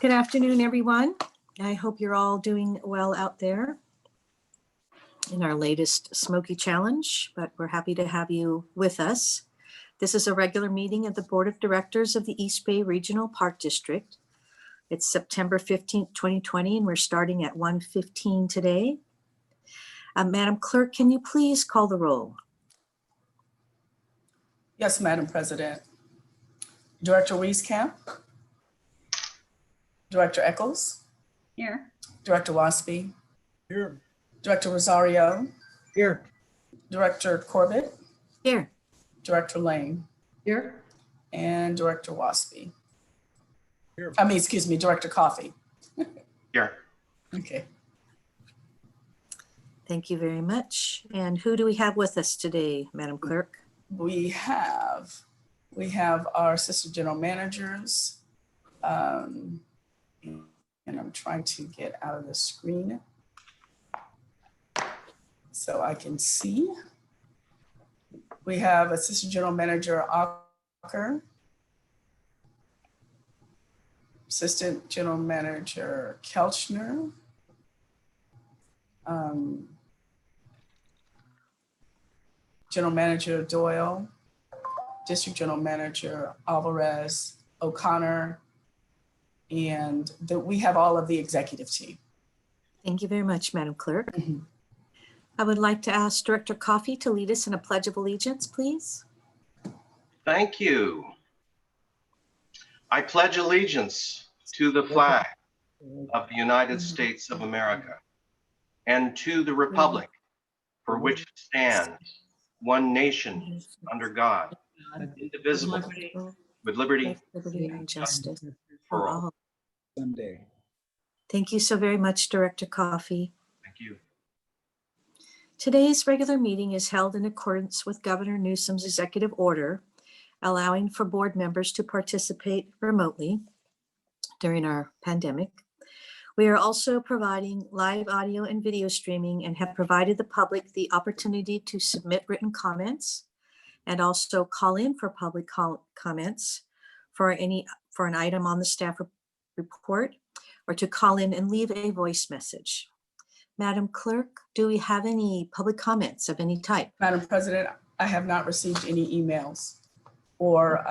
Good afternoon, everyone. I hope you're all doing well out there in our latest Smoky Challenge, but we're happy to have you with us. This is a regular meeting of the Board of Directors of the East Bay Regional Park District. It's September 15th, 2020, and we're starting at 1:15 today. Madam Clerk, can you please call the roll? Yes, Madam President. Director Wieskamp. Director Eccles. Here. Director Waspy. Here. Director Rosario. Here. Director Corbett. Here. Director Lane. Here. And Director Waspy. Here. Excuse me, Director Coffey. Here. Okay. Thank you very much. And who do we have with us today, Madam Clerk? We have our assistant general managers. And I'm trying to get out of the screen so I can see. We have Assistant General Manager Ocker, Assistant General Manager Kelchner, General Manager Doyle, District General Manager Alvarez, O'Connor, and we have all of the executive team. Thank you very much, Madam Clerk. Mhm. I would like to ask Director Coffey to lead us in a Pledge of Allegiance, please. Thank you. I pledge allegiance to the flag of the United States of America and to the republic for which it stands, one nation, under God, indivisible, with liberty And justice for all. Sunday. Thank you so very much, Director Coffey. Thank you. Today's regular meeting is held in accordance with Governor Newsom's executive order, allowing for board members to participate remotely during our pandemic. We are also providing live audio and video streaming and have provided the public the opportunity to submit written comments and also call in for public comments for an item on the staff report, or to call in and leave a voice message. Madam Clerk, do we have any public comments of any type? Madam President, I have not received any emails or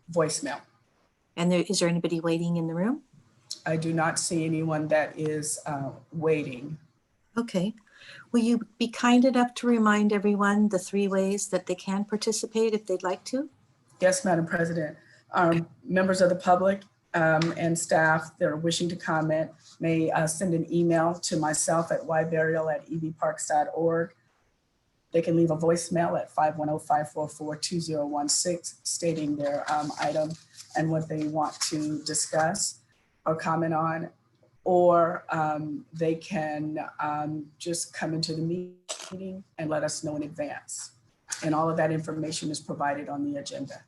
voicemail. And is there anybody waiting in the room? I do not see anyone that is waiting. Okay. Will you be kind enough to remind everyone the 3 ways that they can participate if they'd like to? Yes, Madam President. Members of the public and staff that are wishing to comment may send an email to myself at yburial@ebparks.org. They can leave a voicemail at 510-544-2016 stating their item and what they want to discuss or comment on, or they can just come into the meeting and let us know in advance. And all of that information is provided on the agenda.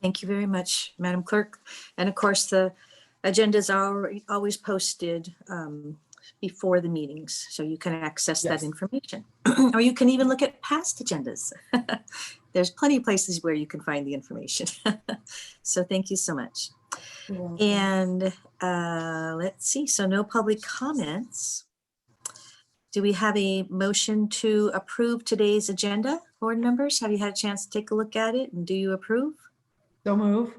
Thank you very much, Madam Clerk. And of course, the agendas are always posted before the meetings, so you can access that Yes. information. Or you can even look at past agendas. There's plenty of places where you can find the information. So thank you so much. And let's see, so no public comments. Do we have a motion to approve today's agenda, board members? Have you had a chance to take a look at it, and do you approve? So move.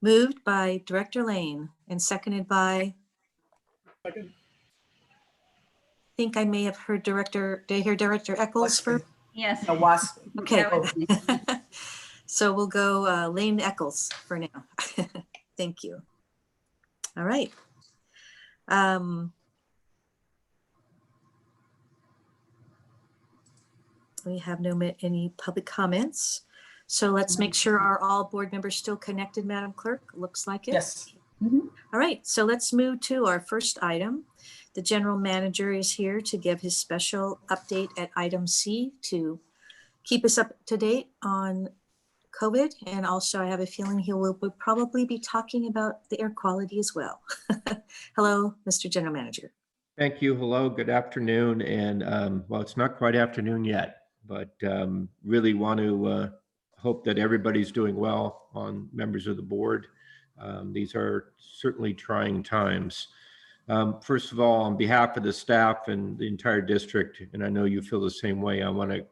Moved by Director Lane and seconded by, Second. I think I may have heard did I hear Director Eccles first? Yes. No, Waspy. Okay. Oh, So we'll go Lane Eccles for now. Thank you. All right. We have any public comments. So let's make sure are all board members still connected, Madam Clerk? Looks like it. Yes. Mhm. All right, so let's move to our first item. The general manager is here to give his special update at item C to keep us up to date on COVID. And also I have a feeling he will probably be talking about the air quality as well. Hello, Mr. General Manager. Thank you. Hello, good afternoon. And well, it's not quite afternoon yet, but really want to hope that everybody's doing well, on members of the board. These are certainly trying times. First of all, on behalf of the staff and the entire district, and I know you feel the same way, I want to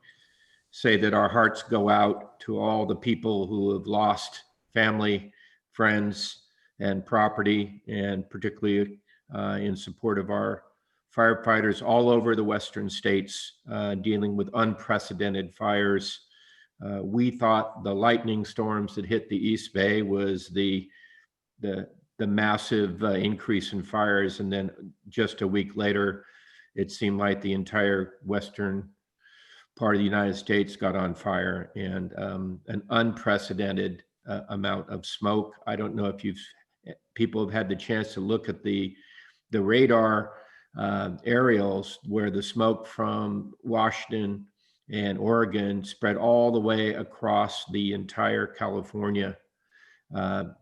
say that our hearts go out to all the people who have lost family, friends, and property, and particularly in support of our firefighters all over the Western states dealing with unprecedented fires. We thought the lightning storms that hit the East Bay was the massive increase in fires, and then just a week later, it seemed like the entire western part of the United States got on fire, and an unprecedented amount of smoke. I don't know if people have had the chance to look at the radar aerials where the smoke from Washington and Oregon spread all the way across the entire California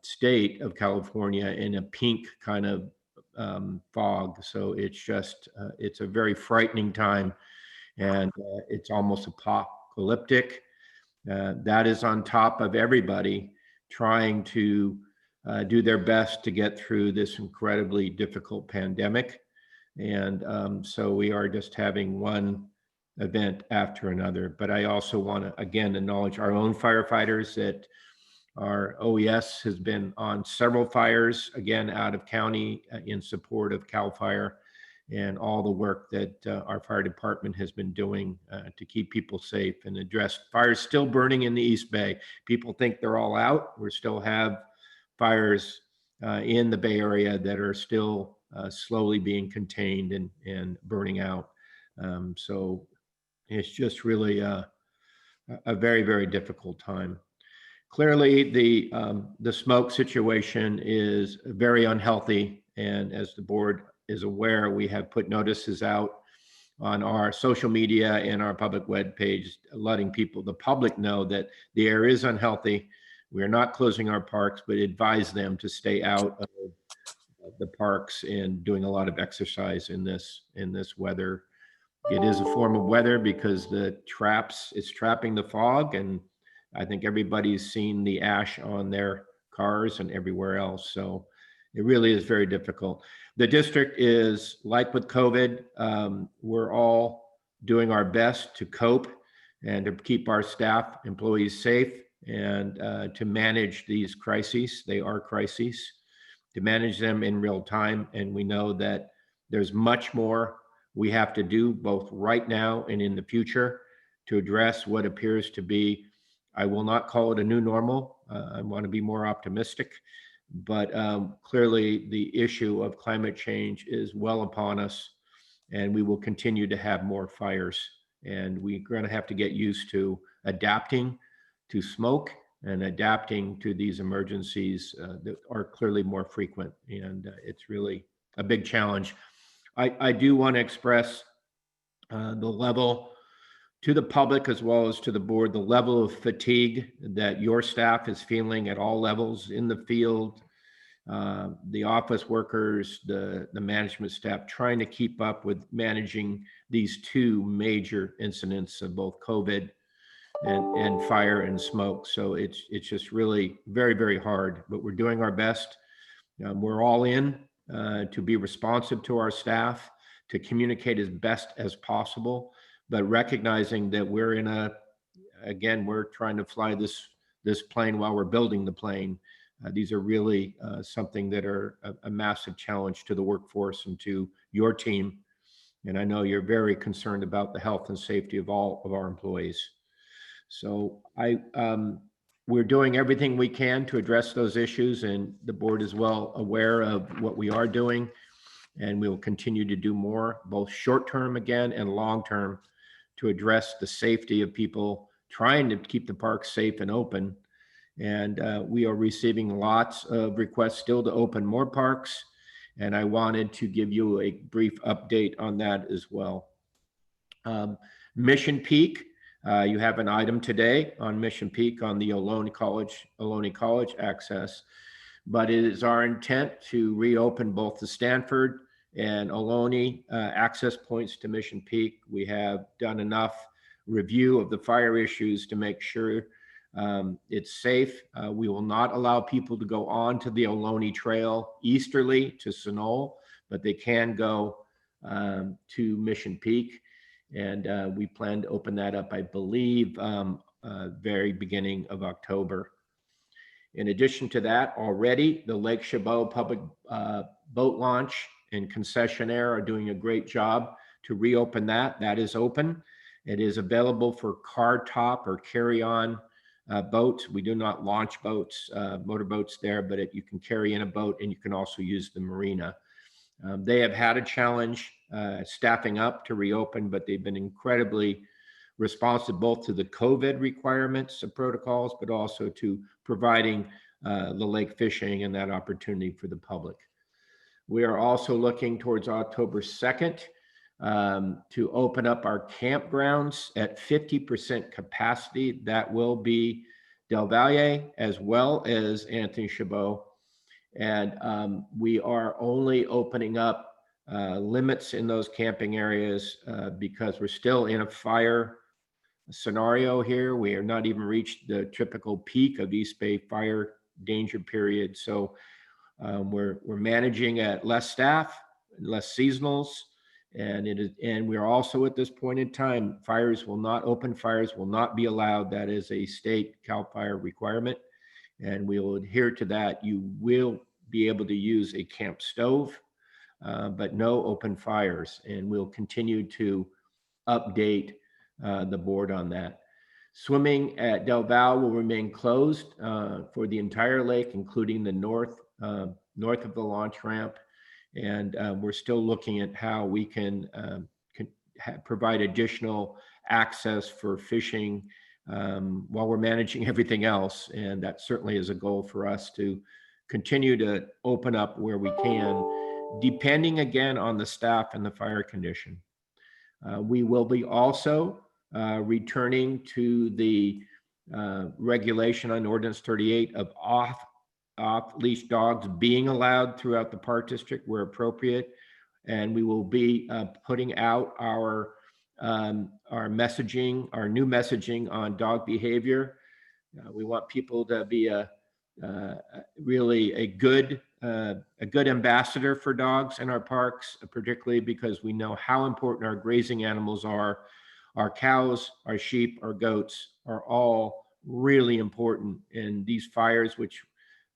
state of California in a pink kind of fog. So it's just, it's a very frightening time, and it's almost apocalyptic. That is on top of everybody trying to do their best to get through this incredibly difficult pandemic. And so we are just having one event after another. But I also want to, again, acknowledge our own firefighters that our OES has been on several fires, again, out of county in support of CAL FIRE, and all the work that our fire department has been doing to keep people safe and address fires still burning in the East Bay. People think they're all out. We still have fires in the Bay Area that are still slowly being contained and burning out. So it's just really a very, very difficult time. Clearly, the smoke situation is very unhealthy, and as the board is aware, we have put notices out on our social media and our public web page, letting the public know that the air is unhealthy. We are not closing our parks, but advise them to stay out of the parks and doing a lot of exercise in this weather. It is a form of weather because it's trapping the fog, and I think everybody's seen the ash on their cars and everywhere else. So it really is very difficult. The district is like with COVID. We're all doing our best to cope and to keep our staff, employees safe, and to manage these crises. They are crises, to manage them in real time. And we know that there's much more we have to do both right now and in the future to address what appears to be, I will not call it a new normal. I want to be more optimistic, but clearly the issue of climate change is well upon us, and we will continue to have more fires. And we're going to have to get used to adapting to smoke and adapting to these emergencies that are clearly more frequent. And it's really a big challenge. I do want to express the level to the public as well as to the board, the level of fatigue that your staff is feeling at all levels in the field, the office workers, the management staff, trying to keep up with managing these two major incidents of both COVID and fire and smoke. So it's just really very, very hard, but we're doing our best. We're all in to be responsive to our staff, to communicate as best as possible, but recognizing that we're we're trying to fly this plane while we're building the plane. These are really something that are a massive challenge to the workforce and to your team. And I know you're very concerned about the health and safety of all of our employees. So we're doing everything we can to address those issues, and the board is well aware of what we are doing, and we will continue to do more, both short-term again and long-term, to address the safety of people, trying to keep the parks safe and open. And we are receiving lots of requests still to open more parks, and I wanted to give you a brief update on that as well. Mission Peak. You have an item today on Mission Peak on the Ohlone College access, but it is our intent to reopen both the Stanford and Ohlone access points to Mission Peak. We have done enough review of the fire issues to make sure It's safe. We will not allow people to go on to the Ohlone Trail easterly to Sunol, but they can go to Mission Peak. And we plan to open that up, I believe, very beginning of October. In addition to that, already the Lake Chabot public boat launch and concessionaire are doing a great job to reopen that. That is open. It is available for car top or carry-on boats. We do not launch boats, motorboats there, but you can carry in a boat and you can also use the marina. They have had a challenge staffing up to reopen, but they've been incredibly responsive both to the COVID requirements of protocols, but also to providing the lake fishing and that opportunity for the public. We are also looking towards October 2nd to open up our campgrounds at 50% capacity. That will be Del Valle as well as Anthony Chabot. And we are only opening up limits in those camping areas because we're still in a fire scenario here. We are not even reached the typical peak of East Bay fire danger period. So we're managing at less staff, less seasonals, and we're also at this point in time, open fires will not be allowed. That is a state CAL FIRE requirement, and we will adhere to that. You will be able to use a camp stove, but no open fires, and we'll continue to update the board on that. Swimming at Del Valle will remain closed for the entire lake, including the north of the launch ramp. And we're still looking at how we can provide additional access for fishing while we're managing everything else. And that certainly is a goal for us to continue to open up where we can, depending again on the staff and the fire condition. We will be also returning to the regulation on Ordinance 38 of off-leash dogs being allowed throughout the park district where appropriate. And we will be putting out our messaging, our new messaging on dog behavior. We want people to be really a good ambassador for dogs in our parks, particularly because we know how important our grazing animals are. Our cows, our sheep, our goats are all really important in these fires, which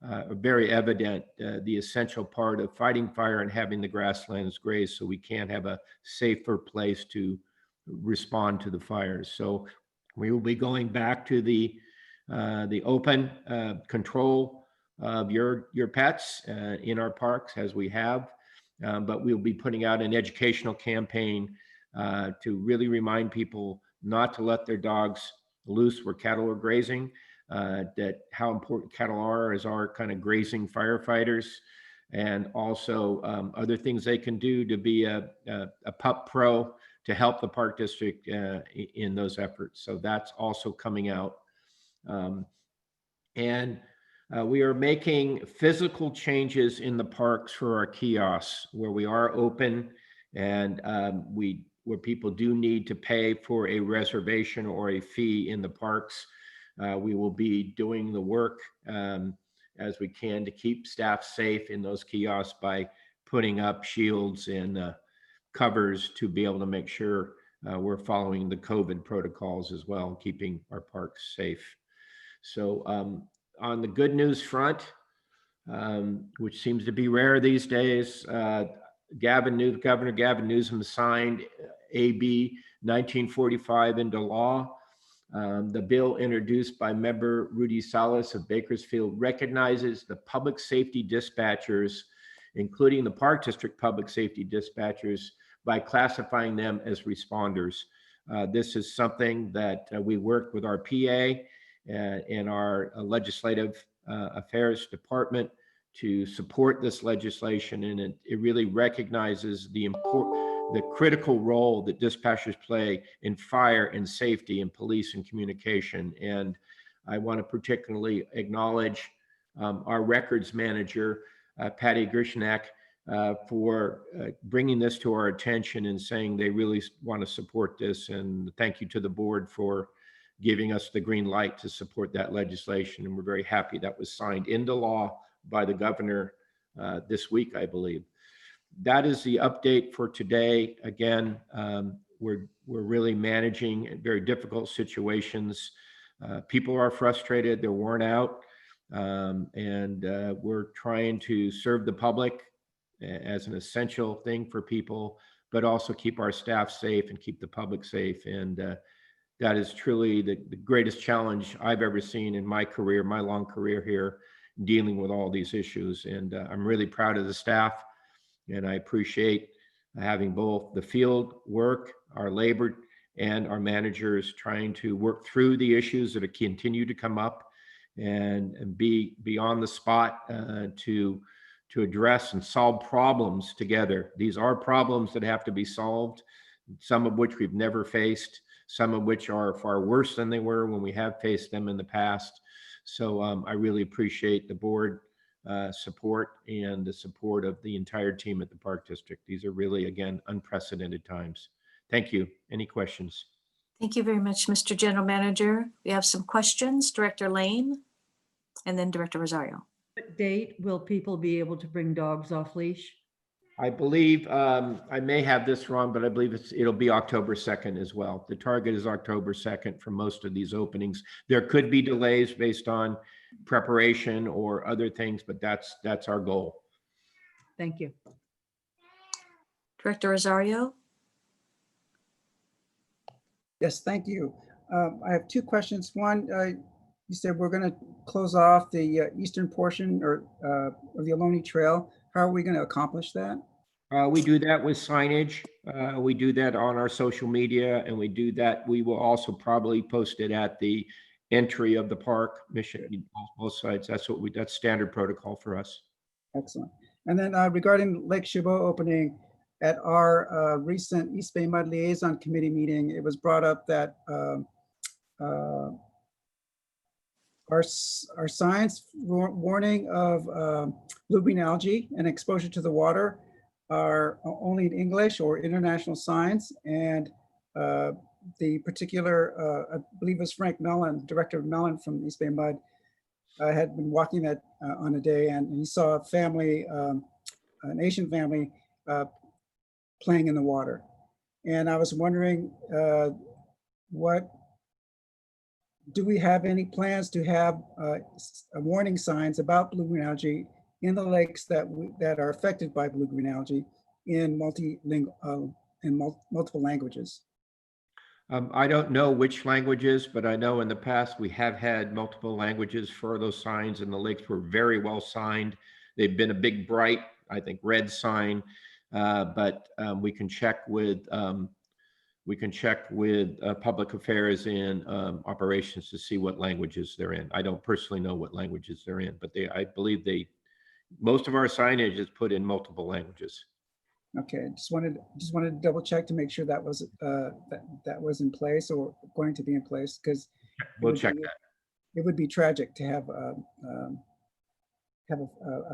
are very evident, the essential part of fighting fire and having the grasslands grazed so we can have a safer place to respond to the fires. So we will be going back to the open control of your pets in our parks as we have, but we'll be putting out an educational campaign to really remind people not to let their dogs loose where cattle are grazing, that how important cattle are as our kind of grazing firefighters, and also other things they can do to be a pup pro to help the park district in those efforts. So that's also coming out. We are making physical changes in the parks for our kiosks where we are open and where people do need to pay for a reservation or a fee in the parks. We will be doing the work as we can to keep staff safe in those kiosks by putting up shields and covers to be able to make sure we're following the COVID protocols as well, keeping our parks safe. So on the good news front, which seems to be rare these days, Governor Gavin Newsom signed AB 1945 into law. The bill introduced by member Rudy Salas of Bakersfield recognizes the public safety dispatchers, including the Park District public safety dispatchers, by classifying them as responders. This is something that we worked with our PA and our legislative affairs department to support this legislation, and it really recognizes the critical role that dispatchers play in fire and safety and police and communication. And I want to particularly acknowledge our records manager, Patty Grishnak, for bringing this to our attention and saying they really want to support this. And thank you to the board for giving us the green light to support that legislation. And we're very happy that was signed into law by the governor this week, I believe. That is the update for today. Again, we're really managing very difficult situations. People are frustrated, they're worn out, and we're trying to serve the public as an essential thing for people, but also keep our staff safe and keep the public safe. And that is truly the greatest challenge I've ever seen in my career, my long career here, dealing with all these issues. And I'm really proud of the staff, and I appreciate having both the field work, our labor, and our managers trying to work through the issues that continue to come up and be on the spot to address and solve problems together. These are problems that have to be solved, some of which we've never faced, some of which are far worse than they were when we have faced them in the past. So I really appreciate the board support and the support of the entire team at the Park District. These are really, again, unprecedented times. Thank you. Any questions? Thank you very much, Mr. General Manager. We have some questions. Director Lane and then Director Rosario. What date will people be able to bring dogs off leash? I believe, I may have this wrong, but I believe it'll be October 2nd as well. The target is October 2nd for most of these openings. There could be delays based on preparation or other things, but that's our goal. Thank you. Director Rosario. Yes, thank you. I have two questions. One, you said we're going to close off the eastern portion of the Ohlone Trail. How are we going to accomplish that? We do that with signage. We do that on our social media, and we do that. We will also probably post it at the entry of the park, Mission, both sides. That's standard protocol for us. Excellent. And then regarding Lake Chabot opening, at our recent East Bay Mud Liaison Committee meeting, it was brought up that our signs warning of blue-green algae and exposure to the water are only in English or international signs. And the particular, I believe it was Frank Mellon, Director of Mellon from East Bay Mud, had been walking that on a day, and he saw a family, an Asian family, playing in the water. And I was wondering, do we have any plans to have warning signs about blue-green algae in the lakes that are affected by blue-green algae in multiple languages? I don't know which languages, but I know in the past we have had multiple languages for those signs, and the lakes were very well signed. They've been a big, bright, I think, red sign, but we can check with public affairs and operations to see what languages they're in. I don't personally know what languages they're in, but I believe most of our signage is put in multiple languages. Okay, just wanted to double check to make sure that was that was in place or going to be in place, because We'll check that. It would be tragic to have a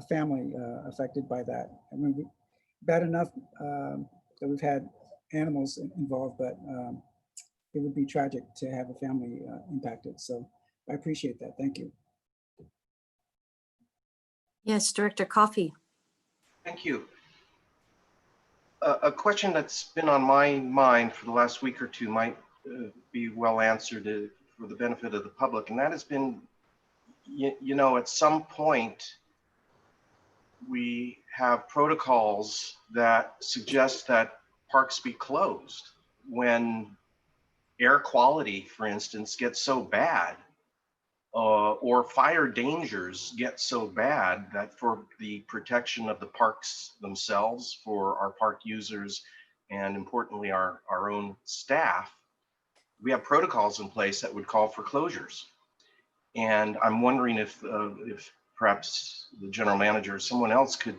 family affected by that. I mean, bad enough that we've had animals involved, but it would be tragic to have a family impacted. So I appreciate that. Thank you. Yes, Director Coffey. Thank you. A question that's been on my mind for the last week or two might be well answered for the benefit of the public, and that has been, you know, at some point we have protocols that suggest that parks be closed when air quality, for instance, gets so bad, or fire dangers get so bad that for the protection of the parks themselves, for our park users, and importantly our own staff, we have protocols in place that would call for closures. And I'm wondering if perhaps the general manager or someone else could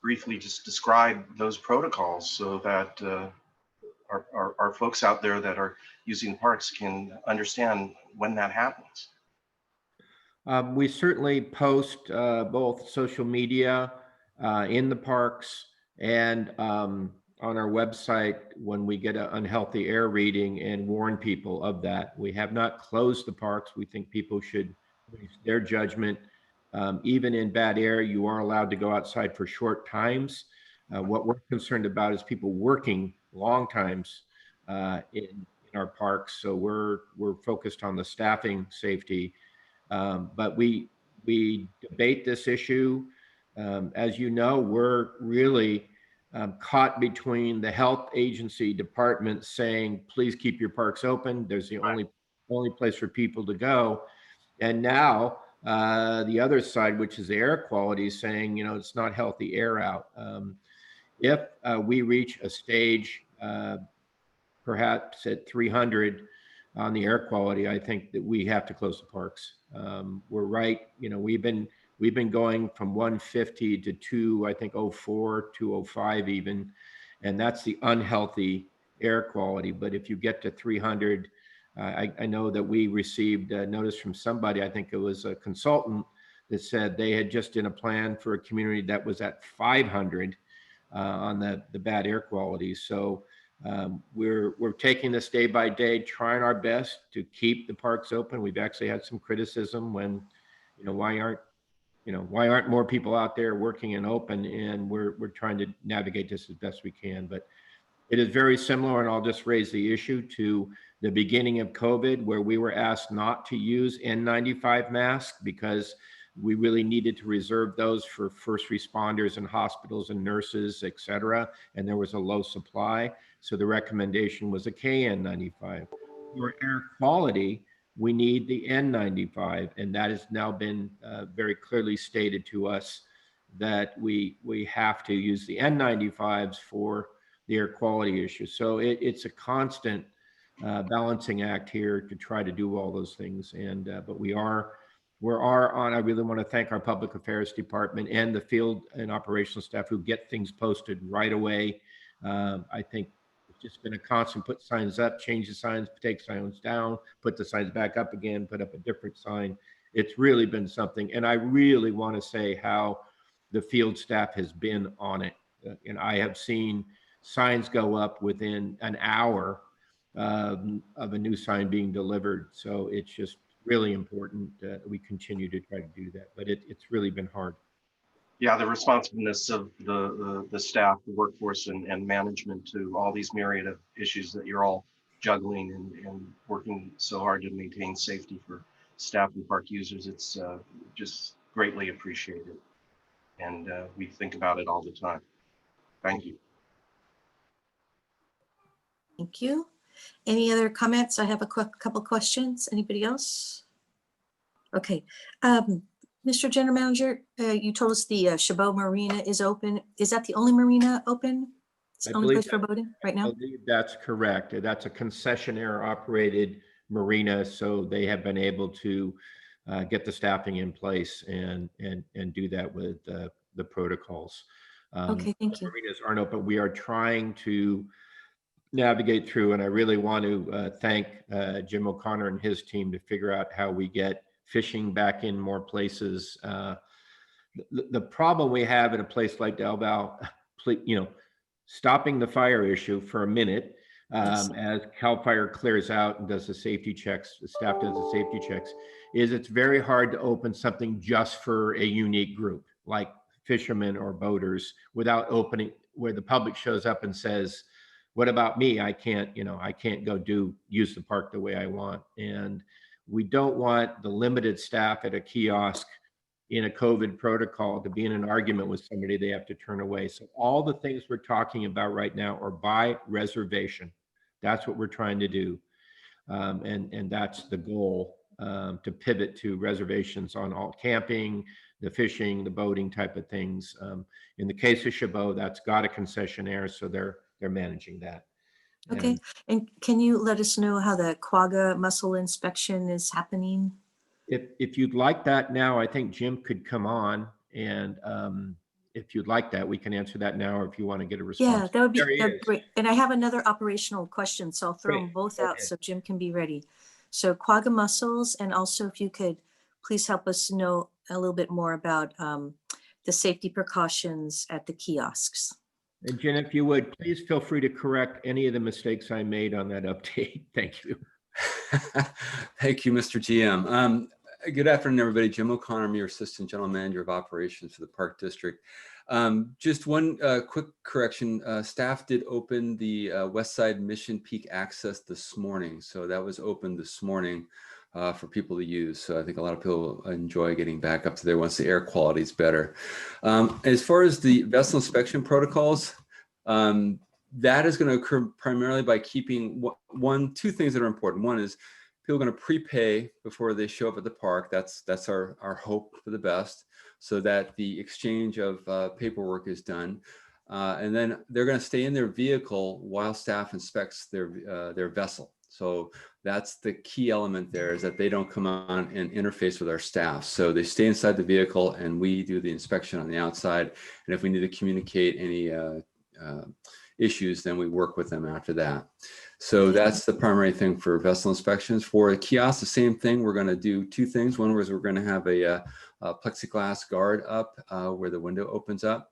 briefly just describe those protocols so that our folks out there that are using parks can understand when that happens. We certainly post both social media in the parks and on our website when we get an unhealthy air reading and warn people of that. We have not closed the parks. We think people should use their judgment. Even in bad air, you are allowed to go outside for short times. What we're concerned about is people working long times in our parks. So we're focused on the staffing safety. But we debate this issue. As you know, we're really caught between the health agency department saying, please keep your parks open. There's the only place for people to go. And now the other side, which is the air quality, is saying, it's not healthy air out. If we reach a stage, perhaps at 300 on the air quality, I think that we have to close the parks. We're right. We've been going from 150 to I think 04, 205 even, and that's the unhealthy air quality. But if you get to 300, I know that we received a notice from somebody, I think it was a consultant, that said they had just done a plan for a community that was at 500 on the bad air quality. So we're taking this day by day, trying our best to keep the parks open. We've actually had some criticism when, why aren't more people out there working and open? And we're trying to navigate this as best we can. But it is very similar, and I'll just raise the issue, to the beginning of COVID, where we were asked not to use N95 masks because we really needed to reserve those for first responders and hospitals and nurses, et cetera. And there was a low supply. So the recommendation was a KN95. For air quality, we need the N95. And that has now been very clearly stated to us that we have to use the N95s for the air quality issue. So it's a constant balancing act here to try to do all those things. And but we are on. I really want to thank our public affairs department and the field and operational staff who get things posted right away. I think it's just been a constant: put signs up, change the signs, take signs down, put the signs back up again, put up a different sign. It's really been something. And I really want to say how the field staff has been on it. And I have seen signs go up within an hour of a new sign being delivered. So it's just really important that we continue to try to do that. But it's really been hard. Yeah, the responsiveness of the staff, the workforce, and management to all these myriad of issues that you're all juggling and working so hard to maintain safety for staff and park users. It's just greatly appreciated. And we think about it all the time. Thank you. Thank you. Any other comments? I have a couple questions. Anybody else? Okay. Mr. General Manager, you told us the Chabot Marina is open. Is that the only marina open? It's the only place for boating right now? I believe that's correct. That's a concessionaire operated marina. So they have been able to get the staffing in place and do that with the protocols. Okay, thank you. Marinas aren't open. We are trying to navigate through, and I really want to thank Jim O'Connor and his team to figure out how we get fishing back in more places. The problem we have in a place like Del Val, stopping the fire issue for a minute as CAL FIRE clears out and does the safety checks, the staff does the safety checks, is it's very hard to open something just for a unique group like fishermen or boaters without opening where the public shows up and says, what about me? I can't go use the park the way I want. And we don't want the limited staff at a kiosk in a COVID protocol to be in an argument with somebody they have to turn away. So all the things we're talking about right now are by reservation. That's what we're trying to do. And that's the goal, to pivot to reservations on all camping, the fishing, the boating type of things. In the case of Chabot, that's got a concessionaire, so they're managing that. Okay, and can you let us know how the quagga mussel inspection is happening? If you'd like that now, I think Jim could come on, and if you'd like that, we can answer that now, or if you want to get a response. Yeah, that would be There he is. great. And I have another operational question, so I'll throw them both out so Jim can be ready. So quagga mussels, and also if you could please help us know a little bit more about the safety precautions at the kiosks. And Jen, if you would, please feel free to correct any of the mistakes I made on that update. Thank you. Thank you, Mr. GM. Good afternoon, everybody. Jim O'Connor, I'm your Assistant General Manager of Operations for the Park District. Just one quick correction. Staff did open the West Side Mission Peak access this morning. So that was opened this morning for people to use. So I think a lot of people enjoy getting back up to there once the air quality is better. As far as the vessel inspection protocols, that is going to occur primarily by keeping two things that are important. One is people are going to prepay before they show up at the park. That's our hope for the best, so that the exchange of paperwork is done. And then they're going to stay in their vehicle while staff inspects their vessel. So that's the key element there, is that they don't come on and interface with our staff. So they stay inside the vehicle and we do the inspection on the outside. And if we need to communicate any issues, then we work with them after that. So that's the primary thing for vessel inspections. For a kiosk, the same thing. We're going to do two things. One was we're going to have a plexiglass guard up where the window opens up.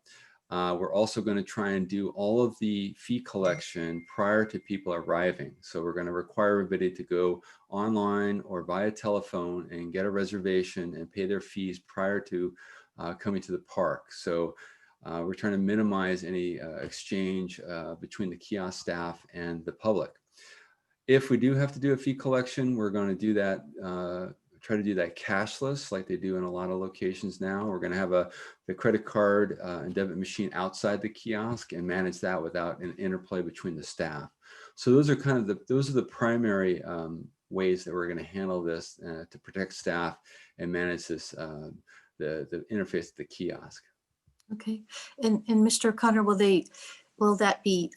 We're also going to try and do all of the fee collection prior to people arriving. So we're going to require everybody to go online or via telephone and get a reservation and pay their fees prior to coming to the park. So we're trying to minimize any exchange between the kiosk staff and the public. If we do have to do a fee collection, we're going to do that, try to do that cashless like they do in a lot of locations now. We're going to have the credit card and debit machine outside the kiosk and manage that without an interplay between the staff. So those are kind of the primary ways that we're going to handle this to protect staff and manage this, the interface to the kiosk. Okay, and Mr. O'Connor, will that be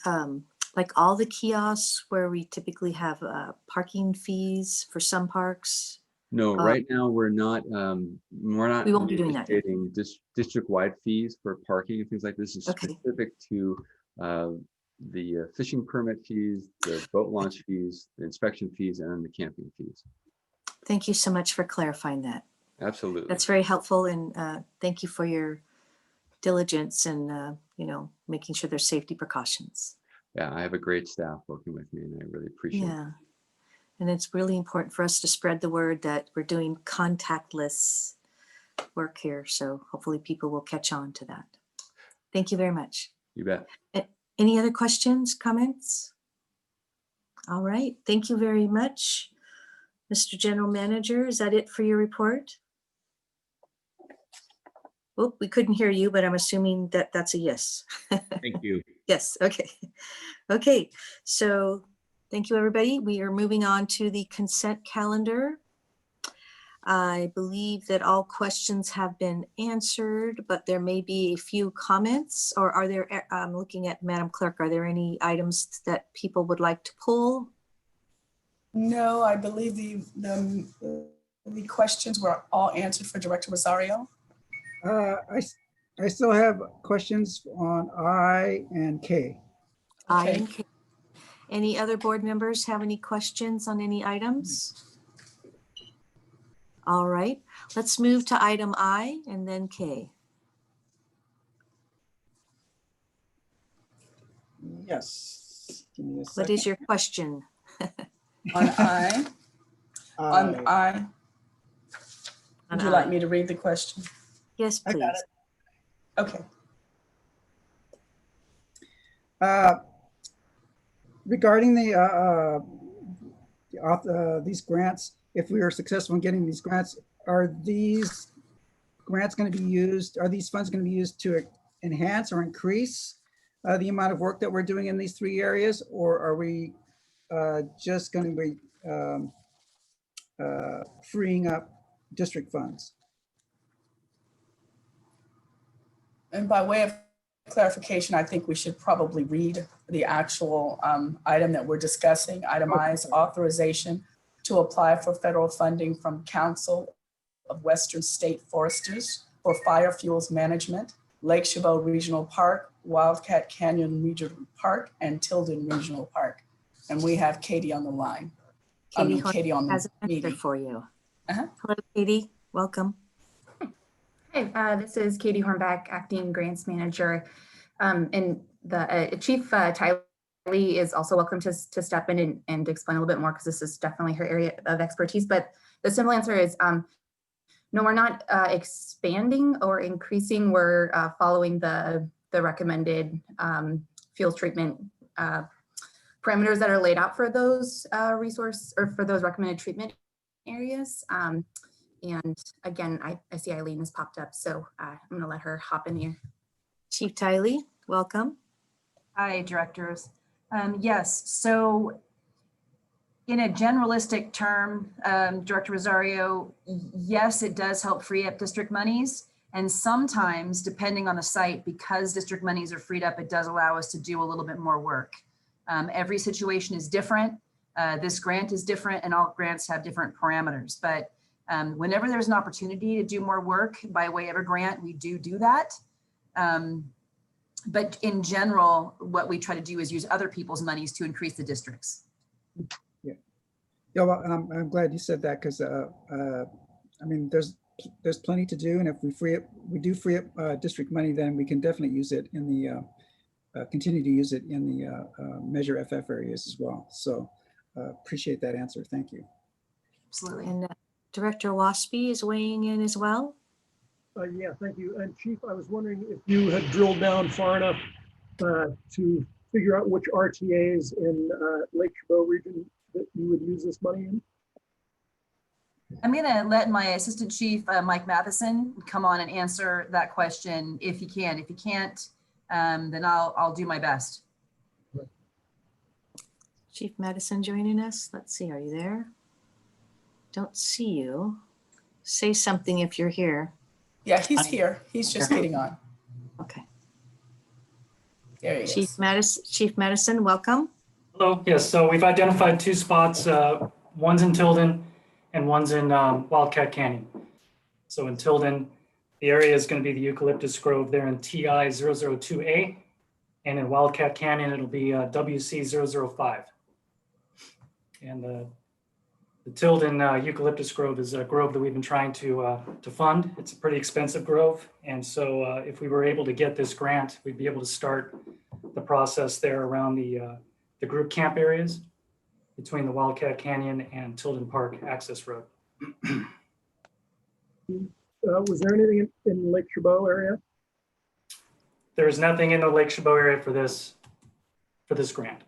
like all the kiosks where we typically have parking fees for some parks? No, right now we're not. We won't be doing that. negotiating district-wide fees for parking and things like this. Is Okay. specific to the fishing permit fees, the boat launch fees, the inspection fees, and the camping fees. Thank you so much for clarifying that. Absolutely. That's very helpful, and thank you for your diligence and making sure there's safety precautions. Yeah, I have a great staff working with me, and I really appreciate it. Yeah, and it's really important for us to spread the word that we're doing contactless work here. So hopefully people will catch on to that. Thank you very much. You bet. Any other questions, comments? All right, thank you very much, Mr. General Manager. Is that it for your report? Oh, we couldn't hear you, but I'm assuming that that's a yes. Thank you. Yes, okay. Okay, so thank you, everybody. We are moving on to the consent calendar. I believe that all questions have been answered, but there may be a few comments, or are there, I'm looking at Madam Clerk, are there any items that people would like to pull? No, I believe the questions were all answered for Director Rosario. I still have questions on I and K. I Okay. and K. Any other board members have any questions on any items? All right, let's move to item I and then K. Yes. Give me a What second. is your question? On I, on I, would you like me to read the question? Yes, I please. got it. Okay. Regarding these grants, if we are successful in getting these grants, are these grants going to be used, are these funds going to be used to enhance or increase the amount of work that we're doing in these three areas? Or are we just going to be freeing up district funds? And by way of clarification, I think we should probably read the actual item that we're discussing. Item I is authorization to apply for federal funding from Council of Western State Foresters for fire fuels management, Lake Chabot Regional Park, Wildcat Canyon Regional Park, and Tilden Regional Park. And we have Katie on the line. Katie on Has the an answer meeting. for you. Uh-huh. Hello, Katie. Welcome. Hi, this is Katie Hornback, Acting Grants Manager. And Chief Tylee is also welcome to step in and explain a little bit more, because this is definitely her area of expertise. But the simple answer is no, we're not expanding or increasing. We're following the recommended field treatment parameters that are laid out for those for those recommended treatment areas. And again, I see Eileen has popped up, so I'm going to let her hop in here. Chief Tylee, welcome. Hi, directors. Yes, so in a generalistic term, Director Rosario, yes, it does help free up district monies. And sometimes, depending on the site, because district monies are freed up, it does allow us to do a little bit more work. Every situation is different. This grant is different, and all grants have different parameters. But whenever there's an opportunity to do more work by way of a grant, we do that. But in general, what we try to do is use other people's monies to increase the districts. Yeah, well, I'm glad you said that, because I mean, there's plenty to do, and if we do free up district money, then we can definitely use it in the continue to use it in the Measure FF areas as well. So appreciate that answer. Thank you. Absolutely. And Director Waspy is weighing in as well. Yeah, thank you. And Chief, I was wondering if you had drilled down far enough to figure out which RTAs in Lake Chabot region that you would use this money in? I'm going to let my Assistant Chief, Mike Matheson, come on and answer that question if he can. If he can't, then I'll do my best. Chief Madison joining us. Let's see, are you there? Don't see you. Say something if you're here. Yeah, he's here. He's just getting on. Okay. There he is. Chief Madison, welcome. Hello. Yes. So we've identified two spots. One's in Tilden and one's in Wildcat Canyon. So in Tilden, the area is going to be the eucalyptus grove there in TI 002A. And in Wildcat Canyon, it'll be WC 005. And the Tilden eucalyptus grove is a grove that we've been trying to fund. It's a pretty expensive grove. And so if we were able to get this grant, we'd be able to start the process there around the group camp areas between the Wildcat Canyon and Tilden Park access road. Was there anything in Lake Chabot area? There is nothing in the Lake Chabot area for this grant.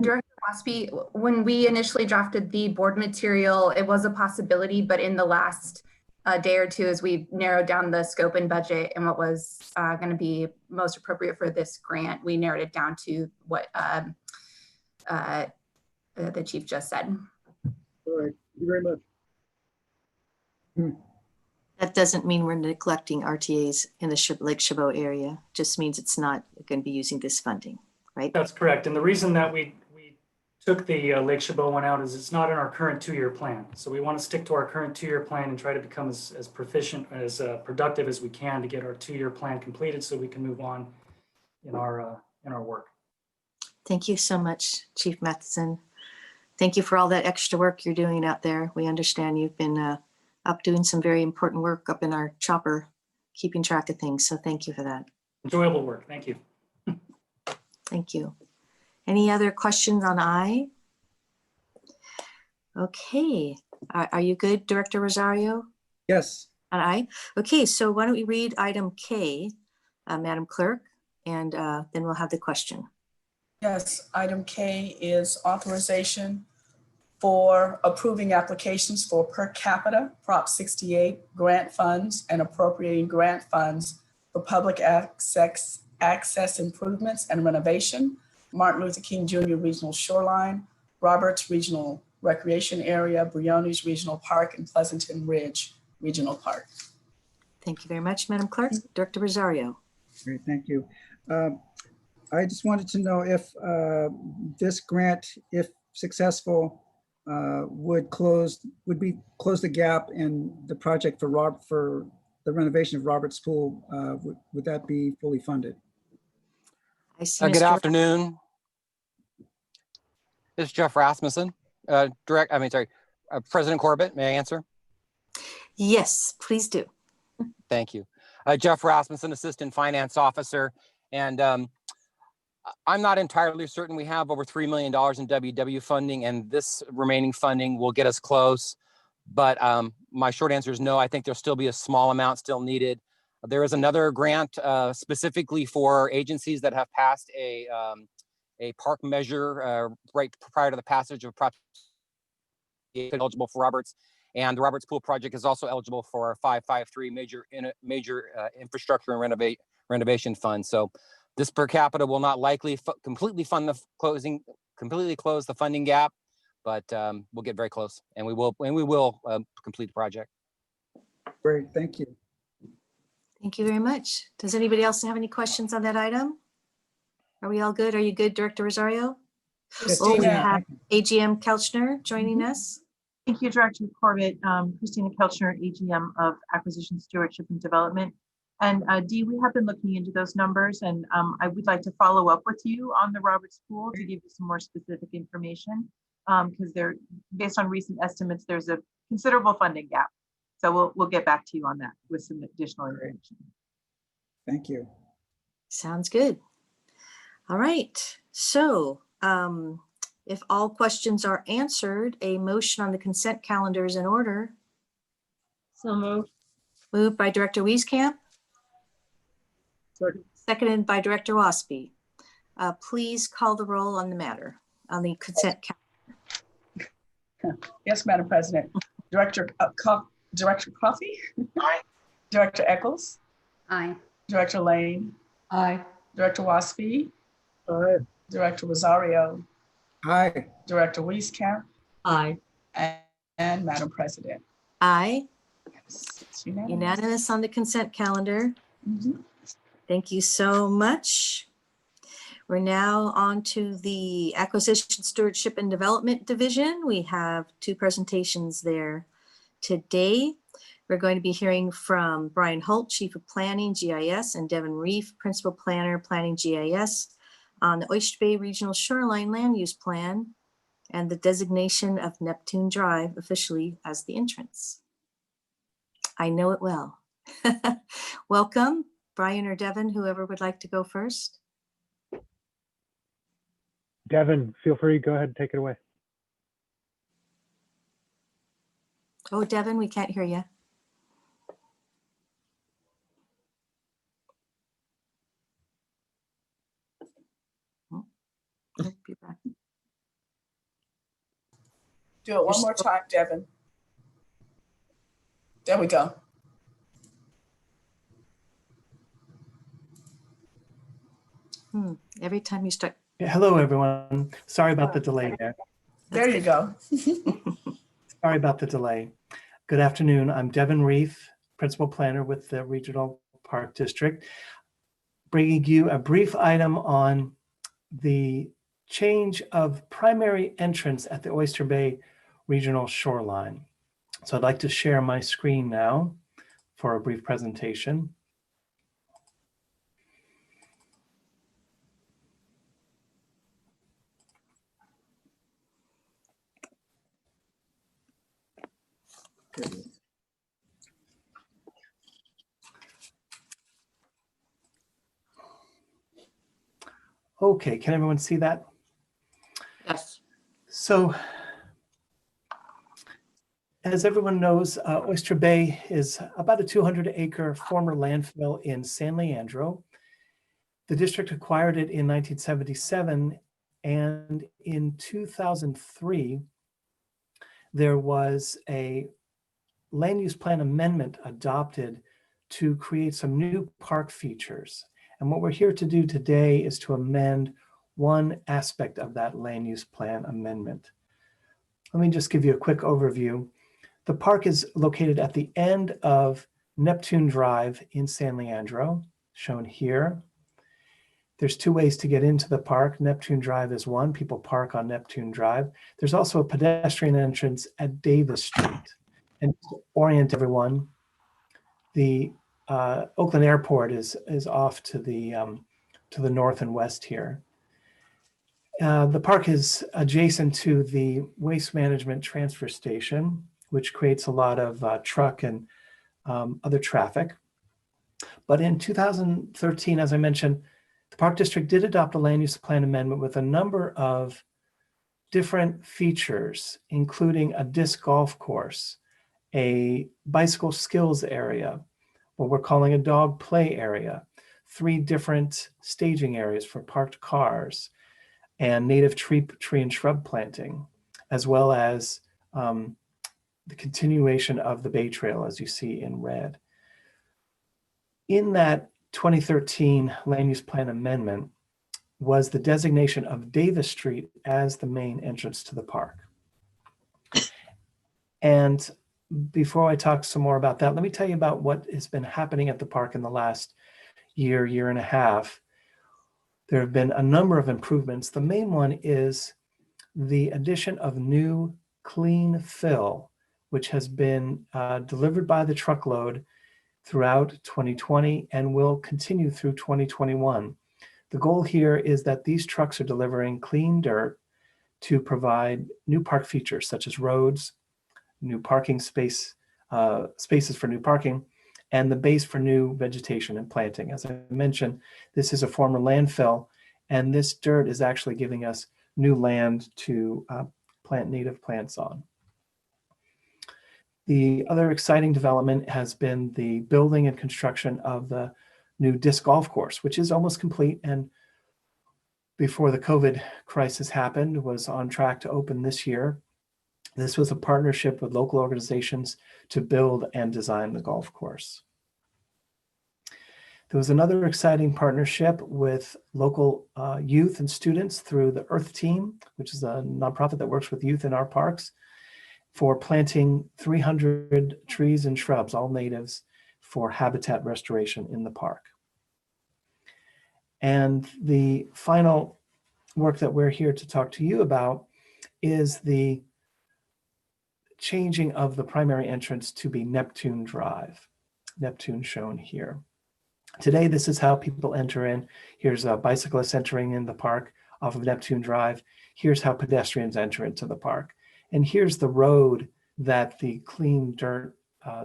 Director Waspy, when we initially drafted the board material, it was a possibility, but in the last day or two, as we narrowed down the scope and budget and what was going to be most appropriate for this grant, we narrowed it down to what the chief just said. All right, thank you very much. That doesn't mean we're neglecting RTAs in the Lake Chabot area. Just means it's not going to be using this funding, right? That's correct. And the reason that we took the Lake Chabot one out is it's not in our current 2-year plan. So we want to stick to our current 2-year plan and try to become as proficient, as productive as we can to get our 2-year plan completed so we can move on in our work. Thank you so much, Chief Matheson. Thank you for all that extra work you're doing out there. We understand you've been up doing some very important work up in our chopper, keeping track of things. So thank you for that. Enjoyable work. Thank you. Thank you. Any other questions on I? Okay. Are you good, Director Rosario? Yes. On I? Okay, so why don't we read item K, Madam Clerk, and then we'll have the question. Yes, item K is authorization for approving applications for per capita Prop 68 grant funds and appropriating grant funds for public access improvements and renovation, Martin Luther King Jr. Regional Shoreline, Roberts Regional Recreation Area, Briones Regional Park, and Pleasanton Ridge Regional Park. Thank you very much, Madam Clerk. Director Rosario. Great, thank you. I just wanted to know if this grant, if successful, would close the gap in the project for the renovation of Roberts Pool. Would that be fully funded? I see. Good afternoon. This is Jeff Rasmussen. President Corbett, may I answer? Yes, please do. Thank you. Jeff Rasmussen, Assistant Finance Officer. And I'm not entirely certain. We have over $3 million in WW funding, and this remaining funding will get us close. But my short answer is no. I think there'll still be a small amount still needed. There is another grant specifically for agencies that have passed a park measure right prior to the passage of Prop eligible for Roberts. And the Roberts Pool project is also eligible for a 553 major infrastructure and renovation fund. So this per capita will not likely completely close the funding gap, but we'll get very close, and we will complete the project. Great, thank you. Thank you very much. Does anybody else have any questions on that item? Are we all good? Are you good, Director Rosario? Yes, Oh, we Christina. have AGM Kelchner joining us. Thank you, Director Corbett. Christina Kelchner, AGM of Acquisition Stewardship and Development. And Dee, we have been looking into those numbers, and I would like to follow up with you on the Roberts Pool to give you some more specific information, because they're based on recent estimates, there's a considerable funding gap. So we'll get back to you on that with some additional information. Thank you. Sounds good. All right. So if all questions are answered, a motion on the consent calendar is in order. So moved. Moved by Director Wieskamp, Second. seconded by Director Waspy. Please call the roll on the matter, on the consent calendar. Yes, Madam President. Director Coffey? Aye. Director Eccles? Aye. Director Lane? Aye. Director Waspy? Aye. Director Rosario? Aye. Director Wieskamp? Aye. And Madam President. Aye. It's unanimous. Unanimous on the consent calendar. Mhm. Thank you so much. We're now on to the Acquisition Stewardship and Development Division. We have two presentations there today. We're going to be hearing from Brian Holt, Chief of Planning, GIS, and Devin Reef, Principal Planner, Planning GIS, on the Oyster Bay Regional Shoreline Land Use Plan and the designation of Neptune Drive officially as the entrance. I know it well. Welcome, Brian or Devin, whoever would like to go first. Devin, feel free, go ahead and take it away. Oh, Devin, we can't hear you. Oh, you're back. Do it one more time, Devin. There we go. Every time you start. Yeah, hello, everyone. Sorry about the delay there. There you go. Sorry about the delay. Good afternoon. I'm Devin Reef, Principal Planner with the Regional Park District, bringing you a brief item on the change of primary entrance at the Oyster Bay Regional Shoreline. So I'd like to share my screen now for a brief presentation. Okay, can everyone see that? Yes. So, as everyone knows, Oyster Bay is about a 200-acre former landfill in San Leandro. The district acquired it in 1977, and in 2003, there was a land use plan amendment adopted to create some new park features. And what we're here to do today is to amend one aspect of that land use plan amendment. Let me just give you a quick overview. The park is located at the end of Neptune Drive in San Leandro, shown here. There's two ways to get into the park. Neptune Drive is one. People park on Neptune Drive. There's also a pedestrian entrance at Davis Street. And to orient everyone, the Oakland Airport is off to the north and west here. The park is adjacent to the Waste Management Transfer Station, which creates a lot of truck and other traffic. But in 2013, as I mentioned, The Park District did adopt a land use plan amendment with a number of different features, including a disc golf course, a bicycle skills area, what we're calling a dog play area, 3 different staging areas for parked cars, and native tree and shrub planting, as well as the continuation of the Bay Trail, as you see in red. In that 2013 land use plan amendment was the designation of Davis Street as the main entrance to the park. And before I talk some more about that, let me tell you about what has been happening at the park in the last year, year and a half. There have been a number of improvements. The main one is the addition of new clean fill, which has been delivered by the truckload throughout 2020 and will continue through 2021. The goal here is that these trucks are delivering clean dirt to provide new park features such as roads, new parking spaces for new parking, and the base for new vegetation and planting. As I mentioned, this is a former landfill, and this dirt is actually giving us new land to plant native plants on. The other exciting development has been the building and construction of the new disc golf course, which is almost complete, and before the COVID crisis happened, was on track to open this year. This was a partnership with local organizations to build and design the golf course. There was another exciting partnership with local youth and students through the Earth Team, which is a nonprofit that works with youth in our parks, for planting 300 trees and shrubs, all natives, for habitat restoration in the park. And the final work that we're here to talk to you about is the changing of the primary entrance to be Neptune Drive. Neptune shown here. Today, this is how people enter in. Here's a bicyclist entering in the park off of Neptune Drive. Here's how pedestrians enter into the park. And here's the road that the clean dirt,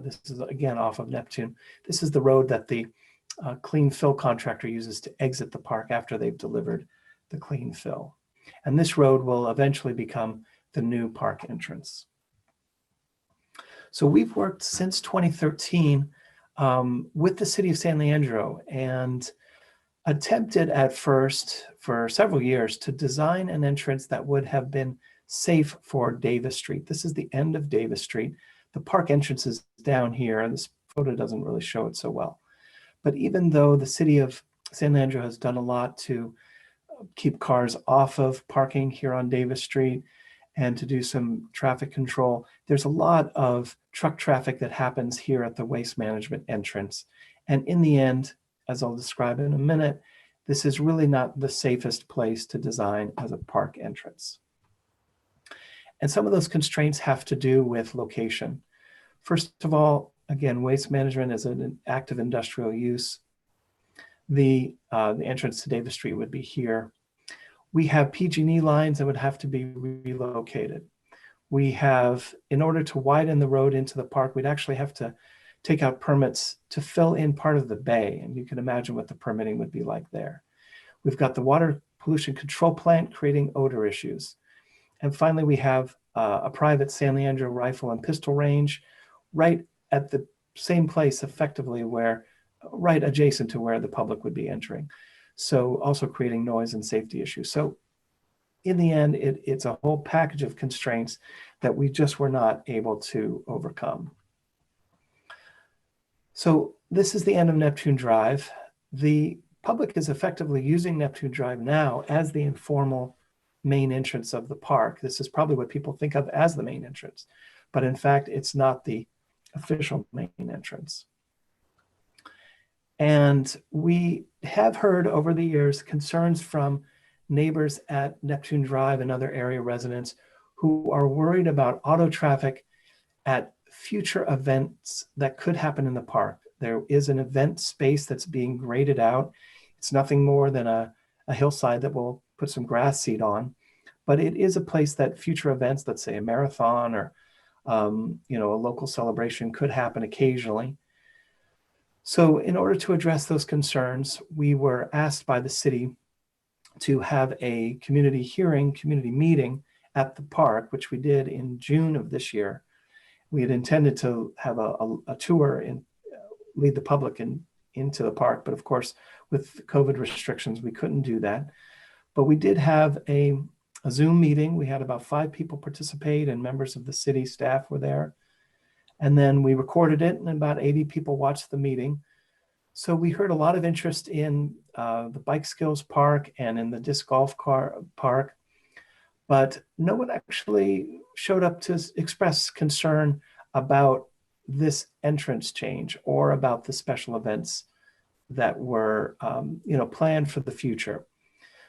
this is again off of Neptune. This is the road that the clean fill contractor uses to exit the park after they've delivered the clean fill. And this road will eventually become the new park entrance. So we've worked since 2013 with the city of San Leandro and attempted at first for several years to design an entrance that would have been safe for Davis Street. This is the end of Davis Street. The park entrance is down here, and this photo doesn't really show it so well. But even though the city of San Leandro has done a lot to keep cars off of parking here on Davis Street and to do some traffic control, there's a lot of truck traffic that happens here at the waste management entrance. And in the end, as I'll describe in a minute, this is really not the safest place to design as a park entrance. And some of those constraints have to do with location. First of all, again, waste management is an active industrial use. The entrance to Davis Street would be here. We have PG&E lines that would have to be relocated. We have, in order to widen the road into the park, we'd actually have to take out permits to fill in part of the bay. And you can imagine what the permitting would be like there. We've got the water pollution control plant creating odor issues. And finally, we have a private San Leandro rifle and pistol range right at the same place effectively where, right adjacent to where the public would be entering. So also creating noise and safety issues. So in the end, it's a whole package of constraints that we just were not able to overcome. So this is the end of Neptune Drive. The public is effectively using Neptune Drive now as the informal main entrance of the park. This is probably what people think of as the main entrance, but in fact, it's not the official main entrance. And we have heard over the years concerns from neighbors at Neptune Drive and other area residents who are worried about auto traffic at future events that could happen in the park. There is an event space that's being graded out. It's nothing more than a hillside that we'll put some grass seed on, but it is a place that future events, let's say a marathon or a local celebration, could happen occasionally. So in order to address those concerns, we were asked by the city to have a community hearing, community meeting at the park, which we did in June of this year. We had intended to have a tour and lead the public into the park, but of course, with COVID restrictions, we couldn't do that. But we did have a Zoom meeting. We had about 5 people participate and members of the city staff were there. And then we recorded it and about 80 people watched the meeting. So we heard a lot of interest in the Bike Skills Park and in the Disc Golf Park, but no one actually showed up to express concern about this entrance change or about the special events that were planned for the future.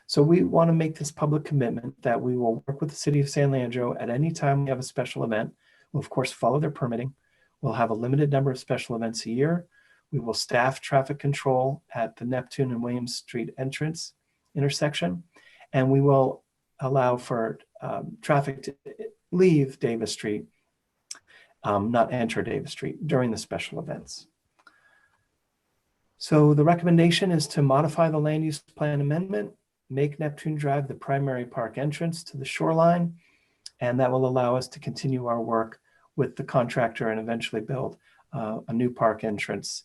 So we want to make this public commitment that we will work with the city of San Leandro at any time we have a special event. We'll of course follow their permitting. We'll have a limited number of special events a year. We will staff traffic control at the Neptune and Williams Street entrance intersection, and we will allow for traffic to leave Davis Street, not enter Davis Street during the special events. So the recommendation is to modify the land use plan amendment, make Neptune Drive the primary park entrance to the shoreline, and that will allow us to continue our work with the contractor and eventually build a new park entrance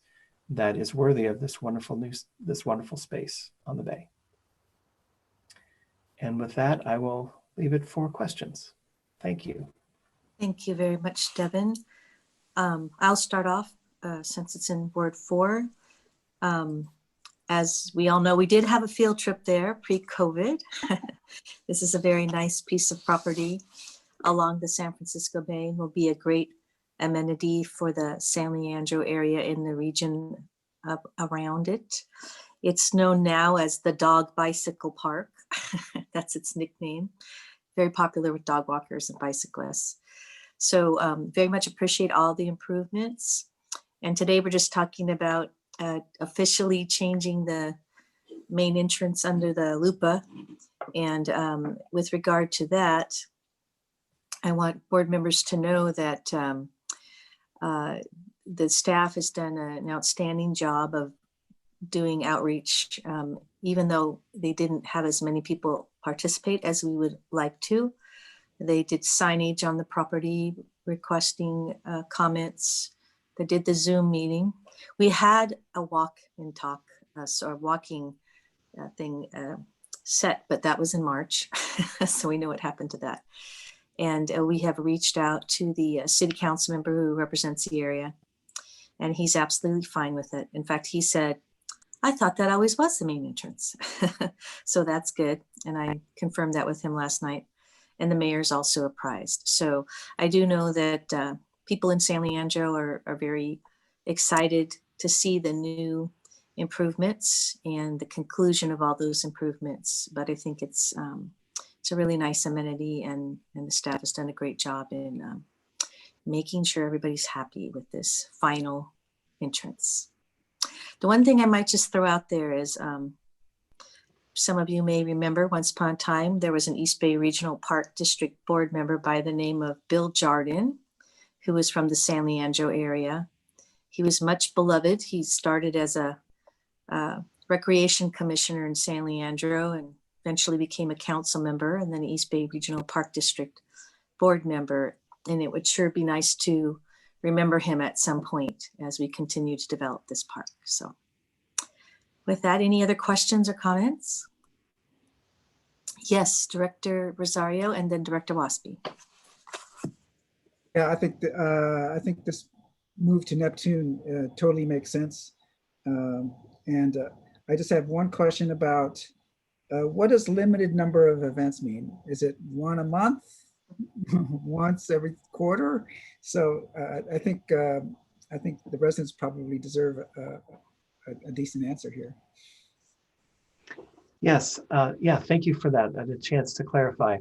that is worthy of this wonderful space on the bay. And with that, I will leave it for questions. Thank you. Thank you very much, Devin. I'll start off since it's in Ward 4. As we all know, we did have a field trip there pre-COVID. This is a very nice piece of property along the San Francisco Bay and will be a great amenity for the San Leandro area in the region around it. It's known now as the Dog Bicycle Park. That's its nickname. Very popular with dog walkers and bicyclists. So very much appreciate all the improvements. And today we're just talking about officially changing the main entrance under the Lupa. And with regard to that, I want board members to know that the staff has done an outstanding job of doing outreach, even though they didn't have as many people participate as we would like to. They did signage on the property requesting comments. They did the Zoom meeting. We had a walk and talk, so a walking thing set, but that was in March. So we know what happened to that. And we have reached out to the city council member who represents the area, and he's absolutely fine with it. In fact, he said, I thought that always was the main entrance. So that's good. And I confirmed that with him last night. And the mayor's also apprised. So I do know that people in San Leandro are very excited to see the new improvements and the conclusion of all those improvements. But I think it's a really nice amenity, and the staff has done a great job in making sure everybody's happy with this final entrance. The one thing I might just throw out there is some of you may remember once upon a time, there was an East Bay Regional Park District board member by the name of Bill Jardin, who was from the San Leandro area. He was much beloved. He started as a recreation commissioner in San Leandro and eventually became a council member and then East Bay Regional Park District board member. And it would sure be nice to remember him at some point as we continue to develop this park. So with that, any other questions or comments? Yes, Director Rosario and then Director Waspy. Yeah, I think this move to Neptune totally makes sense. And I just have one question about what does limited number of events mean? Is it one a month? Once every quarter? So I think the residents probably deserve a decent answer here. Yes, yeah, thank you for that. The chance to clarify.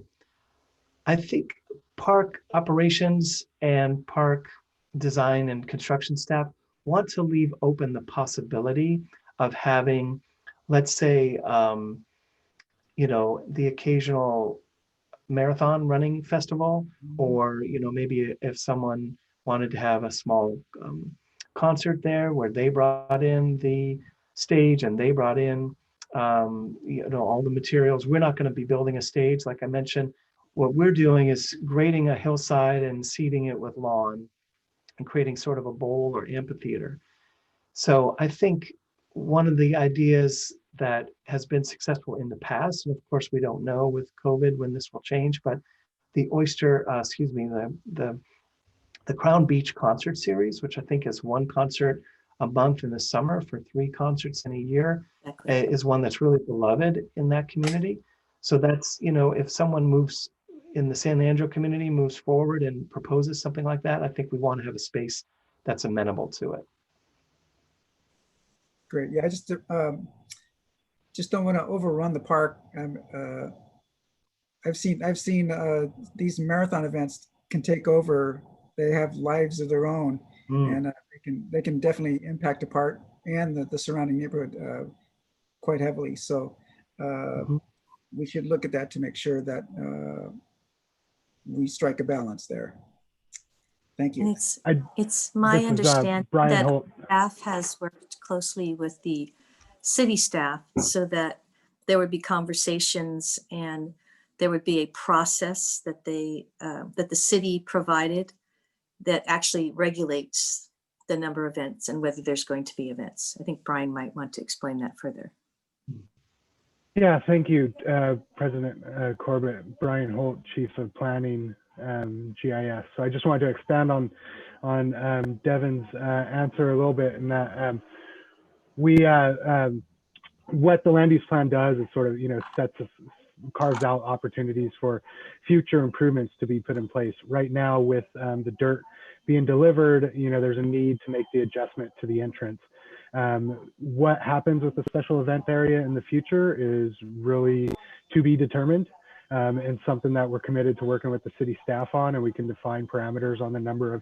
I think park operations and park design and construction staff want to leave open the possibility of having, let's say, the occasional marathon running festival, or maybe if someone wanted to have a small concert there where they brought in the stage and they brought in all the materials. We're not going to be building a stage, like I mentioned. What we're doing is grading a hillside and seeding it with lawn and creating sort of a bowl or amphitheater. So I think one of the ideas that has been successful in the past, and of course we don't know with COVID when this will change, but the the Crown Beach concert series, which I think is one concert a month in the summer for 3 concerts in a year, is one that's really beloved in that community. So that's, if someone moves in the San Leandro community, moves forward and proposes something like that, I think we want to have a space that's amenable to it. Great. Yeah, I just don't want to overrun the park. I've seen these marathon events can take over. They have lives of their own, and they can definitely impact the park and the surrounding neighborhood quite heavily. So we should look at that to make sure that we strike a balance there. Thank you. And it's my understanding Brian that Holt. staff has worked closely with the city staff so that there would be conversations and there would be a process that that the city provided that actually regulates the number of events and whether there's going to be events. I think Brian might want to explain that further. Yeah, thank you, President Corbett. Brian Holt, Chief of Planning, GIS. So I just wanted to expand on Devin's answer a little bit in that what the land use plan does is sort of, carves out opportunities for future improvements to be put in place. Right now with the dirt being delivered, there's a need to make the adjustment to the entrance. What happens with the special event area in the future is really to be determined, and something that we're committed to working with the city staff on, and we can define parameters on the number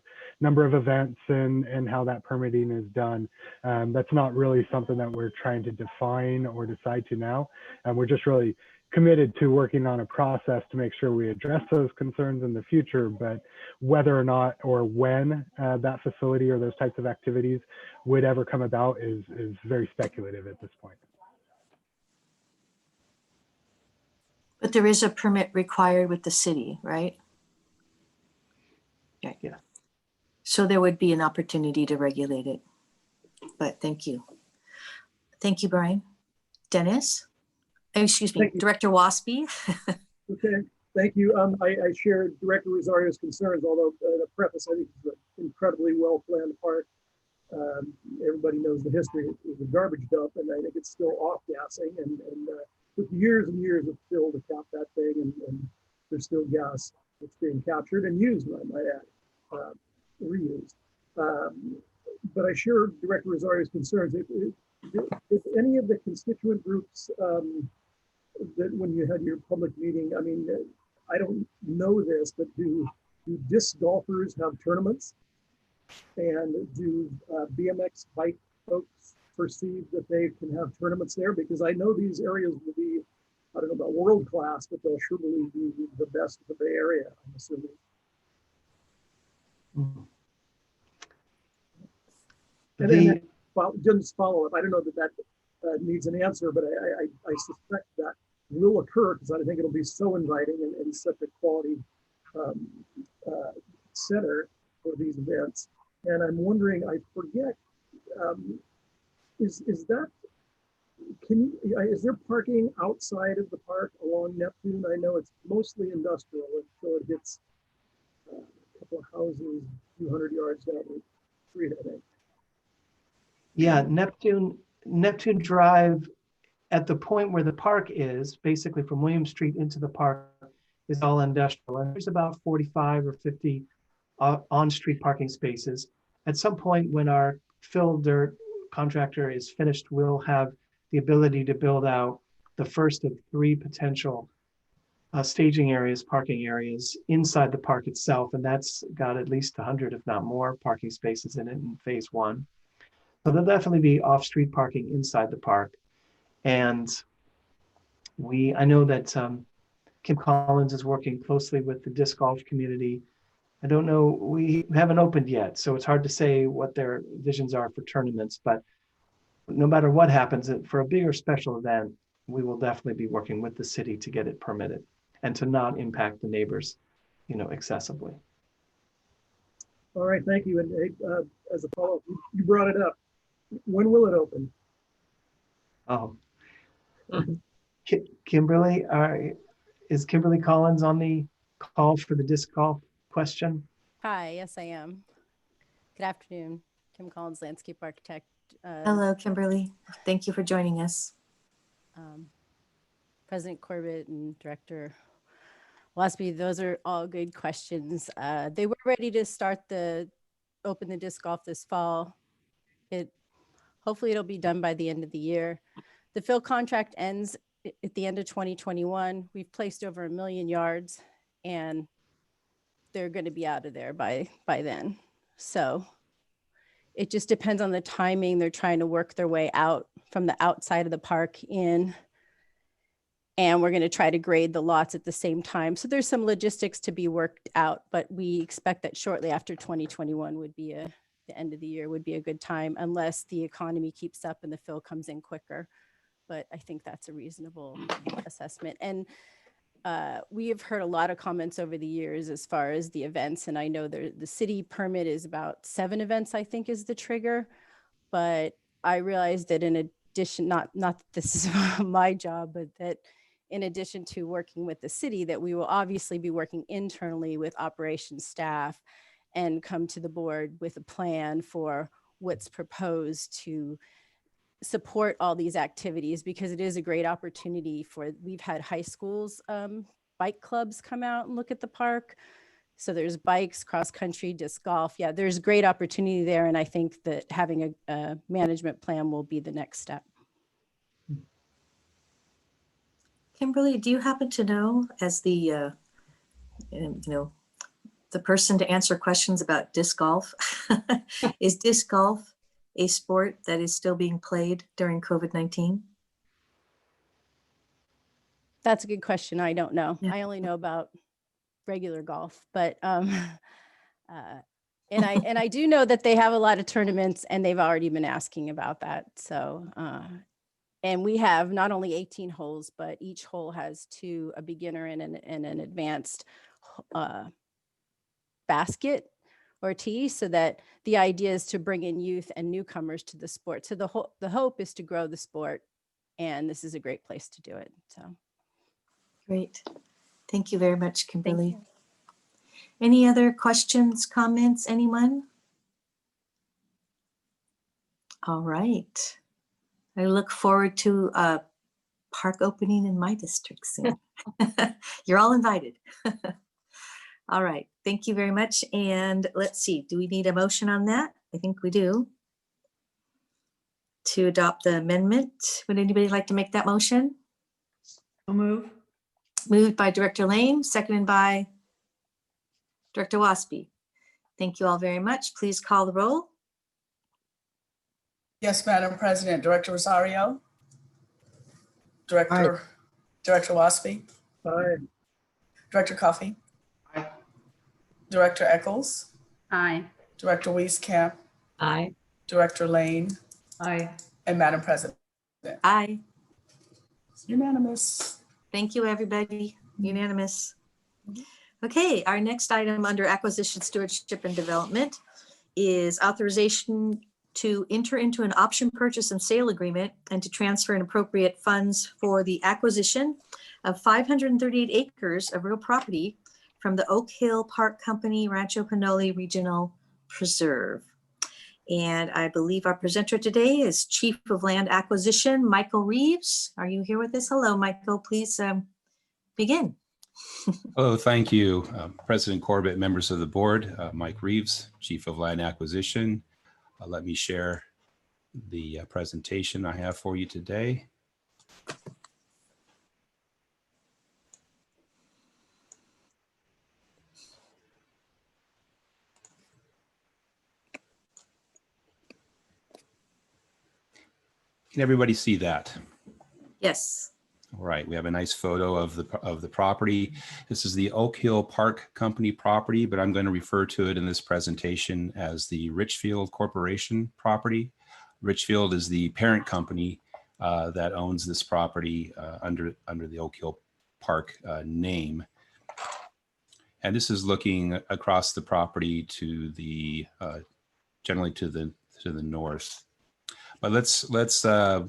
of events and how that permitting is done. That's not really something that we're trying to define or decide to now. We're just really committed to working on a process to make sure we address those concerns in the future, but whether or not or when that facility or those types of activities would ever come about is very speculative at this point. But there is a permit required with the city, right? Okay. Yeah. So there would be an opportunity to regulate it. But thank you. Thank you, Brian. Dennis? Excuse me, Director Waspy. Okay, thank you. I share Director Rosario's concerns, although the preface, I think, is an incredibly well-planned park. Everybody knows the history. It was a garbage dump, and I think it's still off-gassing, and took years and years of fill to cap that thing, and there's still gas that's being captured and used, I might add, reused. But I share Director Rosario's concerns. If any of the constituent groups that when you had your public meeting, I mean, I don't know this, but do disc golfers have tournaments? And do BMX bike folks perceive that they can have tournaments there? Because I know these areas will be, I don't know about world class, but they'll surely be the best of the Bay Area, I'm assuming. And then just follow up. I don't know that needs an answer, but I suspect that will occur because I think it'll be so inviting and such a quality center for these events. And I'm wondering, I forget, is there parking outside of the park along Neptune? I know it's mostly industrial until it hits a couple of houses, a few hundred yards down the street, I think. Yeah, Neptune Drive, at the point where the park is, basically from William Street into the park, is all industrial. And there's about 45 or 50 on-street parking spaces. At some point when our fill dirt contractor is finished, we'll have the ability to build out the first of 3 potential staging areas, parking areas inside the park itself. And that's got at least 100, if not more, parking spaces in it in phase 1. So there'll definitely be off-street parking inside the park. And I know that Kim Collins is working closely with the disc golf community I don't know, we haven't opened yet, so it's hard to say what their visions are for tournaments, but no matter what happens, for a big or special event, we will definitely be working with the city to get it permitted and to not impact the neighbors, excessively. All right, thank you. And as a follow-up, you brought it up. When will it open? Oh, Kimberly, is Kimberly Collins on the call for the disc golf question? Hi, yes, I am. Good afternoon. Kim Collins, landscape architect. Hello, Kimberly. Thank you for joining us. President Corbett and Director Waspy, those are all good questions. They were ready to open the disc golf this fall. Hopefully it'll be done by the end of the year. The fill contract ends at the end of 2021. We've placed over 1 million yards and they're going to be out of there by then. So it just depends on the timing. They're trying to work their way out from the outside of the park in, and we're going to try to grade the lots at the same time. So there's some logistics to be worked out, but we expect that shortly after 2021 would be the end of the year would be a good time, unless the economy keeps up and the fill comes in quicker. But I think that's a reasonable assessment. And we have heard a lot of comments over the years as far as the events. And I know the city permit is about 7 events, I think is the trigger. But I realized that in addition, not that this is my job, but that in addition to working with the city, that we will obviously be working internally with operations staff and come to the board with a plan for what's proposed to support all these activities, because it is a great opportunity we've had high schools, bike clubs come out and look at the park. So there's bikes, cross country, disc golf. Yeah, there's great opportunity there. And I think that having a management plan will be the next step. Kimberly, do you happen to know, as the person to answer questions about disc golf, is disc golf a sport that is still being played during COVID-19? That's a good question. I don't know. Yeah. I only know about regular golf, but and I do know that they have a lot of tournaments and they've already been asking about that. So and we have not only 18 holes, but each hole has a beginner and an advanced basket or tee, so that the idea is to bring in youth and newcomers to the sport. So the hope is to grow the sport, and this is a great place to do it. So great. Thank you very much, Kimberly. Any other questions, comments, anyone? All right. I look forward to a park opening in my district soon. You're all invited. All right. Thank you very much. And let's see, do we need a motion on that? I think we do. To adopt the amendment. Would anybody like to make that motion? I'll move. Moved by Director Lane, seconded by Director Waspy. Thank you all very much. Please call the roll. Yes, Madam President. Director Rosario? Director Waspy? Aye. Director Coffey? Aye. Director Eccles? Aye. Director Wieskamp? Aye. Director Lane? Aye. And Madam President? Aye. It's unanimous. Thank you, everybody. Unanimous. Okay, our next item under acquisition, stewardship, and development is authorization to enter into an option purchase and sale agreement and to transfer and appropriate funds for the acquisition of 538 acres of real property from the Oak Hill Park Company Rancho Pinole Regional Preserve. And I believe our presenter today is Chief of Land Acquisition, Michael Reeves. Are you here with us? Hello, Michael. Please begin. Oh, thank you, President Corbett, members of the board. Mike Reeves, Chief of Land Acquisition. Let me share the presentation I have for you today. Can everybody see that? Yes. All right, we have a nice photo of the property. This is the Oak Hill Park Company property, but I'm going to refer to it in this presentation as the Richfield Corporation property. Richfield is the parent company that owns this property under the Oak Hill Park name. And this is looking across the property to the generally to the north. But let's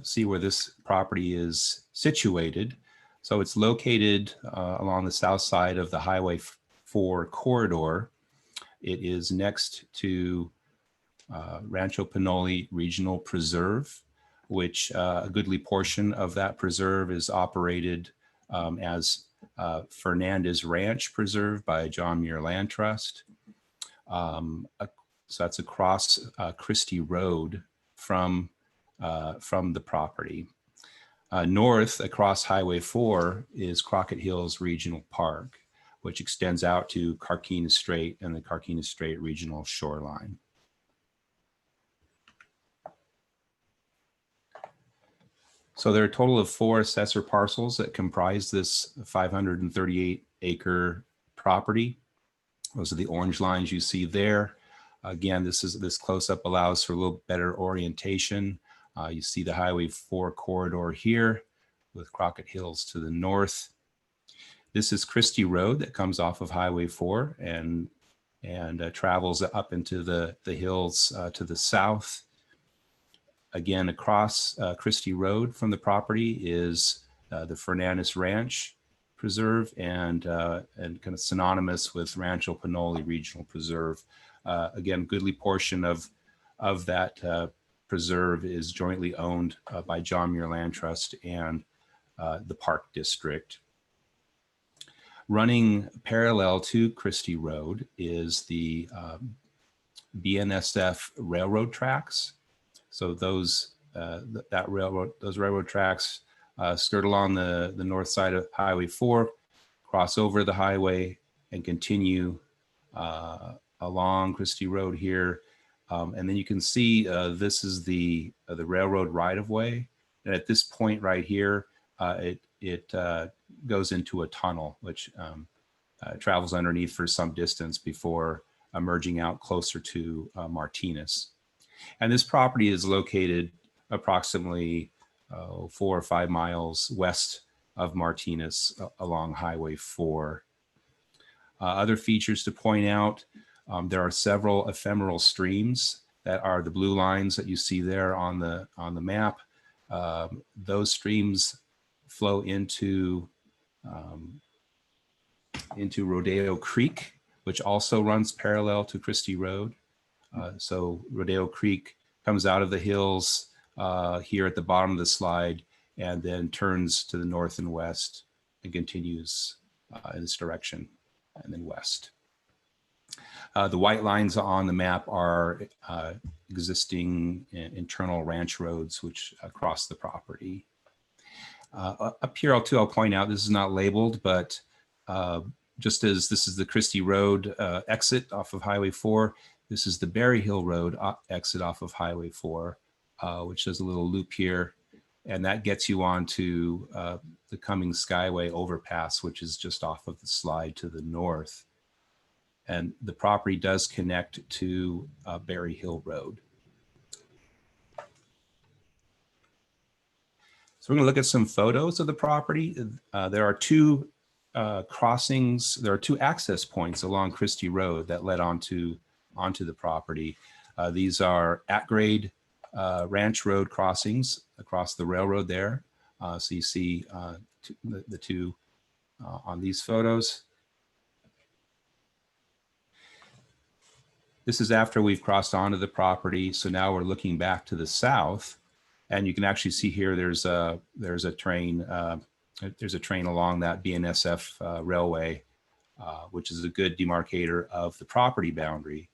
see where this property is situated. So it's located along the south side of the Highway 4 corridor. It is next to Rancho Pinole Regional Preserve, which a goodly portion of that preserve is operated as Fernandez Ranch Preserve by John Muir Land Trust. So that's across Christie Road from the property. North across Highway 4 is Crockett Hills Regional Park, which extends out to Carquinez Strait and the Carquinez Strait Regional Shoreline. So there are a total of 4 assessor parcels that comprise this 538-acre property. Those are the orange lines you see there. Again, this close-up allows for a little better orientation. You see the Highway 4 corridor here with Crockett Hills to the north. This is Christie Road that comes off of Highway 4 and travels up into the hills to the south. Again, across Christie Road from the property is the Fernandez Ranch Preserve and kind of synonymous with Rancho Pinole Regional Preserve. Again, goodly portion of that preserve is jointly owned by John Muir Land Trust and the Park District. Running parallel to Christie Road is the BNSF railroad tracks. So those railroad tracks skirt along the north side of Highway 4, cross over the highway, and continue along Christie Road here. And then you can see this is the railroad right-of-way. And at this point right here, it goes into a tunnel, which travels underneath for some distance before emerging out closer to Martinez. And this property is located approximately 4 or 5 miles west of Martinez along Highway 4. Other features to point out, there are several ephemeral streams that are the blue lines that you see there on the map. Those streams flow into Rodeo Creek, which also runs parallel to Christie Road. So Rodeo Creek comes out of the hills here at the bottom of the slide and then turns to the north and west and continues in this direction and then west. The white lines on the map are existing internal ranch roads which cross the property. Up here, I'll point out, this is not labeled, but just as this is the Christie Road exit off of Highway 4, this is the Berry Hill Road exit off of Highway 4, which does a little loop here. And that gets you onto the Cummings Skyway overpass, which is just off of the slide to the north. And the property does connect to Berry Hill Road. So we're going to look at some photos of the property. There are 2 crossings. There are 2 access points along Christie Road that led onto the property. These are at-grade ranch road crossings across the railroad there. So you see the 2 on these photos. This is after we've crossed onto the property. So now we're looking back to the south, and you can actually see here there's a train along that BNSF railway, which is a good demarcator of the property boundary.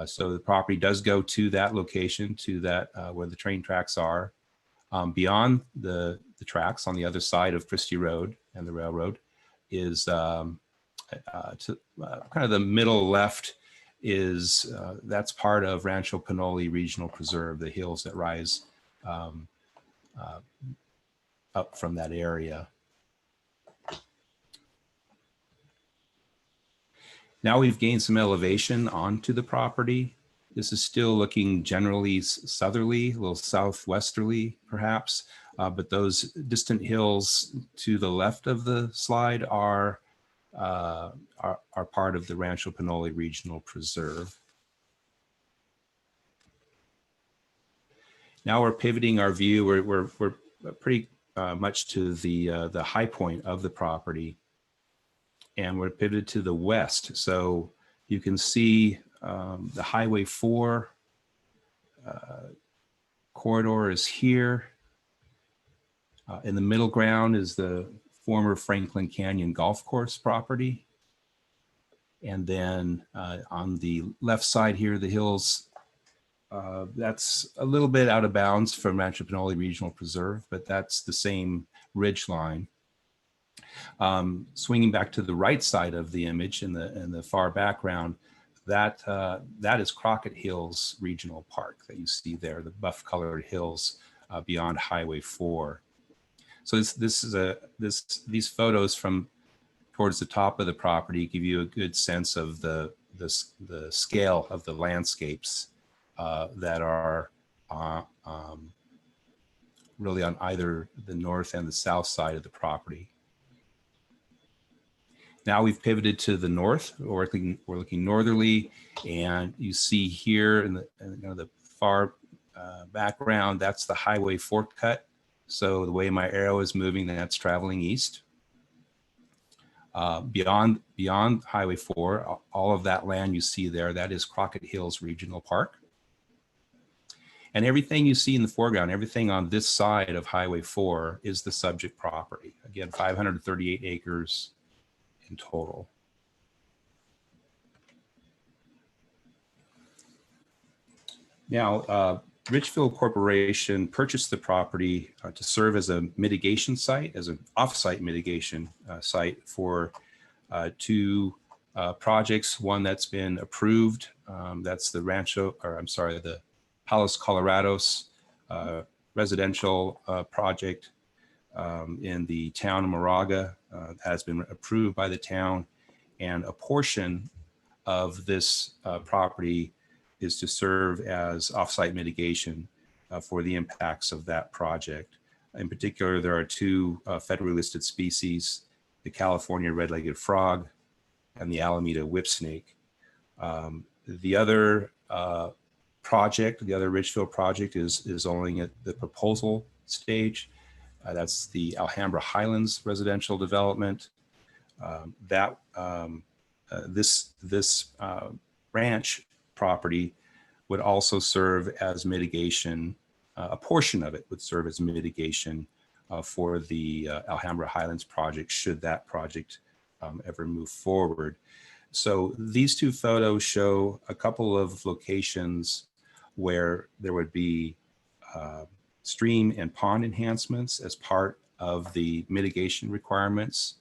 So the property does go to that location, to that where the train tracks are. Beyond the tracks on the other side of Christie Road and the railroad is to kind of the middle left is that's part of Rancho Pinole Regional Preserve, the hills that rise up from that area. Now we've gained some elevation onto the property. This is still looking generally southerly, a little southwesterly perhaps, but those distant hills to the left of the slide are part of the Rancho Pinole Regional Preserve. Now we're pivoting our view. We're pretty much to the high point of the property, and we're pivoted to the west. So you can see the Highway 4 corridor is here. In the middle ground is the former Franklin Canyon Golf Course property. And then on the left side here, the hills, that's a little bit out of bounds from Rancho Pinole Regional Preserve, but that's the same ridge line. Swinging back to the right side of the image in the far background, that is Crockett Hills Regional Park that you see there, the buff colored hills beyond Highway 4. So these photos from towards the top of the property give you a good sense of the scale of the landscapes that are really on either the north and the south side of the property. Now we've pivoted to the north. We're looking northerly, and you see here in the far background, that's the Highway 4 cut. So the way my arrow is moving, that's traveling east. Beyond Highway 4, all of that land you see there, that is Crockett Hills Regional Park. And everything you see in the foreground, everything on this side of Highway 4 is the subject property. Again, 538 acres in total. Now, Richfield Corporation purchased the property to serve as a mitigation site, as an off-site mitigation site for two projects. One that's been approved, that's the the Palos Colorados residential project in the town of Moraga, has been approved by the town, and a portion of this property is to serve as offsite mitigation for the impacts of that project. In particular, there are two federally listed species, the California red-legged frog and the Alameda whipsnake. The other project, the other Richfield project is only at the proposal stage. That's the Alhambra Highlands residential development. This ranch property would also serve as mitigation. A portion of it would serve as mitigation for the Alhambra Highlands project, should that project ever move forward. So these two photos show a couple of locations where there would be stream and pond enhancements as part of the mitigation requirements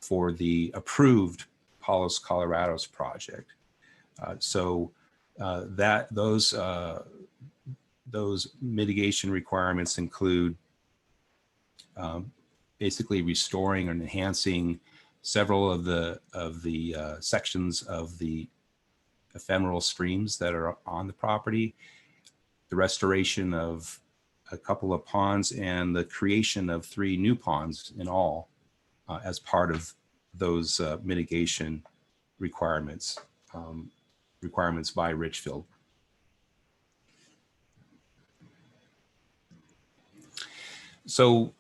for the approved Palos Colorados project. Those mitigation requirements include basically restoring and enhancing several of the sections of the ephemeral streams that are on the property, the restoration of a couple of ponds, and the creation of 3 new ponds in all as part of those mitigation requirements by Richfield. So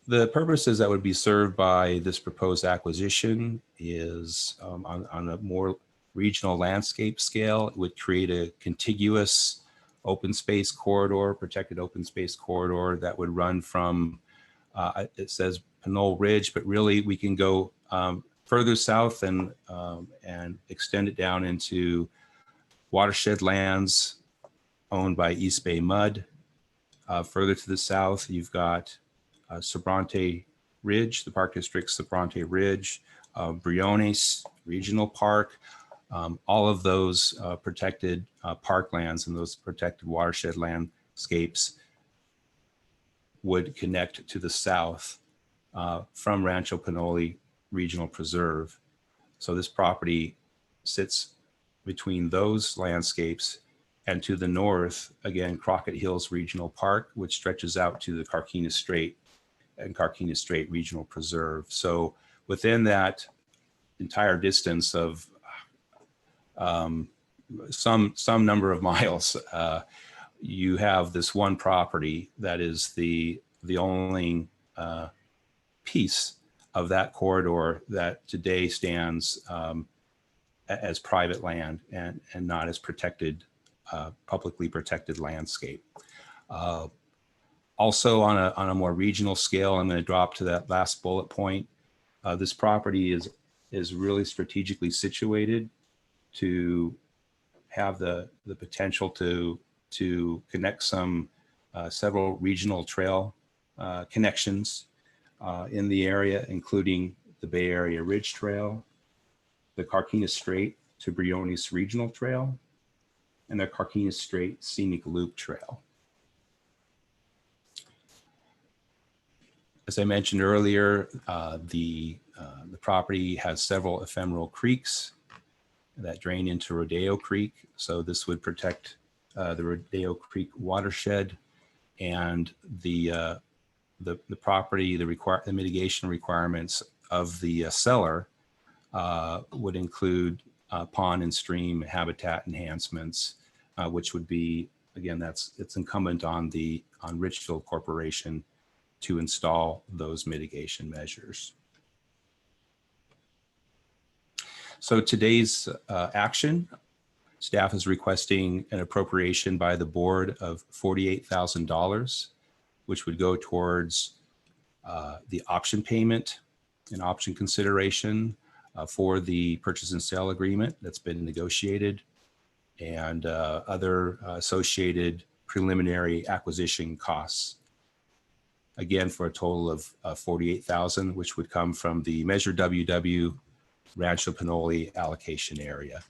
the purposes that would be served by this proposed acquisition is on a more regional landscape scale. It would create a contiguous open space corridor, protected open space corridor that would run from, it says Pinole Ridge, but really we can go further south and extend it down into watershed lands owned by East Bay Mud. Further to the south, you've got Sobrante Ridge, the Park District's Sobrante Ridge, Briones Regional Park. All of those protected parklands and those protected watershed landscapes would connect to the south from Rancho Pinole Regional Preserve. So this property sits between those landscapes, and to the north, again, Crockett Hills Regional Park, which stretches out to the Carquinez Strait and Carquinez Strait Regional Preserve. So within that entire distance of some number of miles, you have this one property that is the only piece of that corridor that today stands as private land and not as protected, publicly protected landscape. Also on a more regional scale, I'm going to drop to that last bullet point. This property is really strategically situated to have the potential to connect several regional trail connections in the area, including the Bay Area Ridge Trail, the Carquinez Strait to Briones Regional Trail, and the Carquinez Strait Scenic Loop Trail. As I mentioned earlier, the property has several ephemeral creeks that drain into Rodeo Creek. So this would protect the Rodeo Creek watershed, and the property, the mitigation requirements of the seller would include pond and stream habitat enhancements, which would be, again, it's incumbent on Richfield Corporation to install those mitigation measures. So today's action, staff is requesting an appropriation by the board of $48,000, which would go towards the option payment and option consideration for the purchase and sale agreement that's been negotiated, and other associated preliminary acquisition costs. Again, for a total of $48,000, which would come from the Measure WW Rancho Pinole allocation area.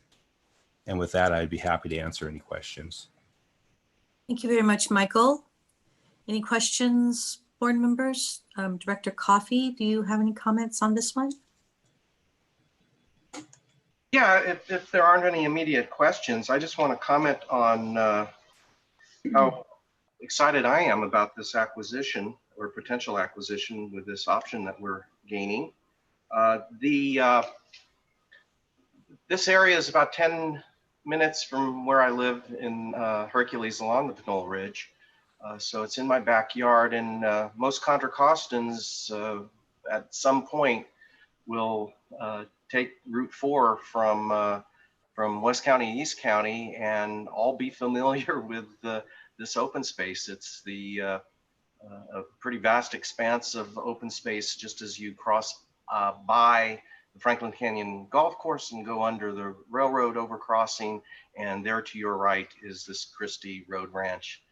And with that, I'd be happy to answer any questions. Thank you very much, Michael. Any questions, board members? Director Coffey, do you have any comments on this one? Yeah, if there aren't any immediate questions, I just want to comment on how excited I am about this acquisition or potential acquisition with this option that we're gaining. This area is about 10 minutes from where I live in Hercules along the Pinole Ridge. So it's in my backyard, and most Contra Costans at some point will take Route 4 from West County, East County, and all be familiar with this open space. It's a pretty vast expanse of open space just as you cross by the Franklin Canyon Golf Course and go under the railroad overcrossing, and there to your right is this Christie Road Ranch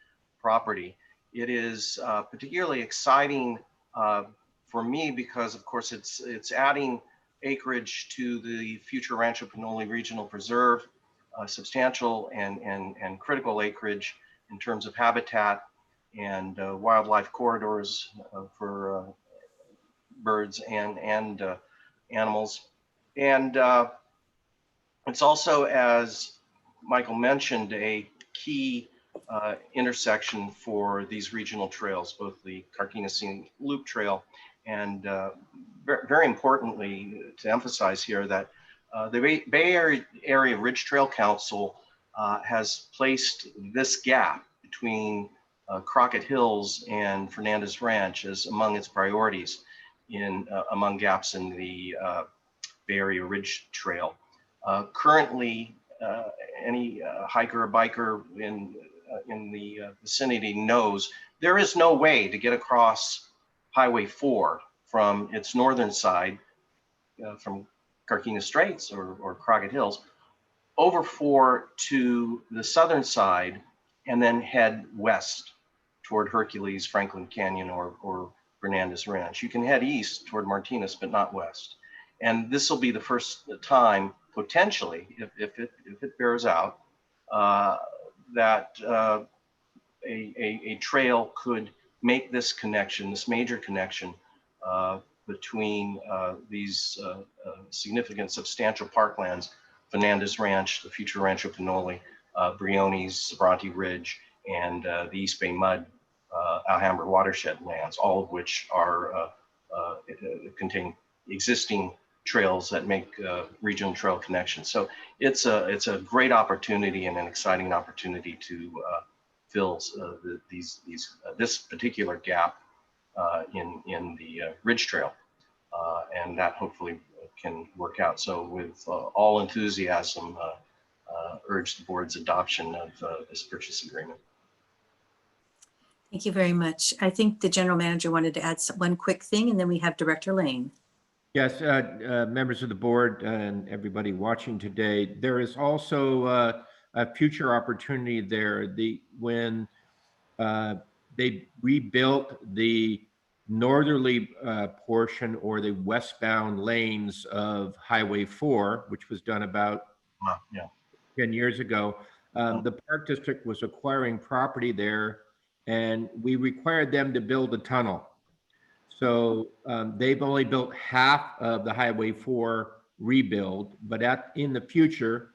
property. It is particularly exciting for me because, of course, it's adding acreage to the future Rancho Pinole Regional Preserve, substantial and critical acreage in terms of habitat and wildlife corridors for birds and animals. And it's also, as Michael mentioned, a key intersection for these regional trails, both the Carquinez Scenic Loop Trail and very importantly to emphasize here that the Bay Area Ridge Trail Council has placed this gap between Crockett Hills and Fernandez Ranch as among its priorities among gaps in the Bay Area Ridge Trail. Currently, any hiker or biker in the vicinity knows there is no way to get across Highway 4 from its northern side, from Carquinez Straits or Crockett Hills, over 4 to the southern side, and then head west toward Hercules, Franklin Canyon, or Fernandez Ranch. You can head east toward Martinez, but not west. And this will be the first time, potentially, if it bears out, that a trail could make this connection, this major connection, between these significant substantial parklands, Fernandez Ranch, the future Rancho Pinole, Briones, Bronte Ridge, and the East Bay Mud Alhambra watershed lands, all of which are contain existing trails that make regional trail connections. So it's a great opportunity and an exciting opportunity to fill this particular gap in the Ridge Trail, and that hopefully can work out. So with all enthusiasm, urge the board's adoption of this purchase agreement. Thank you very much. I think the general manager wanted to add one quick thing, and then we have Director Lane. Yes, members of the board and everybody watching today, there is also a future opportunity there. When they rebuilt the northerly portion or the westbound lanes of Highway 4, which was done about 10 years ago, the Park District was acquiring property there, and we required them to build a tunnel. So they've only built half of the Highway 4 rebuild, but in the future,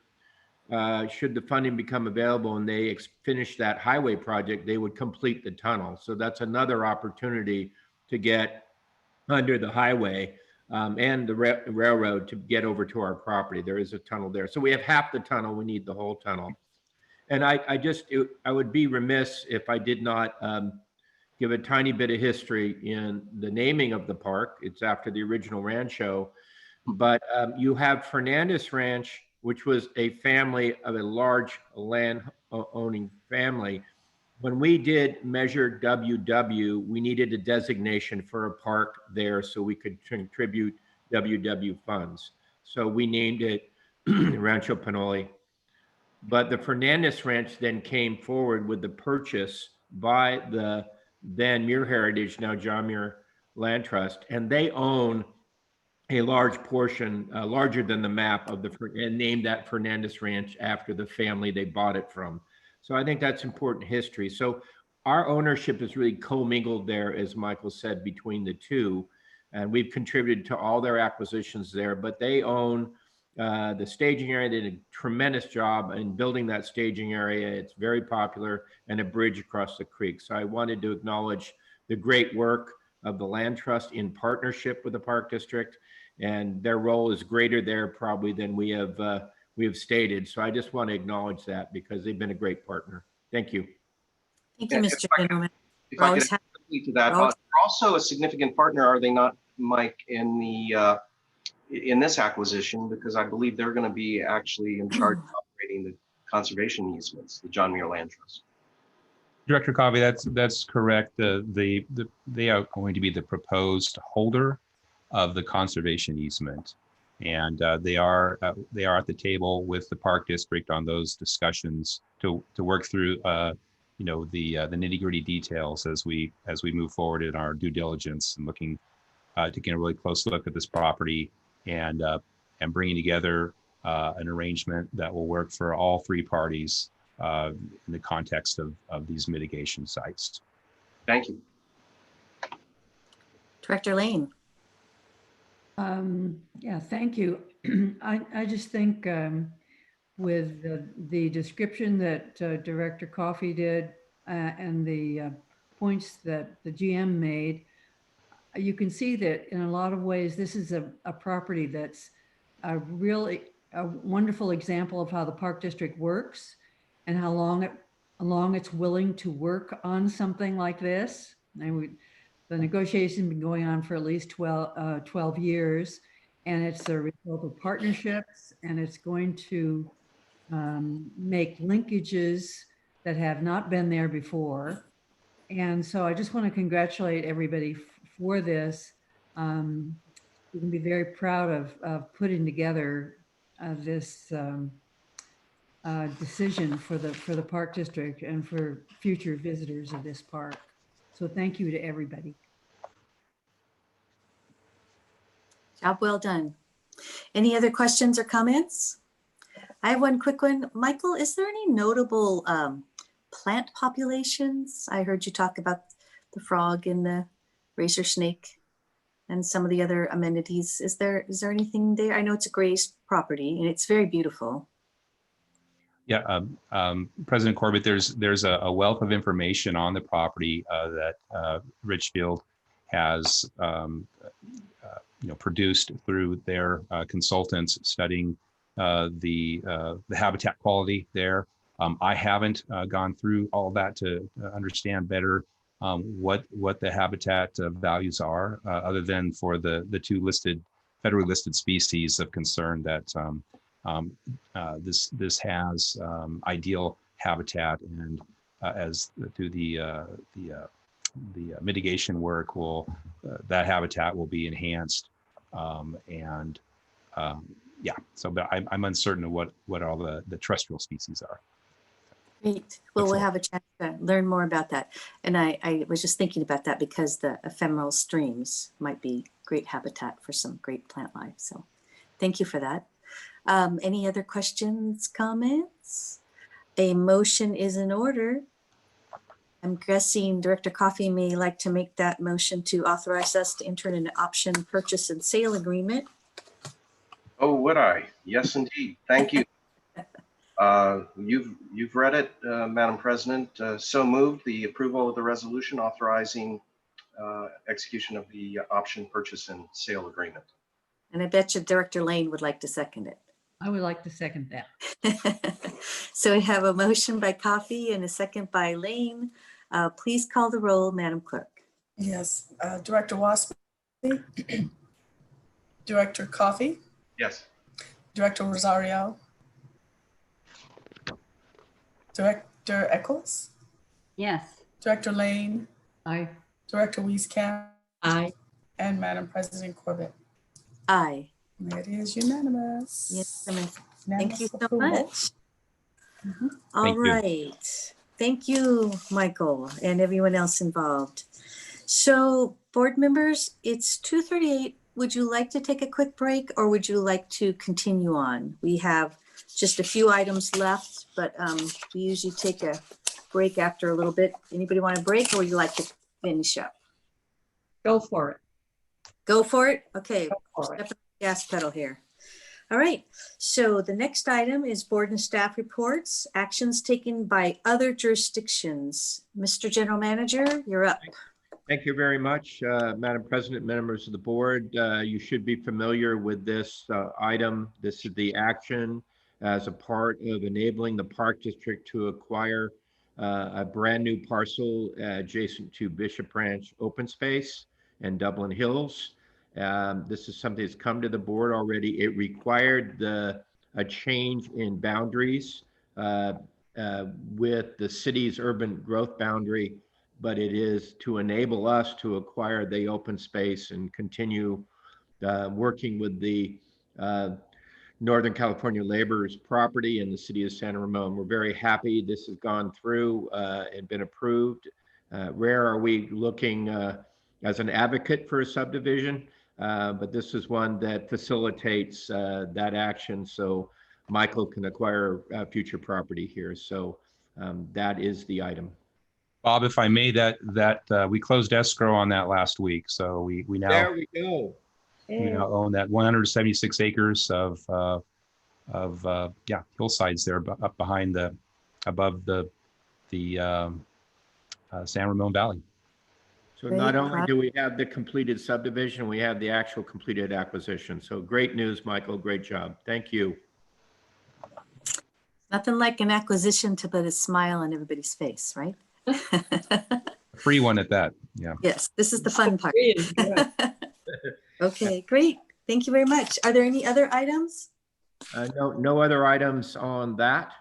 should the funding become available and they finish that highway project, they would complete the tunnel. So that's another opportunity to get under the highway and the railroad to get over to our property. There is a tunnel there. So we have half the tunnel, we need the whole tunnel. And I would be remiss if I did not give a tiny bit of history in the naming of the park. It's after the original Rancho, but you have Fernandez Ranch, which was a family of a large land owning family. When we did Measure WW, we needed a designation for a park there so we could contribute WW funds. So we named it Rancho Pinole. But the Fernandez Ranch then came forward with the purchase by the then Muir Heritage, now John Muir Land Trust, and they own a large portion, larger than the map of and named that Fernandez Ranch after the family they bought it from. So I think that's important history. So our ownership is really commingled there, as Michael said, between the two, and we've contributed to all their acquisitions there, but they own the staging area. They did a tremendous job in building that staging area. It's very popular, and a bridge across the creek. So I wanted to acknowledge the great work of the Land Trust in partnership with the Park District, and their role is greater there probably than we have stated. So I just want to acknowledge that because they've been a great partner. Thank you. Thank you, Mr. General. If I could add to that, they're also a significant partner, are they not, Mike, in this acquisition, because I believe they're going to be actually in charge of operating the conservation easements, the John Muir Land Trust. Director Coffey, that's correct. They are going to be the proposed holder of the conservation easement, and they are at the table with the Park District on those discussions to work through the nitty-gritty details as we move forward in our due diligence and looking to get a really close look at this property and bringing together an arrangement that will work for all three parties in the context of these mitigation sites. Thank you. Director Lane. Yeah, thank you. I just think with the description that Director Coffey did and the points that the GM made, you can see that in a lot of ways, this is a property that's a wonderful example of how the Park District works and how long it's willing to work on something like this. And the negotiations have been going on for at least 12 years, and it's a result of partnerships, and it's going to make linkages that have not been there before. And so I just want to congratulate everybody for this. We can be very proud of putting together this decision for the Park District and for future visitors of this park. So thank you to everybody. Job well done. Any other questions or comments? I have one quick one. Michael, is there any notable plant populations? I heard you talk about the frog and the razor snake and some of the other amenities. Is there anything there? I know it's a grazed property and it's very beautiful. Yeah, President Corbett, there's a wealth of information on the property that Richfield has produced through their consultants studying the habitat quality there. I haven't gone through all that to understand better what the habitat values are, other than for the two federally listed species of concern that this has ideal habitat, and as through the mitigation work that habitat will be enhanced, yeah. So, but I'm uncertain of what all the terrestrial species are. Great. Well, we'll have a chance to learn more about that. And I was just thinking about that because the ephemeral streams might be great habitat for some great plant life. So thank you for that. Any other questions, comments? A motion is in order. I'm guessing Director Coffey may like to make that motion to authorize us to enter an option purchase and sale agreement. Oh, would I? Yes, indeed. Thank you. You've read it, Madam President. So moved, the approval of the resolution authorizing execution of the option purchase and sale agreement. And I bet you Director Lane would like to second it. I would like to second that. So we have a motion by Coffey and a second by Lane. Please call the roll, Madam Clerk. Yes, Director Wasp, Director Coffey, Yes. Director Rosario, Director Eccles, Yes. Director Lane, Aye. Director Wieskamp, Aye. and Madam President Corbett. Aye. It is unanimous. Yes, thank Unanimous you so approval. much. All Thank you. right. Thank you, Michael, and everyone else involved. So board members, it's 2:38. Would you like to take a quick break or would you like to continue on? We have just a few items left, but we usually take a break after a little bit. Anybody want a break or would you like to finish up? Go for it. Go for it? Okay, for it. step on the gas pedal here. All right, so the next item is board and staff reports, actions taken by other jurisdictions. Mr. General Manager, you're up. Thank you very much, Madam President, members of the board. You should be familiar with this item. This is the action as a part of enabling the Park District to acquire a brand new parcel adjacent to Bishop Ranch Open Space and Dublin Hills. This is something that's come to the board already. It required a change in boundaries with the city's urban growth boundary, but it is to enable us to acquire the open space and continue working with the Northern California Laborers property in the city of Santa Ramon. We're very happy this has gone through and been approved. Rare are we looking as an advocate for a subdivision, but this is one that facilitates that action so Michael can acquire future property here. So that is the item. Bob, if I may, that we closed escrow on that last week, so we now There we go. we now own that 176 acres of hillsides there up behind above the San Ramon Valley. So not only do we have the completed subdivision, we have the actual completed acquisition. So great news, Michael. Great job. Thank you. Nothing like an acquisition to put a smile on everybody's face, right? Free one at that. Yeah. Yes, this is the fun part. Okay, great. Thank you very much. Are there any other items? No other items on that.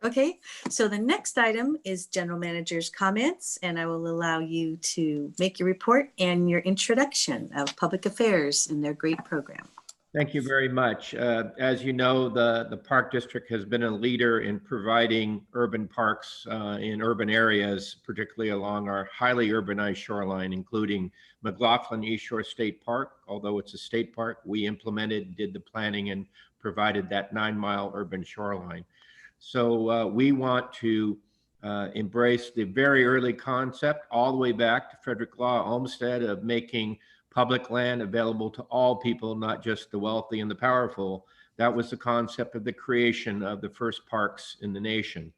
Okay, so the next item is General Manager's comments, and I will allow you to make your report and your introduction of public affairs and their great program. Thank you very much. As you know, the Park District has been a leader in providing urban parks in urban areas, particularly along our highly urbanized shoreline, including McLaughlin East Shore State Park. Although it's a state park, we implemented, did the planning, and provided that 9-mile urban shoreline. So we want to embrace the very early concept all the way back to Frederick Law Olmsted of making public land available to all people, not just the wealthy and the powerful. That was the concept of the creation of the first parks in the nation.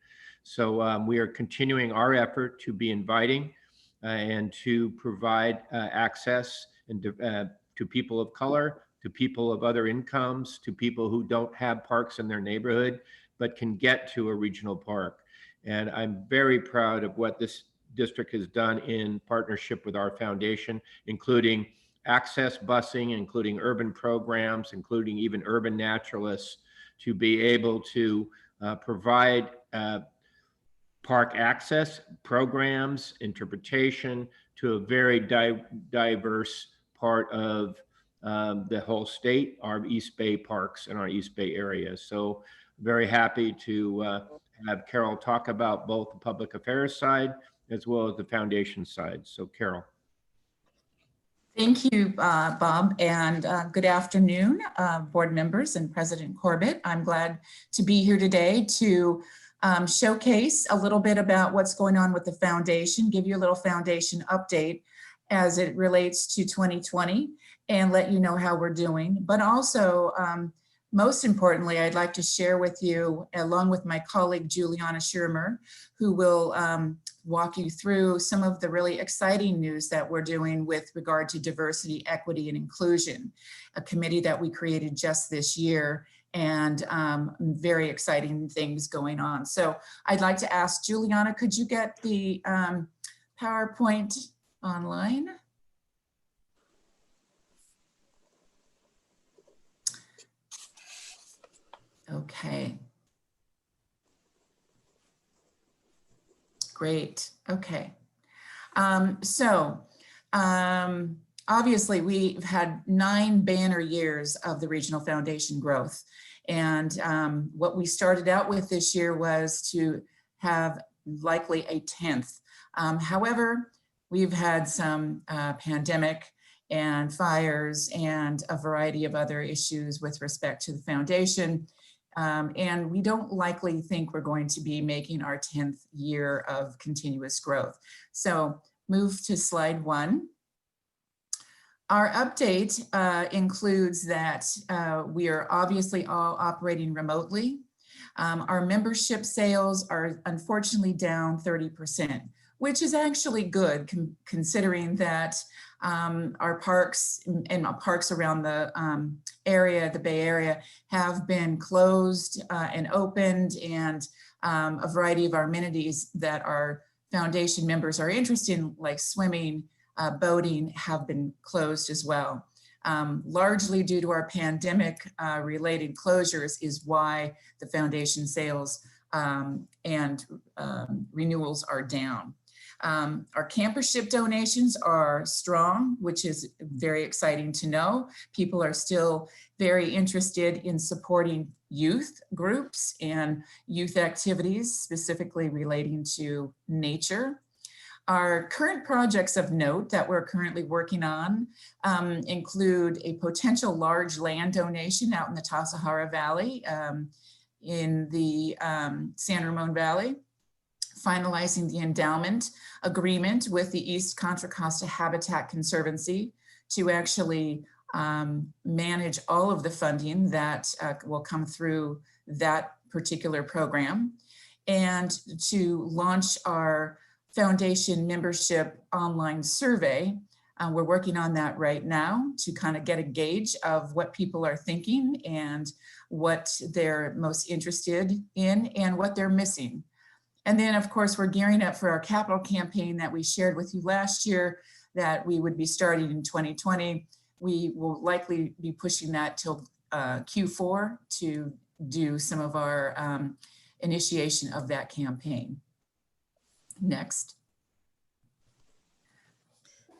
So we are continuing our effort to be inviting and to provide access and to people of color, to people of other incomes, to people who don't have parks in their neighborhood, but can get to a regional park. And I'm very proud of what this district has done in partnership with our foundation, including access busing, including urban programs, including even urban naturalists, to be able to provide park access programs, interpretation to a very diverse part of the whole state, our East Bay parks and our East Bay area. So very happy to have Carol talk about both the public affairs side as well as the foundation side. So Carol. Thank you, Bob, and good afternoon, board members and President Corbett. I'm glad to be here today to showcase a little bit about what's going on with the foundation, give you a little foundation update as it relates to 2020 and let you know how we're doing. But also, most importantly, I'd like to share with you, along with my colleague Juliana Schirmer, who will walk you through some of the really exciting news that we're doing with regard to diversity, equity, and inclusion, a committee that we created just this year, and very exciting things going on. So I'd like to ask Juliana, could you get the PowerPoint online? Okay. Great. Okay. Obviously we've had 9 banner years of the Regional Foundation growth. And what we started out with this year was to have likely a 10th. However, we've had some pandemic and fires and a variety of other issues with respect to the foundation. And we don't likely think we're going to be making our 10th year of continuous growth. So move to slide 1. Our update includes that we are obviously all operating remotely. Our membership sales are unfortunately down 30%, which is actually good considering that our parks and parks around the area, the Bay Area, have been closed and opened, and a variety of our amenities that our foundation members are interested in, like swimming, boating, have been closed as well. Largely due to our pandemic related closures is why the foundation sales and renewals are down. Our campership donations are strong, which is very exciting to know. People are still very interested in supporting youth groups and youth activities, specifically relating to nature. Our current projects of note that we're currently working on include a potential large land donation out in the Tasajara Valley in the San Ramon Valley, finalizing the endowment agreement with the East Contra Costa Habitat Conservancy to actually manage all of the funding that will come through that particular program, and to launch our foundation membership online survey. We're working on that right now to kind of get a gauge of what people are thinking and what they're most interested in and what they're missing. And then of course, we're gearing up for our capital campaign that we shared with you last year that we would be starting in 2020. We will likely be pushing that till Q4 to do some of our initiation of that campaign. Next.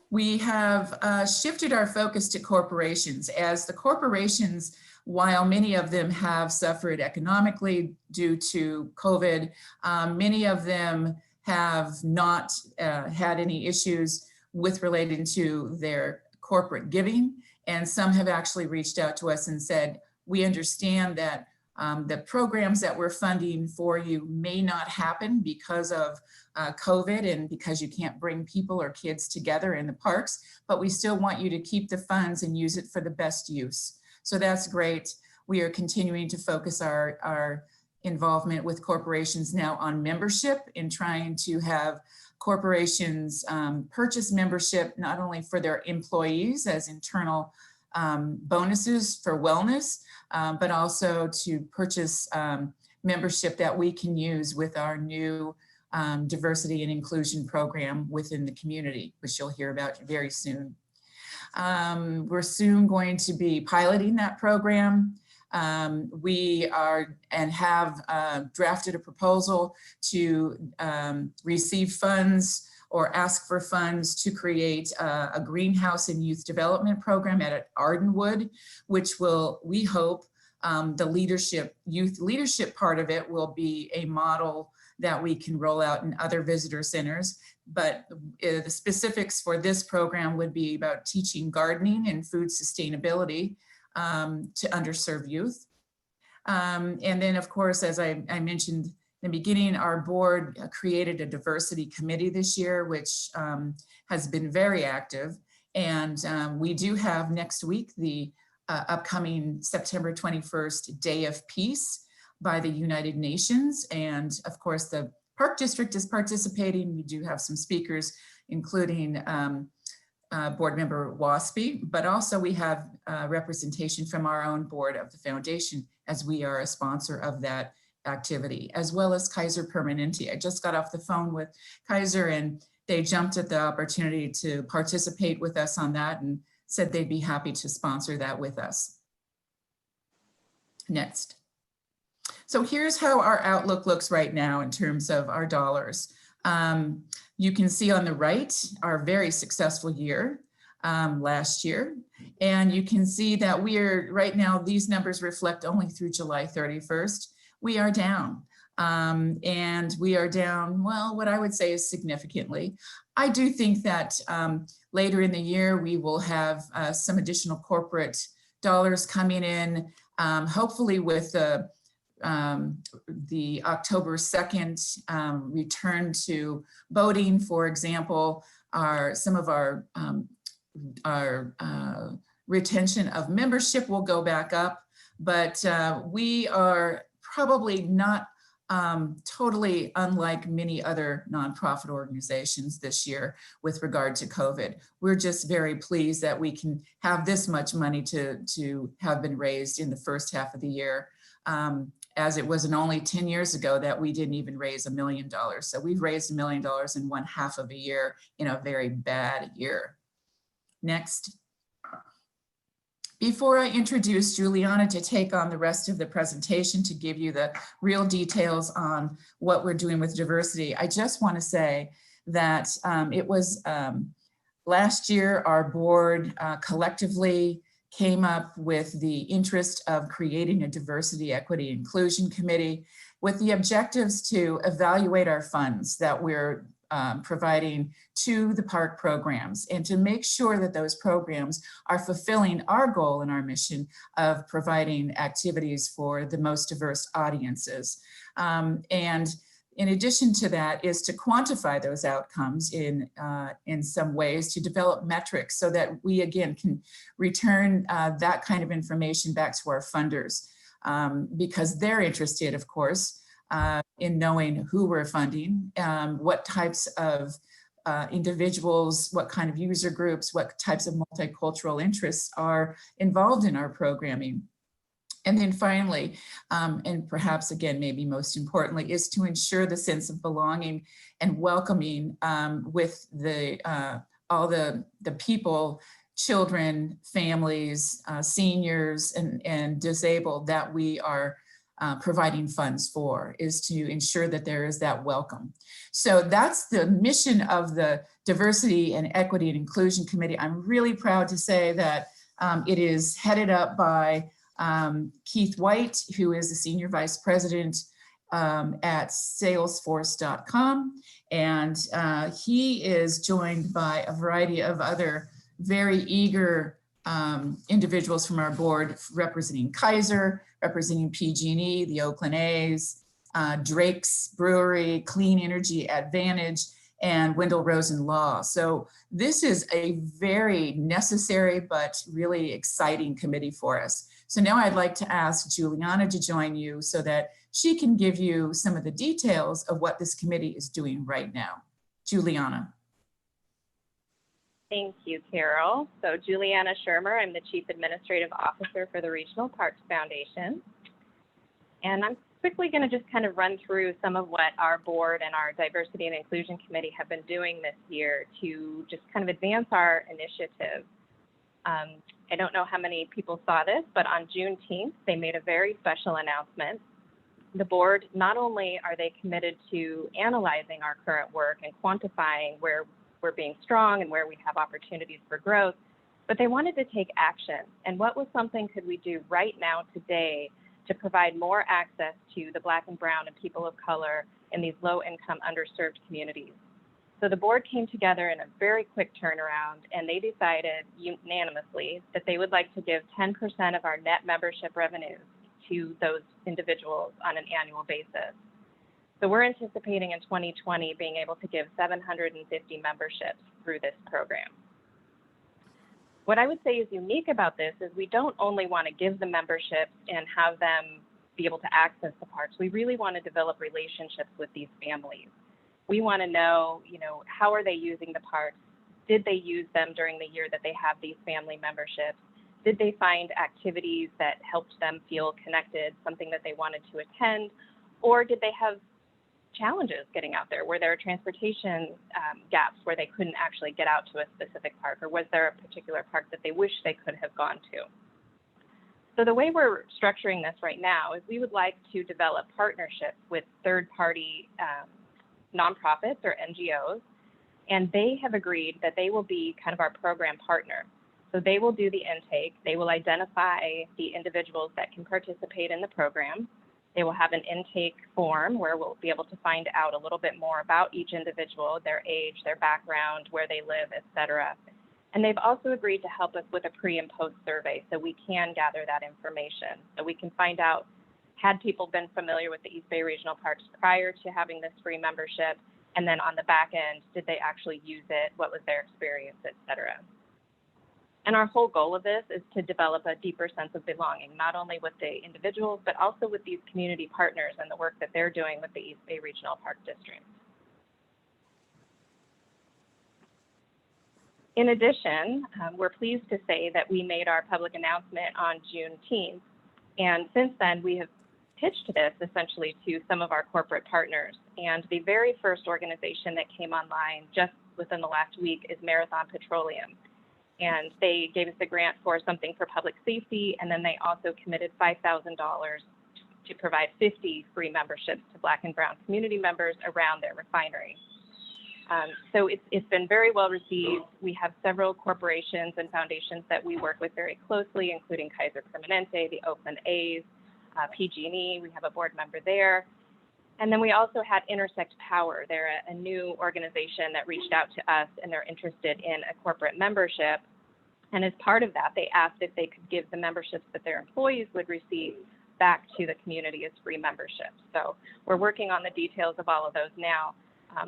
We have shifted our focus to corporations, as the corporations, while many of them have suffered economically due to COVID, many of them have not had any issues with relating to their corporate giving. And some have actually reached out to us and said, we understand that The programs that we're funding for you may not happen because of COVID and because you can't bring people or kids together in the parks, but we still want you to keep the funds and use it for the best use. So that's great. We are continuing to focus our involvement with corporations now on membership and trying to have corporations purchase membership not only for their employees as internal bonuses for wellness, but also to purchase membership that we can use with our new diversity and inclusion program within the community, which you'll hear about very soon. We're soon going to be piloting that program. We are and have drafted a proposal to receive funds or ask for funds to create a greenhouse and youth development program at Ardenwood, which will, we hope, the youth leadership part of it will be a model that we can roll out in other visitor centers. But the specifics for this program would be about teaching gardening and food sustainability to underserved youth. And then, of course, as I mentioned in the beginning, our board created a diversity committee this year, which has been very active. And we do have next week the upcoming September 21st Day of Peace by the United Nations. And of course, the Park District is participating. We do have some speakers, including board member Waspy, but also we have representation from our own board of the foundation, as we are a sponsor of that activity, as well as Kaiser Permanente. I just got off the phone with Kaiser and they jumped at the opportunity to participate with us on that and said they'd be happy to sponsor that with us. Next. So here's how our outlook looks right now in terms of our dollars. You can see on the right our very successful year last year. And you can see that we are right now, these numbers reflect only through July 31st. We are down. And we are down, well, what I would say is significantly. I do think that later in the year, we will have some additional corporate dollars coming in, hopefully with the October 2nd return to boating, for example, some of our retention of membership will go back up, but we are probably not totally unlike many other nonprofit organizations this year with regard to COVID. We're just very pleased that we can have this much money to have been raised in the first half of the year. As it wasn't only 10 years ago that we didn't even raise $1 million. So we've raised $1 million in one half of a year in a very bad year. Next. Before I introduce Juliana to take on the rest of the presentation to give you the real details on what we're doing with diversity, I just want to say that it was last year our board collectively came up with the interest of creating a diversity, equity, inclusion committee with the objectives to evaluate our funds that we're providing to the park programs and to make sure that those programs are fulfilling our goal and our mission of providing activities for the most diverse audiences. And in addition to that is to quantify those outcomes in some ways, to develop metrics so that we again can return that kind of information back to our funders because they're interested, of course, in knowing who we're funding, what types of individuals, what kind of user groups, what types of multicultural interests are involved in our programming. And then finally, and perhaps again, maybe most importantly, is to ensure the sense of belonging and welcoming with all the people, children, families, seniors, and disabled that we are providing funds for, is to ensure that there is that welcome. So that's the mission of the Diversity and Equity and Inclusion Committee. I'm really proud to say that it is headed up by Keith White, who is the Senior Vice President at Salesforce.com. And he is joined by a variety of other very eager individuals from our board representing Kaiser, representing PG&E, the Oakland A's, Drake's Brewery, Clean Energy Advantage, and Wendell Rosen Law. So this is a very necessary but really exciting committee for us. So now I'd like to ask Juliana to join you so that she can give you some of the details of what this committee is doing right now. Juliana. Thank you, Carol. So Juliana Shermer, I'm the Chief Administrative Officer for the Regional Parks Foundation. And I'm quickly going to just kind of run through some of what our board and our Diversity and Inclusion Committee have been doing this year to just kind of advance our initiative. I don't know how many people saw this, but on Juneteenth, they made a very special announcement. The board, not only are they committed to analyzing our current work and quantifying where we're being strong and where we have opportunities for growth, but they wanted to take action. And what was something could we do right now today to provide more access to the Black and Brown and people of color in these low-income, underserved communities? So the board came together in a very quick turnaround, and they decided unanimously that they would like to give 10% of our net membership revenues to those individuals on an annual basis. So we're anticipating in 2020 being able to give 750 memberships through this program. What I would say is unique about this is we don't only want to give the memberships and have them be able to access the parks. We really want to develop relationships with these families. We want to know, how are they using the parks? Did they use them during the year that they have these family memberships? Did they find activities that helped them feel connected, something that they wanted to attend? Or did they have challenges getting out there? Were there transportation gaps where they couldn't actually get out to a specific park? Or was there a particular park that they wish they could have gone to? So the way we're structuring this right now is we would like to develop partnerships with third-party nonprofits or NGOs, and they have agreed that they will be kind of our program partner. So they will do the intake, they will identify the individuals that can participate in the program. They will have an intake form where we'll be able to find out a little bit more about each individual, their age, their background, where they live, etc. And they've also agreed to help us with a pre and post survey so we can gather that information, so we can find out, had people been familiar with the East Bay Regional Parks prior to having this free membership? And then on the back end, did they actually use it? What was their experience, et cetera? And our whole goal of this is to develop a deeper sense of belonging, not only with the individuals, but also with these community partners and the work that they're doing with the East Bay Regional Park District. In addition, we're pleased to say that we made our public announcement on Juneteenth. And since then, we have pitched this essentially to some of our corporate partners. And the very first organization that came online just within the last week is Marathon Petroleum. And they gave us a grant for something for public safety, and then they also committed $5,000 to provide 50 free memberships to Black and Brown community members around their refinery. So it's been very well received. We have several corporations and foundations that we work with very closely, including Kaiser Permanente, the Oakland A's, PG&E. We have a board member there. And then we also had Intersect Power. They're a new organization that reached out to us, and they're interested in a corporate membership. And as part of that, they asked if they could give the memberships that their employees would receive back to the community as free memberships. So we're working on the details of all of those now,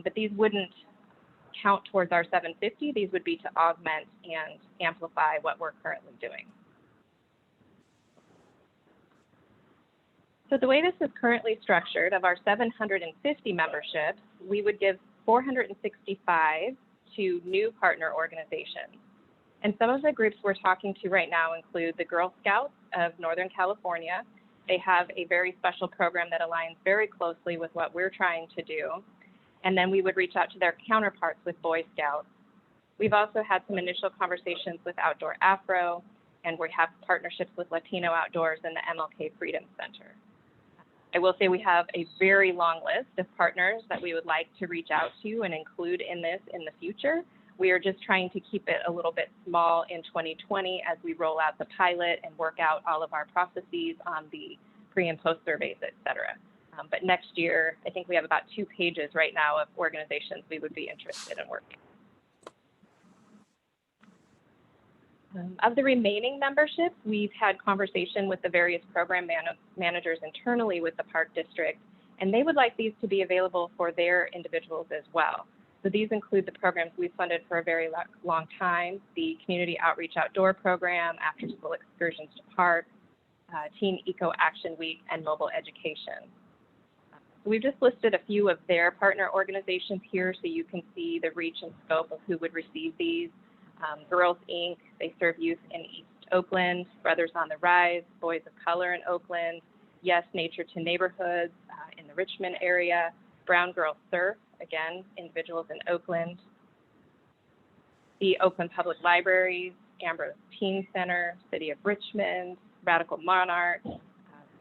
but these wouldn't count towards our 750. These would be to augment and amplify what we're currently doing. So the way this is currently structured, of our 750 memberships, we would give 465 to new partner organizations. And some of the groups we're talking to right now include the Girl Scouts of Northern California. They have a very special program that aligns very closely with what we're trying to do. And then we would reach out to their counterparts with Boy Scouts. We've also had some initial conversations with Outdoor Afro, and we have partnerships with Latino Outdoors and the MLK Freedom Center. I will say we have a very long list of partners that we would like to reach out to and include in this in the future. We are just trying to keep it a little bit small in 2020 as we roll out the pilot and work out all of our processes on the pre and post surveys, et cetera. But next year, I think we have about 2 pages right now of organizations we would be interested in working. Of the remaining memberships, we've had conversation with the various program managers internally with the Park District, and they would like these to be available for their individuals as well. So these include the programs we've funded for a very long time, the Community Outreach Outdoor Program, After School Excursions to Parks, Teen Eco Action Week, and Mobile Education. So we've just listed a few of their partner organizations here so you can see the reach and scope of who would receive these. Girls Inc., they serve youth in East Oakland, Brothers on the Rise, Boys of Color in Oakland, Yes Nature to Neighborhoods in the Richmond area, Brown Girl Surf, again, individuals in Oakland, the Oakland Public Libraries, Ambrose Teen Center, City of Richmond, Radical Monarchs,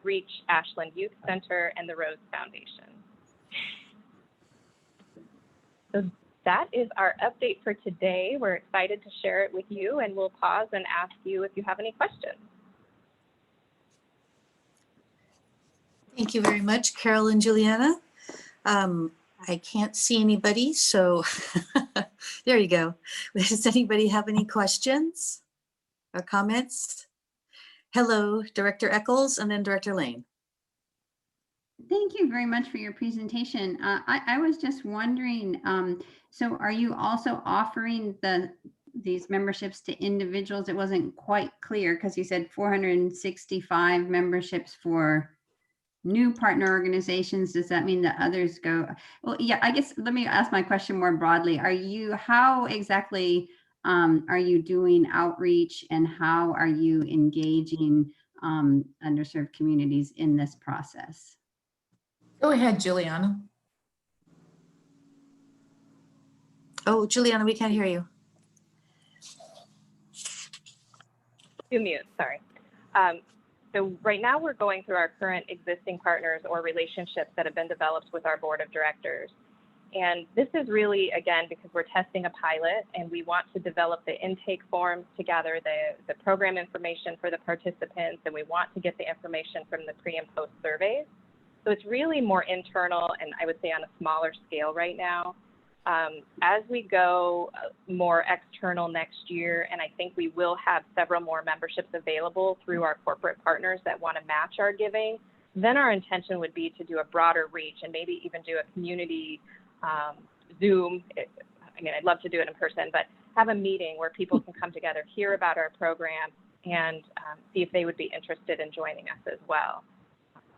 Reach Ashland Youth Center, and the Rose Foundation. So that is our update for today. We're excited to share it with you, and we'll pause and ask you if you have any questions. Thank you very much, Carol and Juliana. I can't see anybody, so there you go. Does anybody have any questions or comments? Hello, Director Eccles, and then Director Lane. Thank you very much for your presentation. I was just wondering, so are you also offering these memberships to individuals? It wasn't quite clear because you said 465 memberships for new partner organizations. Does that mean that others go? Well, yeah, I guess let me ask my question more broadly. How exactly are you doing outreach, and how are you engaging underserved communities in this process? Go ahead, Juliana. Oh, Juliana, we can't hear you. To mute, sorry. So right now we're going through our current existing partners or relationships that have been developed with our board of directors. And this is really, again, because we're testing a pilot and we want to develop the intake forms to gather the program information for the participants, and we want to get the information from the pre and post surveys. So it's really more internal and I would say on a smaller scale right now. As we go more external next year, and I think we will have several more memberships available through our corporate partners that want to match our giving, then our intention would be to do a broader reach and maybe even do a community Zoom. I mean, I'd love to do it in person, but have a meeting where people can come together, hear about our program, and see if they would be interested in joining us as well.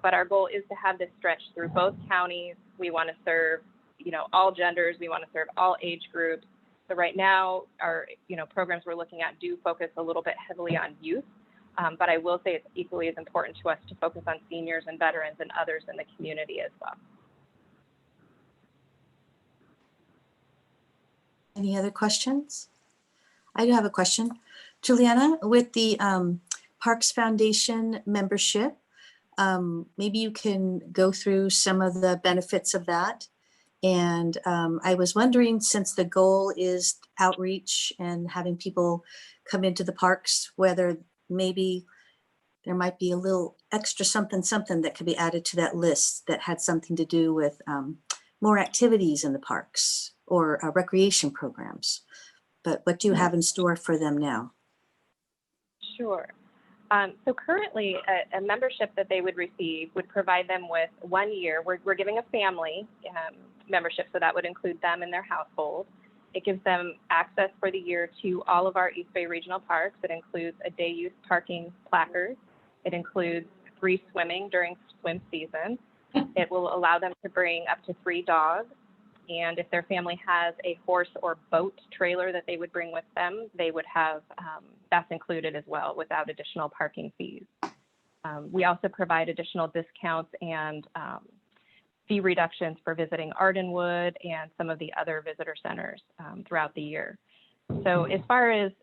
But our goal is to have this stretch through both counties. We want to serve, all genders. We want to serve all age groups. So right now, our, programs we're looking at do focus a little bit heavily on youth. But I will say it's equally as important to us to focus on seniors and veterans and others in the community as well. Any other questions? I do have a question. Juliana, with the Parks Foundation membership, maybe you can go through some of the benefits of that. And I was wondering, since the goal is outreach and having people come into the parks, whether maybe there might be a little extra something that could be added to that list that had something to do with more activities in the parks or recreation programs. But what do you have in store for them now? Sure. So currently, a membership that they would receive would provide them with 1 year. We're giving a family membership, so that would include them and their household. It gives them access for the year to all of our East Bay regional parks. It includes a day use parking placard. It includes free swimming during swim season. It will allow them to bring up to 3 dogs. And if their family has a horse or boat trailer that they would bring with them, they would have, that's included as well without additional parking fees. We also provide additional discounts and fee reductions for visiting Ardenwood and some of the other visitor centers throughout the year. So as far as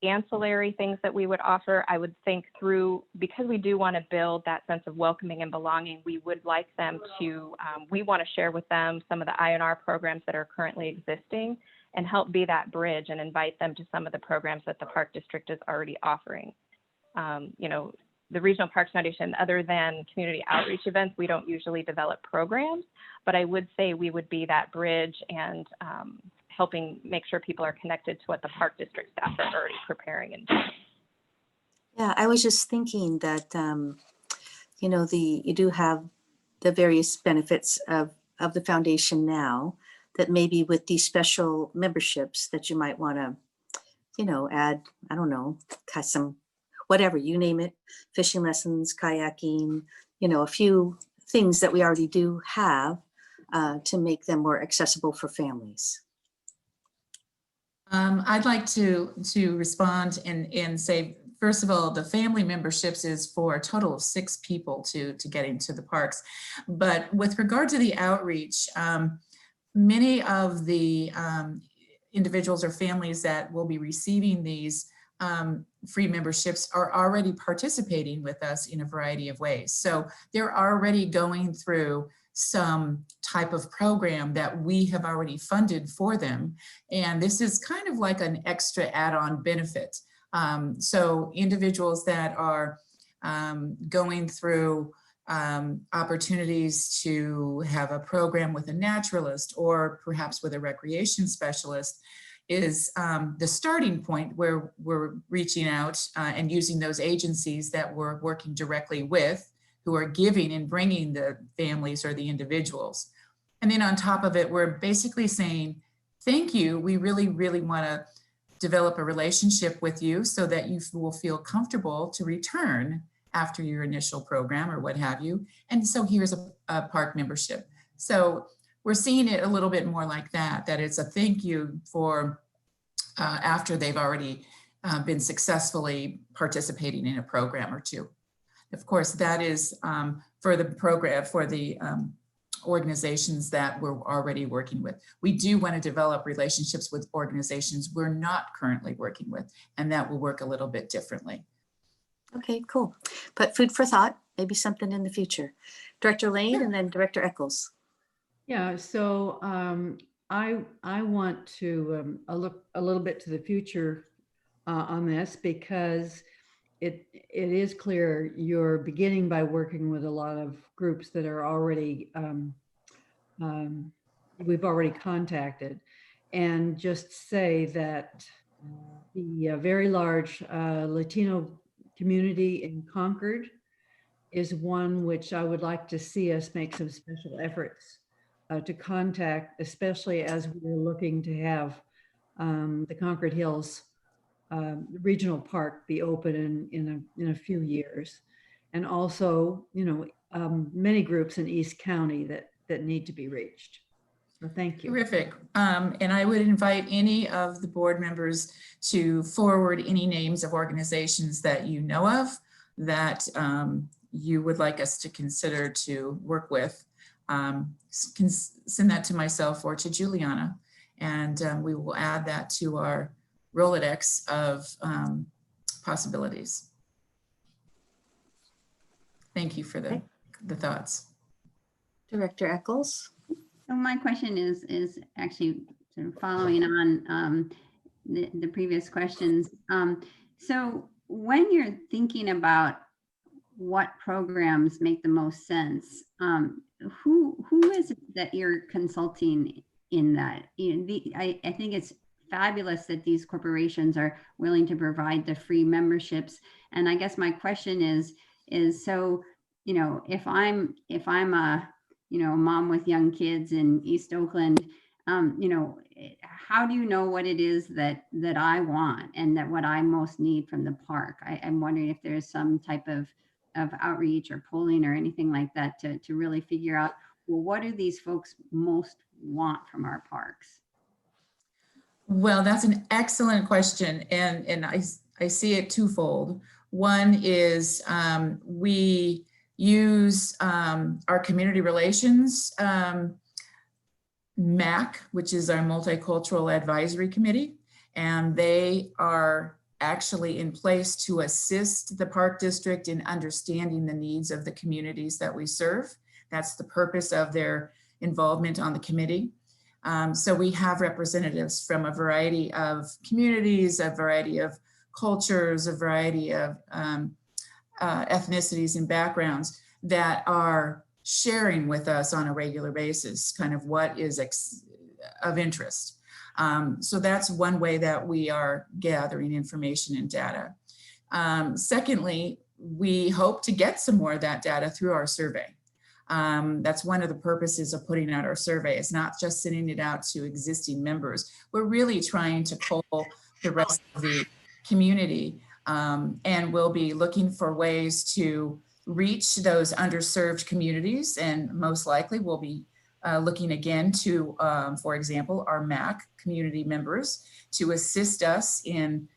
ancillary things that we would offer, I would think through, because we do want to build that sense of welcoming and belonging, we would like them to, we want to share with them some of the INR programs that are currently existing and help be that bridge and invite them to some of the programs that the Park District is already offering. The Regional Parks Foundation, other than community outreach events, we don't usually develop programs, but I would say we would be that bridge and helping make sure people are connected to what the park district staff are already preparing and doing. Yeah, I was just thinking that, you know, you do have the various benefits of the foundation now, that maybe with these special memberships that you might want to, you know, add, I don't know, some, whatever, you name it, fishing lessons, kayaking, you know, a few things that we already do have to make them more accessible for families. I'd like to respond and say, first of all, the family memberships is for a total of 6 people to get into the parks. But with regard to the outreach, many of the individuals or families that will be receiving these free memberships are already participating with us in a variety of ways. So they're already going through some type of program that we have already funded for them. And this is kind of like an extra add-on benefit. So individuals that are going through opportunities to have a program with a naturalist or perhaps with a recreation specialist is the starting point where we're reaching out and using those agencies that we're working directly with, who are giving and bringing the families or the individuals. And then on top of it, we're basically saying, thank you. We really, really want to develop a relationship with you so that you will feel comfortable to return after your initial program or what have you. And so here's a park membership. So we're seeing it a little bit more like that, that it's a thank you for after they've already been successfully participating in a program or two. Of course, that is for the program, for the organizations that we're already working with. We do want to develop relationships with organizations we're not currently working with, and that will work a little bit differently. Okay, cool. But food for thought, maybe something in the future. Director Lane and then Director Eccles. Yeah, so I want to look a little bit to the future on this, because it is clear you're beginning by working with a lot of groups that are already we've already contacted, and just say that the very large Latino community in Concord is one which I would like to see us make some special efforts to contact, especially as we're looking to have the Concord Hills Regional Park be open in a few years. And also, you know, many groups in East County that need to be reached. So thank you. Terrific. And I would invite any of the board members to forward any names of organizations that you know of that you would like us to consider to work with. Send that to myself or to Juliana, and we will add that to our Rolodex of possibilities. Thank you for the thoughts. Director Eccles. So my question is actually sort of following on the previous questions. So when you're thinking about what programs make the most sense, who is it that you're consulting in that? I think it's fabulous that these corporations are willing to provide the free memberships. And I guess my question is so, you know, if I'm a, you know, a mom with young kids in East Oakland, you know, how do you know what it is that I want and that what I most need from the park? I'm wondering if there's some type of outreach or polling or anything like that to really figure out, well, what do these folks most want from our parks? Well, that's an excellent question. And I see it twofold. One is we use our community relations MAC, which is our Multicultural Advisory Committee, and they are actually in place to assist the Park District in understanding the needs of the communities that we serve. That's the purpose of their involvement on the committee. So we have representatives from a variety of communities, a variety of cultures, a variety of ethnicities and backgrounds that are sharing with us on a regular basis kind of what is of interest. So that's one way that we are gathering information and data. Secondly, we hope to get some more of that data through our survey. That's one of the purposes of putting out our survey. It's not just sending it out to existing members. We're really trying to poll the rest of the community, and we'll be looking for ways to reach those underserved communities. And most likely we'll be looking again to, for example, our MAC community members to assist us in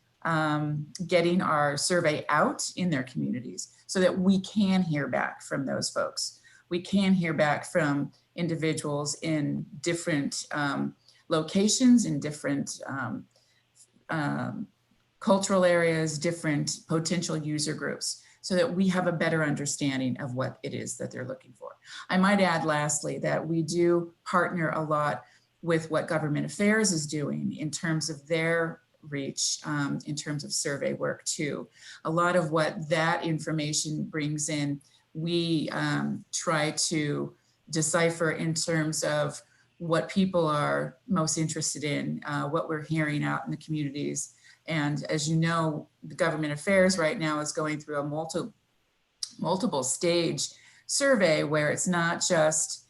getting our survey out in their communities so that we can hear back from those folks. We can hear back from individuals in different locations, in different cultural areas, different potential user groups, so that we have a better understanding of what it is that they're looking for. I might add lastly that we do partner a lot with what Government Affairs is doing in terms of their reach, in terms of survey work too. A lot of what that information brings in, we try to decipher in terms of what people are most interested in, what we're hearing out in the communities. And as you know, the Government Affairs right now is going through a multiple stage survey where it's not just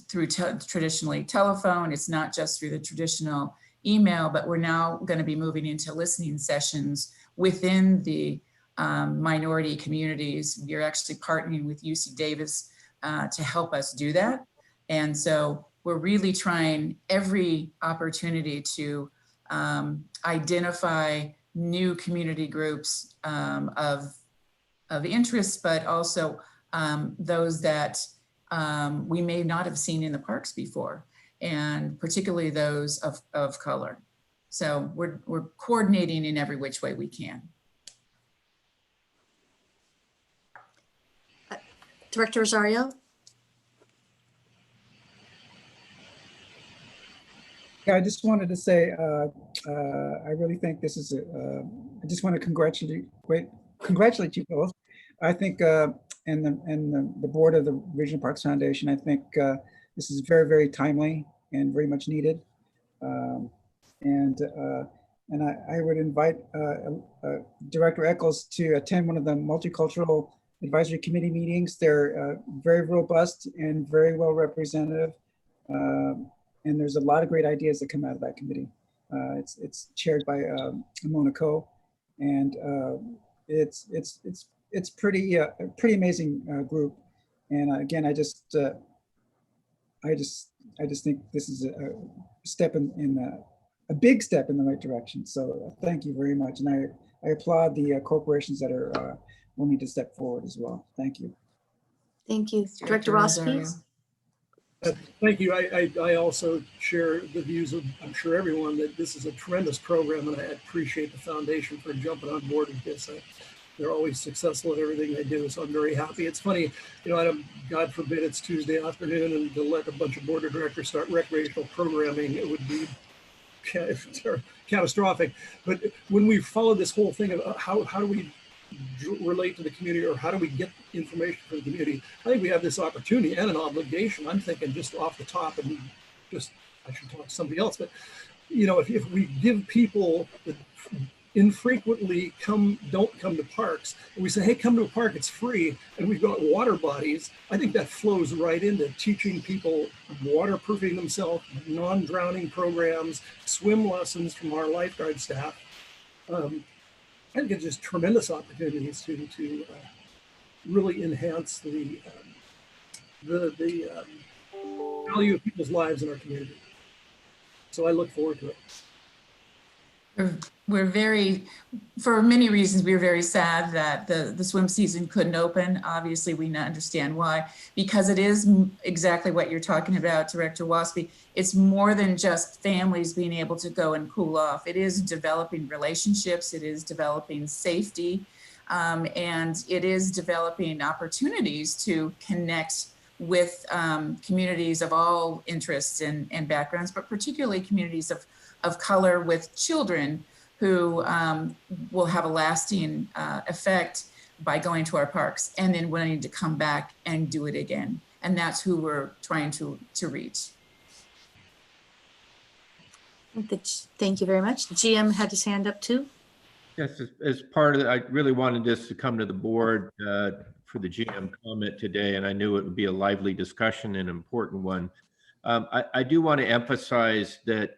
through traditionally telephone, it's not just through the traditional email, but we're now going to be moving into listening sessions within the minority communities. We're actually partnering with UC Davis to help us do that. And so we're really trying every opportunity to identify new community groups of interest, but also those that we may not have seen in the parks before, and particularly those of color. So we're coordinating in every which way we can. Director Rosario? Yeah, I just wanted to say, I really think this is I just want to congratulate you both. I think, and the board of the Regional Parks Foundation, I think this is very, very timely and very much needed. And I would invite Director Eccles to attend one of the Multicultural Advisory Committee meetings. They're very robust and very well representative. And there's a lot of great ideas that come out of that committee. It's chaired by Mona Ko, and it's pretty amazing group. And again, I just think this is a step a big step in the right direction. So thank you very much, and I applaud the corporations that are willing to step forward as well. Thank you. Thank you, Director Rossby. Thank you. I also share the views of, I'm sure, everyone, that this is a tremendous program, and I appreciate the foundation for jumping on board with this. They're always successful at everything they do, so I'm very happy. It's funny, you know, God forbid it's Tuesday afternoon and to let a bunch of board of directors start recreational programming, it would be catastrophic. But when we follow this whole thing of how do we relate to the community, or how do we get information from the community, I think we have this opportunity and an obligation. I'm thinking just off the top, and just, I should talk to somebody else, but you know, if we give people that infrequently don't come to parks, and we say, hey, come to a park, it's free, and we've got water bodies, I think that flows right into teaching people waterproofing themselves, non-drowning programs, swim lessons from our lifeguard staff. I think it's just tremendous opportunities to really enhance the value of people's lives in our community. So I look forward to it. We're very, for many reasons, we're very sad that the swim season couldn't open. Obviously, we understand why, because it is exactly what you're talking about, Director Waspy. It's more than just families being able to go and cool off. It is developing relationships, it is developing safety, and it is developing opportunities to connect with communities of all interests and backgrounds, but particularly communities of color with children who will have a lasting effect by going to our parks and then wanting to come back and do it again. And that's who we're trying to reach. Thank you very much. The GM had his hand up too. Yes, as part of it, I really wanted this to come to the board for the GM comment today, and I knew it would be a lively discussion and an important one. I do want to emphasize that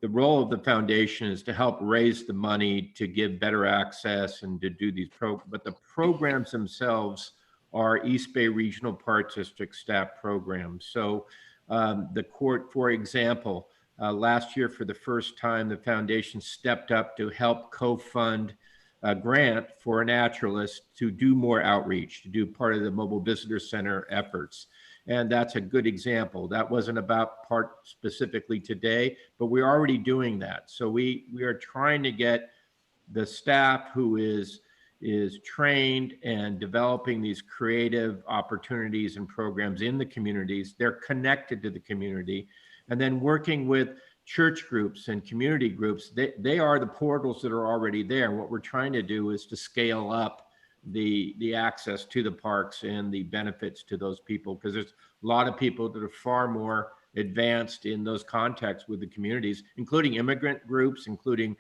the role of the foundation is to help raise the money to give better access and to do these but the programs themselves are East Bay Regional Park District staff programs. So the court, for example, last year, for the first time, the foundation stepped up to help co-fund a grant for a naturalist to do more outreach, to do part of the mobile visitor center efforts. And that's a good example. That wasn't about park specifically today, but we're already doing that. So we are trying to get the staff who is trained and developing these creative opportunities and programs in the communities. They're connected to the community. And then working with church groups and community groups, they are the portals that are already there. What we're trying to do is to scale up the access to the parks and the benefits to those people, because there's a lot of people that are far more advanced in those contacts with the communities, including immigrant groups, including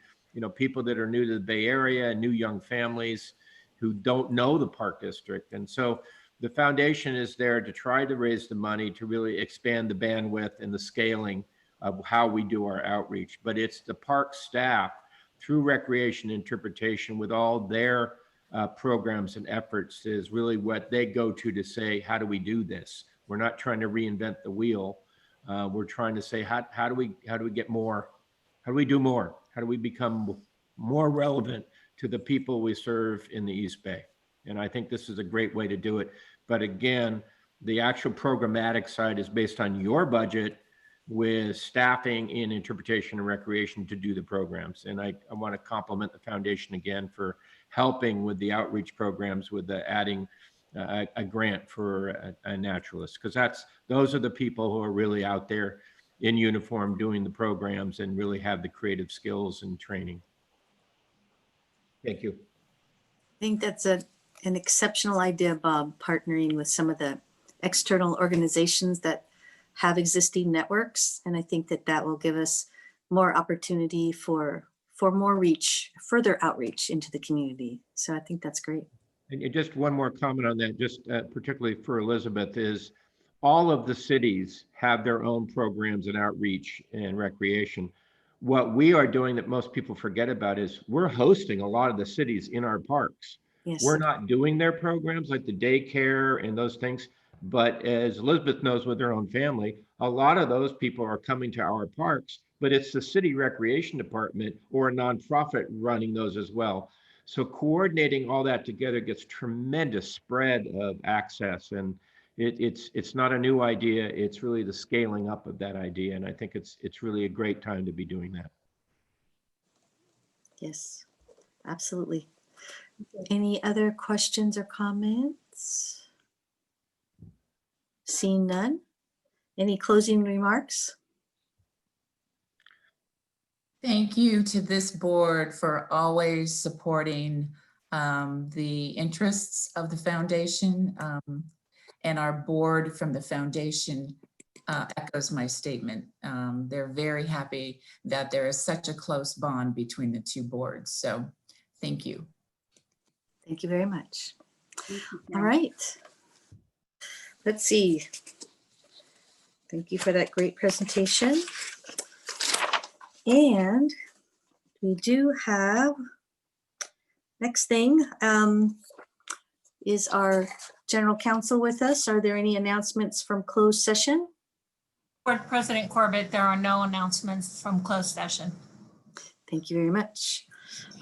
people that are new to the Bay Area, new young families who don't know the park district. And so the foundation is there to try to raise the money to really expand the bandwidth and the scaling of how we do our outreach. But it's the park staff through recreation interpretation with all their programs and efforts is really what they go to say, how do we do this? We're not trying to reinvent the wheel. We're trying to say, how do we get more? How do we do more? How do we become more relevant to the people we serve in the East Bay? And I think this is a great way to do it. But again, the actual programmatic side is based on your budget with staffing in interpretation and recreation to do the programs. And I want to compliment the foundation again for helping with the outreach programs with the adding a grant for a naturalist, because those are the people who are really out there in uniform doing the programs and really have the creative skills and training. Thank you. I think that's an exceptional idea, Bob, partnering with some of the external organizations that have existing networks. And I think that will give us more opportunity for more reach, further outreach into the community. So I think that's great. And just one more comment on that, just particularly for Elizabeth, is all of the cities have their own programs and outreach and recreation. What we are doing that most people forget about is we're hosting a lot of the cities in our parks. Yes. We're not doing their programs like the daycare and those things, but as Elizabeth knows with her own family, a lot of those people are coming to our parks, but it's the city recreation department or a nonprofit running those as well. So coordinating all that together gets tremendous spread of access, and it's not a new idea. It's really the scaling up of that idea. And I think it's really a great time to be doing that. Yes, absolutely. Any other questions or comments? Seeing none. Any closing remarks? Thank you to this board for always supporting the interests of the foundation. And our board from the foundation echoes my statement. They're very happy that there is such a close bond between the two boards. So thank you. Thank you very much. All right. Let's see. Thank you for that great presentation. And we do have, next thing is our general counsel with us. Are there any announcements from closed session? Board President Corbett, there are no announcements from closed session. Thank you very much.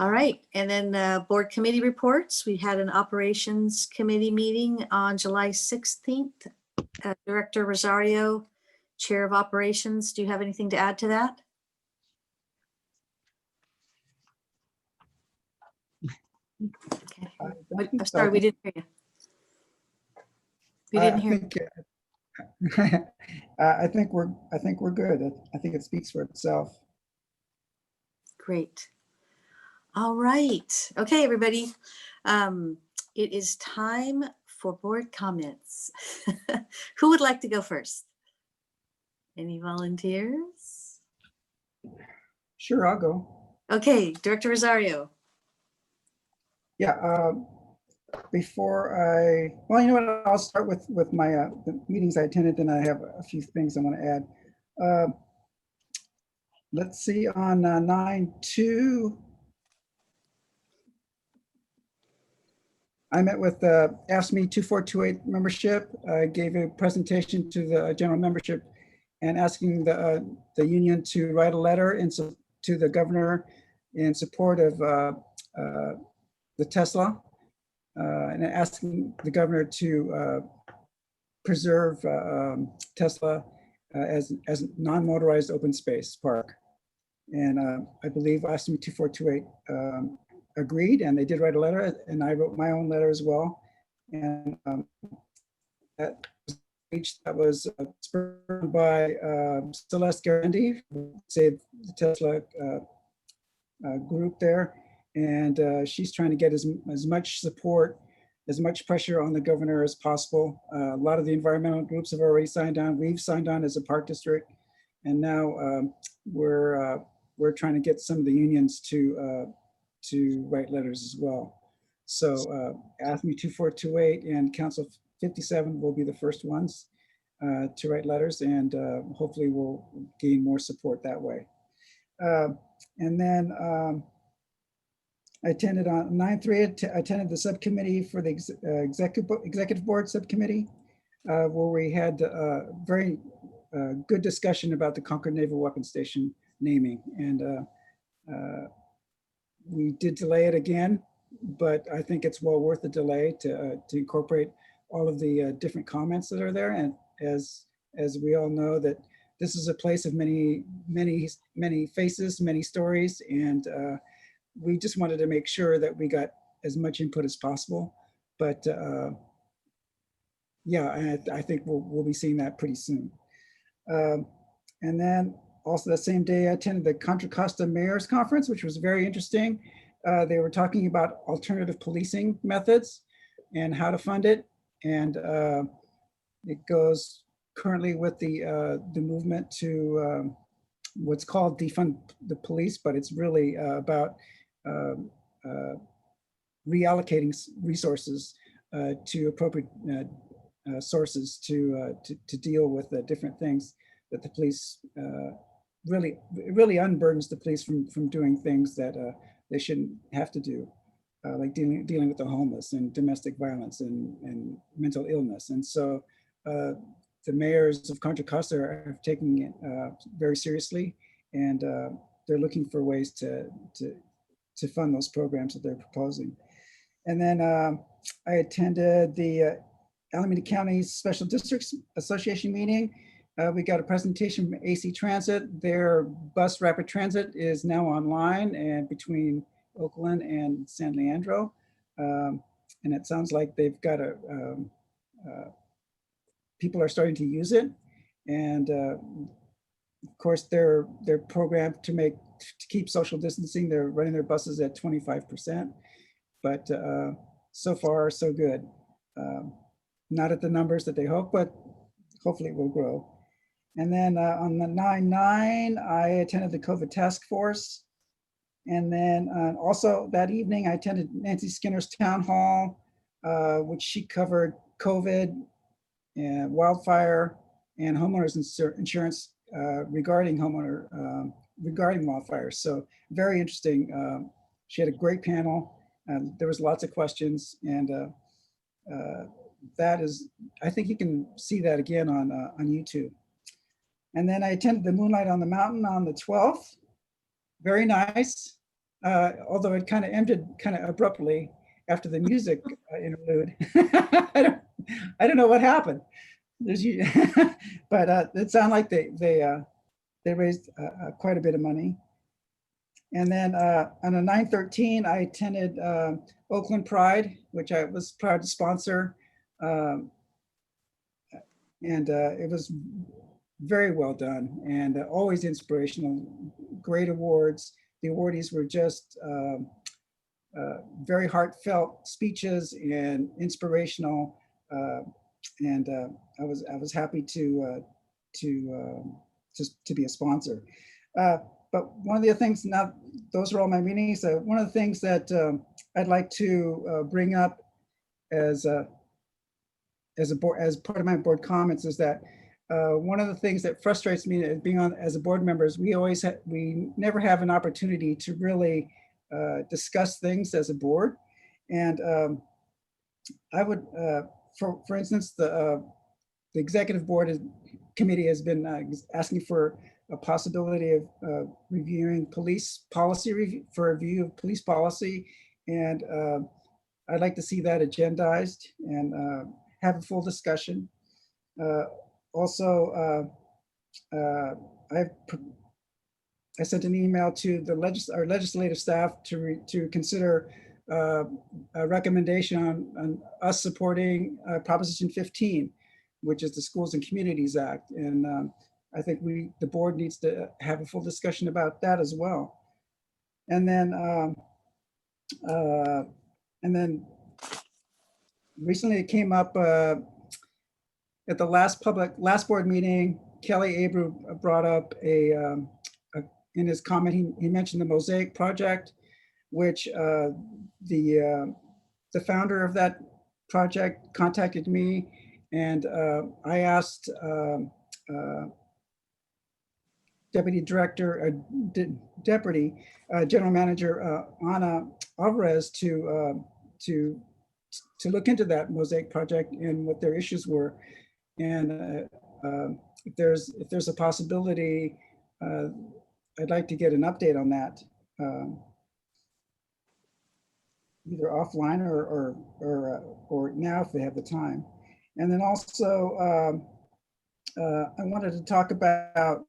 All right, and then board committee reports. We had an operations committee meeting on July 16th. Director Rosario, Chair of Operations, do you have anything to add to that? Okay. I'm sorry, we didn't hear you. We didn't hear you. I think we're good. I think it speaks for itself. Great. All right. Okay, everybody. It is time for board comments. Who would like to go first? Any volunteers? Sure, I'll go. Okay, Director Rosario. Yeah, well, you know what, I'll start with my the meetings I attended, then I have a few things I want to add. Let's see, on 9/2, I met with AFSCME 2428 membership. I gave a presentation to the general membership and asking the union to write a letter to the governor in support of the Tesla, and asking the governor to preserve Tesla as non-motorized open space park. And I believe AFSCME 2428 agreed, and they did write a letter, and I wrote my own letter as well. And that was spurred by Celeste Garandi, who saved the Tesla group there. And she's trying to get as much support, as much pressure on the governor as possible. A lot of the environmental groups have already signed on. We've signed on as a park district. And now we're trying to get some of the unions to write letters as well. So AFSCME 2428 and Council 57 will be the first ones to write letters, and hopefully we'll gain more support that way. And then I attended on 9/3, I attended the subcommittee for the executive board subcommittee, where we had very good discussion about the Concord Naval Weapons Station naming. And we did delay it again, but I think it's well worth the delay to incorporate all of the different comments that are there. And as we all know, that this is a place of many faces, many stories, and we just wanted to make sure that we got as much input as possible. But yeah, I think we'll be seeing that pretty soon. And then also that same day, I attended the Contra Costa Mayor's Conference, which was very interesting. They were talking about alternative policing methods and how to fund it. And it goes currently with the movement to what's called defund the police, but it's really about reallocating resources to appropriate sources to deal with the different things that the police really unburdens the police from doing things that they shouldn't have to do, like dealing with the homeless and domestic violence and mental illness. And so the mayors of Contra Costa are taking it very seriously, and they're looking for ways to fund those programs that they're proposing. And then I attended the Alameda County Special Districts Association meeting. We got a presentation from AC Transit. Their bus rapid transit is now online and between Oakland and San Leandro. And it sounds like they've got people are starting to use it. And of course, they're programmed to keep social distancing. They're running their buses at 25%, but so far so good. Not at the numbers that they hope, but hopefully it will grow. And then on the 9/9, I attended the COVID task force. And then also that evening, I attended Nancy Skinner's town hall, which she covered COVID and wildfire and homeowners insurance regarding wildfires. So very interesting. She had a great panel. There was lots of questions, and that is, I think you can see that again on YouTube. And then I attended the Moonlight on the Mountain on the 12th. Very nice, although it kind of ended kind of abruptly after the music interlude. I don't know what happened. But it sounded like they raised quite a bit of money. And then on a 9/13, I attended Oakland Pride, which I was proud to sponsor. And it was very well done and always inspirational, great awards. The awardees were just very heartfelt speeches and inspirational. And I was happy to be a sponsor. But but one of the things, now, those are all my meetings. One of the things that I'd like to bring up as a board, as part of my board comments, is that one of the things that frustrates me being on as a board member is we never have an opportunity to really discuss things as a board. And I would, for instance, the executive board committee has been asking for a possibility of reviewing police policy for review of police policy. And I'd like to see that agendized and have a full discussion. Also, I sent an email to our legislative staff to consider a recommendation on us supporting Proposition 15, which is the Schools and Communities Act. And I think the board needs to have a full discussion about that as well. And then recently it came up at the last board meeting. Kelly Abreu brought up in his comment, he mentioned the Mosaic Project, which the founder of that project contacted me, and I asked Deputy General Manager Ana Alvarez to look into that Mosaic Project and what their issues were. And if there's a possibility, I'd like to get an update on that, either offline or now if they have the time. And then also, I wanted to talk about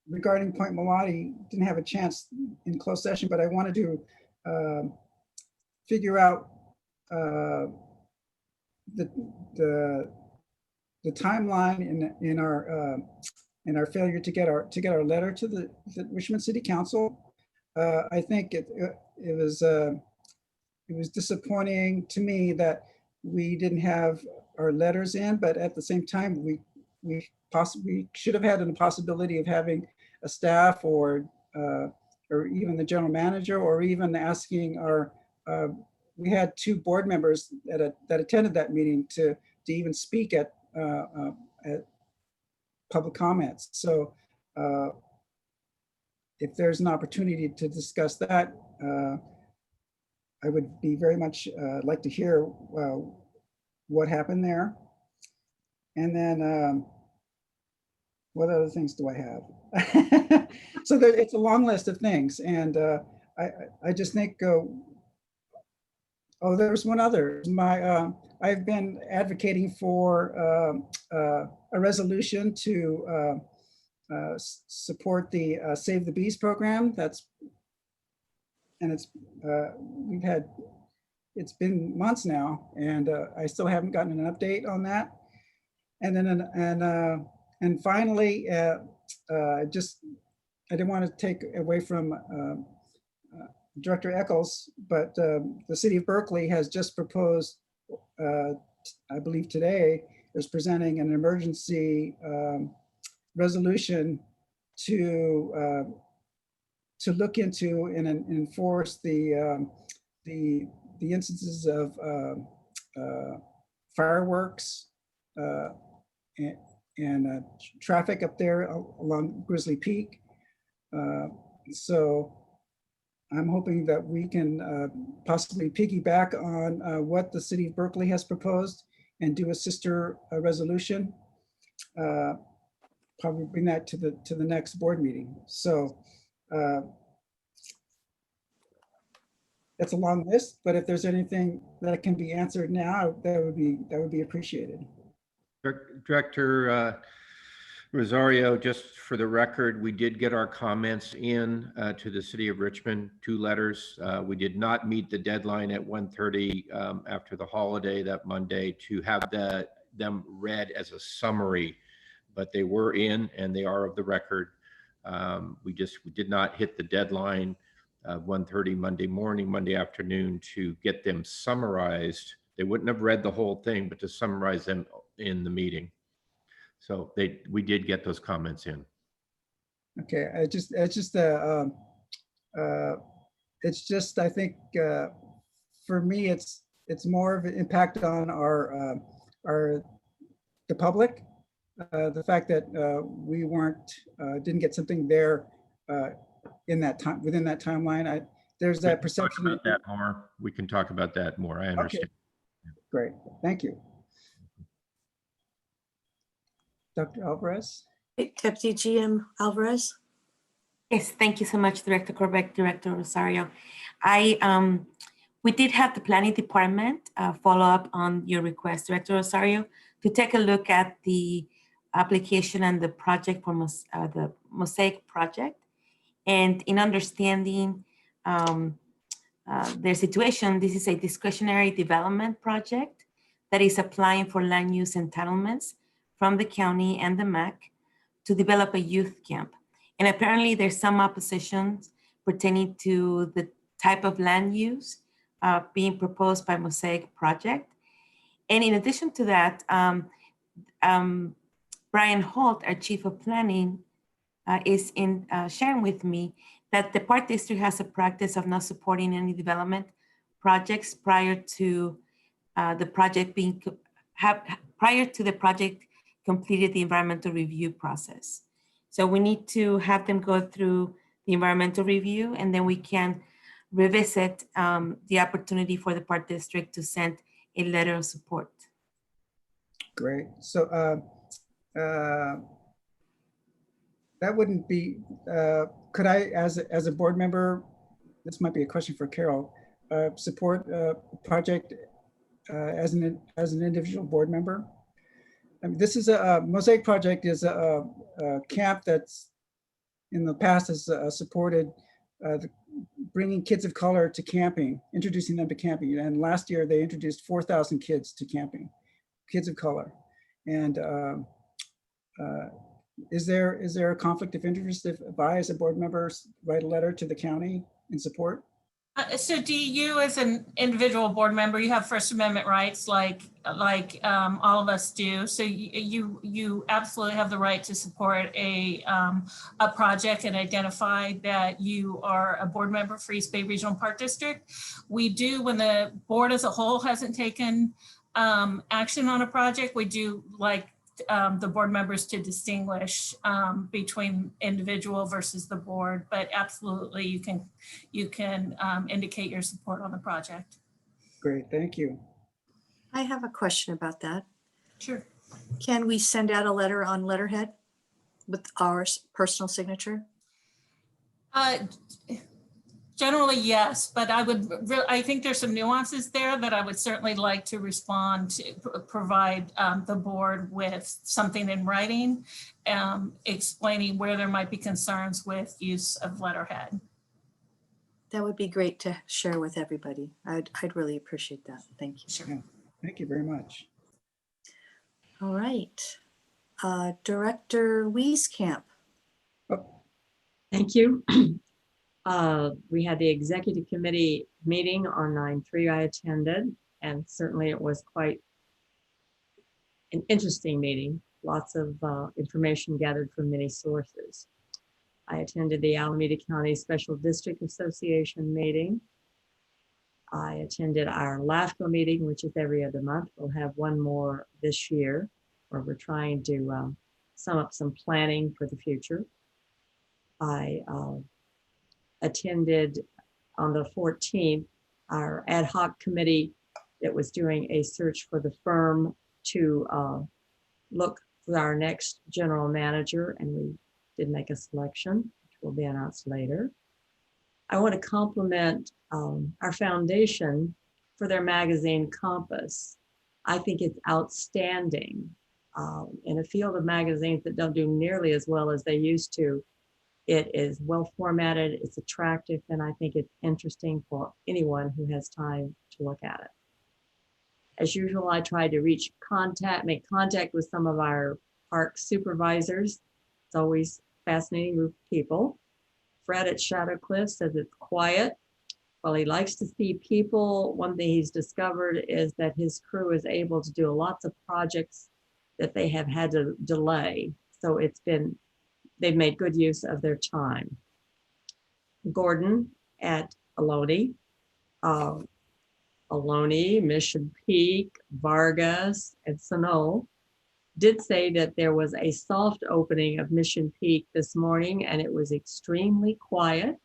regarding Point Mulati. Didn't have a chance in closed session, but I wanted to figure out the timeline in our failure to get our letter to the Richmond City Council. I think it was disappointing to me that we didn't have our letters in, but at the same time, we possibly should have had a possibility of having a staff or even the general manager, or even asking we had 2 board members that attended that meeting to even speak at public comments. So if there's an opportunity to discuss that, I would be very much like to hear what happened there. And then what other things do I have? So it's a long list of things. And I just think, oh, there's one other. I've been advocating for a resolution to support the Save the Bees program. It's been months now, and I still haven't gotten an update on that. And then and finally, I didn't want to take away from Director Eccles, but the city of Berkeley has just proposed, I believe today, is presenting an emergency resolution to look into and enforce the instances of fireworks and traffic up there along Grizzly Peak. So I'm hoping that we can possibly piggyback on what the city of Berkeley has proposed and do a sister resolution. Probably bring that to the next board meeting. So that's a long list, but if there's anything that can be answered now, that would be appreciated. Director Rosario, just for the record, we did get our comments in to the City of Richmond, 2 letters. We did not meet the deadline at 1:30 after the holiday that Monday to have them read as a summary, but they were in and they are of the record. We did not hit the deadline of 1:30 Monday morning, Monday afternoon to get them summarized. They wouldn't have read the whole thing, but to summarize them in the meeting. So we did get those comments in. Okay, I think, for me, it's more of an impact on the public. The fact that we didn't get something there in that time, within that timeline. There's that perception. About that more. We can talk about that more. I understand. Okay, great, thank you. Dr. Alvarez? Deputy GM Alvarez? Yes, thank you so much, Director Corbett, Director Rosario. We did have the planning department follow up on your request, Director Rosario, to take a look at the application and the project for the Mosaic project. And in understanding their situation, this is a discretionary development project that is applying for land use entitlements from the county and the MAC to develop a youth camp. And apparently there's some opposition pertaining to the type of land use being proposed by Mosaic project. And in addition to that, Brian Holt, our Chief of Planning, is sharing with me that the Park District has a practice of not supporting any development projects prior to the project completed the environmental review process. So we need to have them go through the environmental review, and then we can revisit the opportunity for the Park District to send a letter of support. Great. So that wouldn't be, could I, as a board member, this might be a question for Carol, support a project as an individual board member? I mean, this is a Mosaic project is a camp that's in the past has supported bringing kids of color to camping, introducing them to camping. And last year they introduced 4,000 kids to camping, kids of color. And is there a conflict of interest if I, as a board member, write a letter to the county in support? So do you, as an individual board member, you have First Amendment rights like all of us do. So you absolutely have the right to support a project and identify that you are a board member for East Bay Regional Park District. We do, when the board as a whole hasn't taken action on a project, we do like the board members to distinguish between individual versus the board, but absolutely you can indicate your support on the project. Great, thank you. I have a question about that. Sure. Can we send out a letter on letterhead with our personal signature? Generally, yes, but I think there's some nuances there that I would certainly like to respond to, provide the board with something in writing, explaining where there might be concerns with use of letterhead. That would be great to share with everybody. I'd really appreciate that. Thank you. Sure. Yeah, thank you very much. All right. Director Wieskamp. Thank you. We had the executive committee meeting on 9/3 I attended, and certainly it was quite an interesting meeting. Lots of information gathered from many sources. I attended the Alameda County Special District Association meeting. I attended our LAFCO meeting, which is every other month. We'll have one more this year, where we're trying to sum up some planning for the future. I attended on the 14th, our ad hoc committee that was doing a search for the firm to look for our next general manager, and we did make a selection, which will be announced later. I want to compliment our foundation for their magazine Compass. I think it's outstanding. In a field of magazines that don't do nearly as well as they used to, it is well formatted, it's attractive, and I think it's interesting for anyone who has time to look at it. As usual, I tried to make contact with some of our park supervisors. It's always a fascinating group of people. Fred at Shadow Cliff says it's quiet. While he likes to see people, one thing he's discovered is that his crew is able to do lots of projects that they have had to delay. So it's been they've made good use of their time. Gordon at Ohlone, Mission Peak, Vargas, and Sunol did say that there was a soft opening of Mission Peak this morning and it was extremely quiet,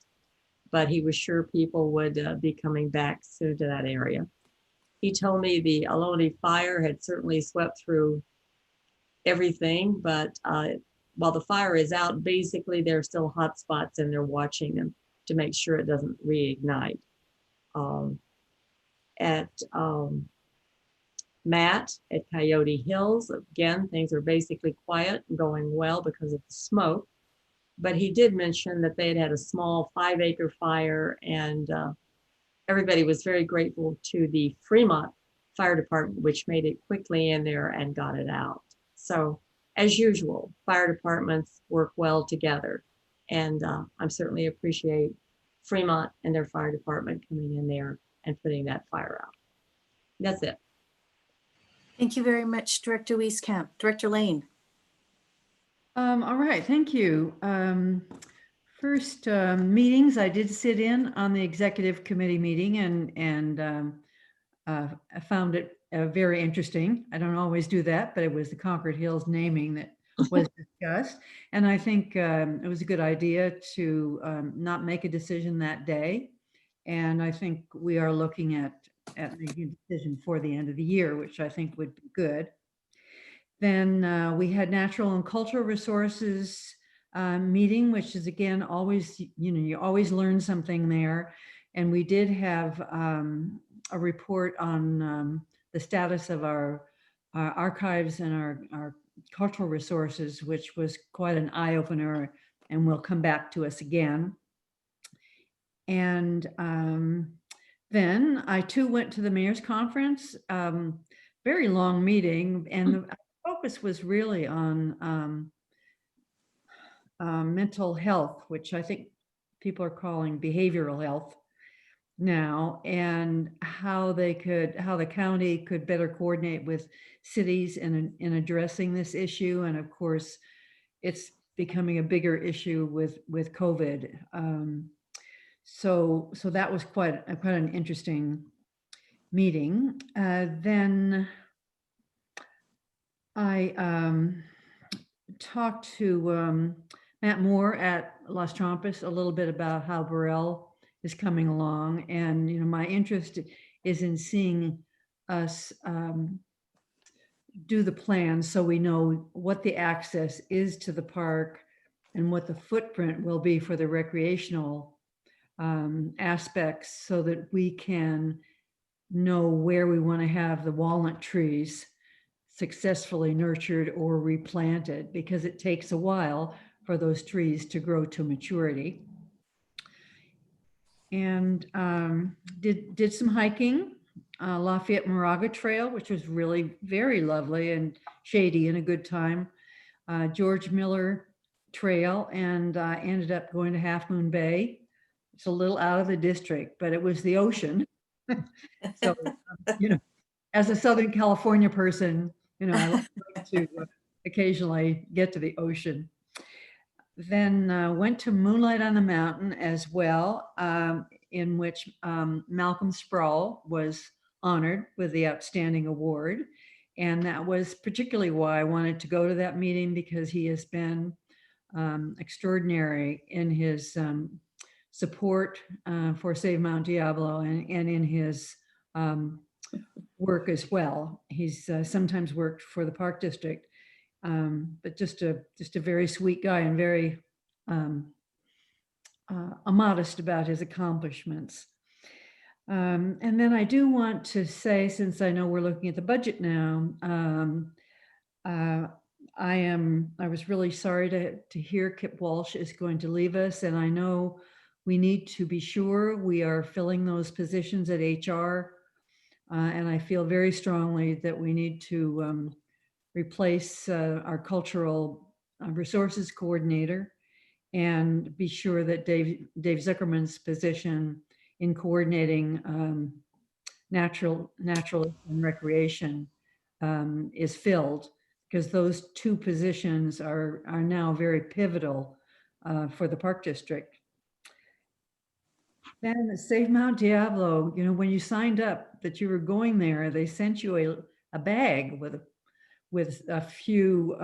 but he was sure people would be coming back soon to that area. He told me the Ohlone fire had certainly swept through everything, but while the fire is out, basically there are still hot spots and they're watching them to make sure it doesn't reignite. Matt at Coyote Hills, again, things are basically quiet and going well because of the smoke. But he did mention that they had had a small 5-acre fire and everybody was very grateful to the Fremont Fire Department, which made it quickly in there and got it out. So as usual, fire departments work well together. And I certainly appreciate Fremont and their fire department coming in there and putting that fire out. That's it. Thank you very much, Director Wieskamp. Director Lane. All right, thank you. First, meetings, I did sit in on the executive committee meeting and I found it very interesting. I don't always do that, but it was the Concord Hills naming that was discussed. And I think it was a good idea to not make a decision that day. And I think we are looking at making a decision for the end of the year, which I think would be good. Then we had natural and cultural resources meeting, which is again, always, you always learn something there. And we did have a report on the status of our archives and our cultural resources, which was quite an eye opener and will come back to us again. And then I too went to the mayor's conference, very long meeting, and the focus was really on mental health, which I think people are calling behavioral health now, and how the county could better coordinate with cities in addressing this issue. And of course, it's becoming a bigger issue with COVID. So that was quite an interesting meeting. Then I talked to Matt Moore at Las Trampas a little bit about how Burrell is coming along. And my interest is in seeing us do the plan so we know what the access is to the park and what the footprint will be for the recreational aspects, so that we can know where we want to have the walnut trees successfully nurtured or replanted, because it takes a while for those trees to grow to maturity. And did some hiking, Lafayette Moraga Trail, which was really very lovely and shady and a good time. George Miller Trail, and ended up going to Half Moon Bay. It's a little out of the district, but it was the ocean. So, as a Southern California person, I like to occasionally get to the ocean. Then went to Moonlight on the Mountain as well, in which Malcolm Sproul was honored with the outstanding award. And that was particularly why I wanted to go to that meeting, because he has been extraordinary in his support for Save Mount Diablo and in his work as well. He's sometimes worked for the Park District, but just a very sweet guy and very modest about his accomplishments. And then I do want to say, since I know we're looking at the budget now, I was really sorry to hear Kip Walsh is going to leave us, and I know we need to be sure we are filling those positions at HR. And I feel very strongly that we need to replace our cultural resources coordinator and be sure that Dave Zuckerman's position in coordinating natural and recreation is filled, because those two positions are now very pivotal for the Park District. Then Save Mount Diablo, you know, when you signed up that you were going there, they sent you a bag with a few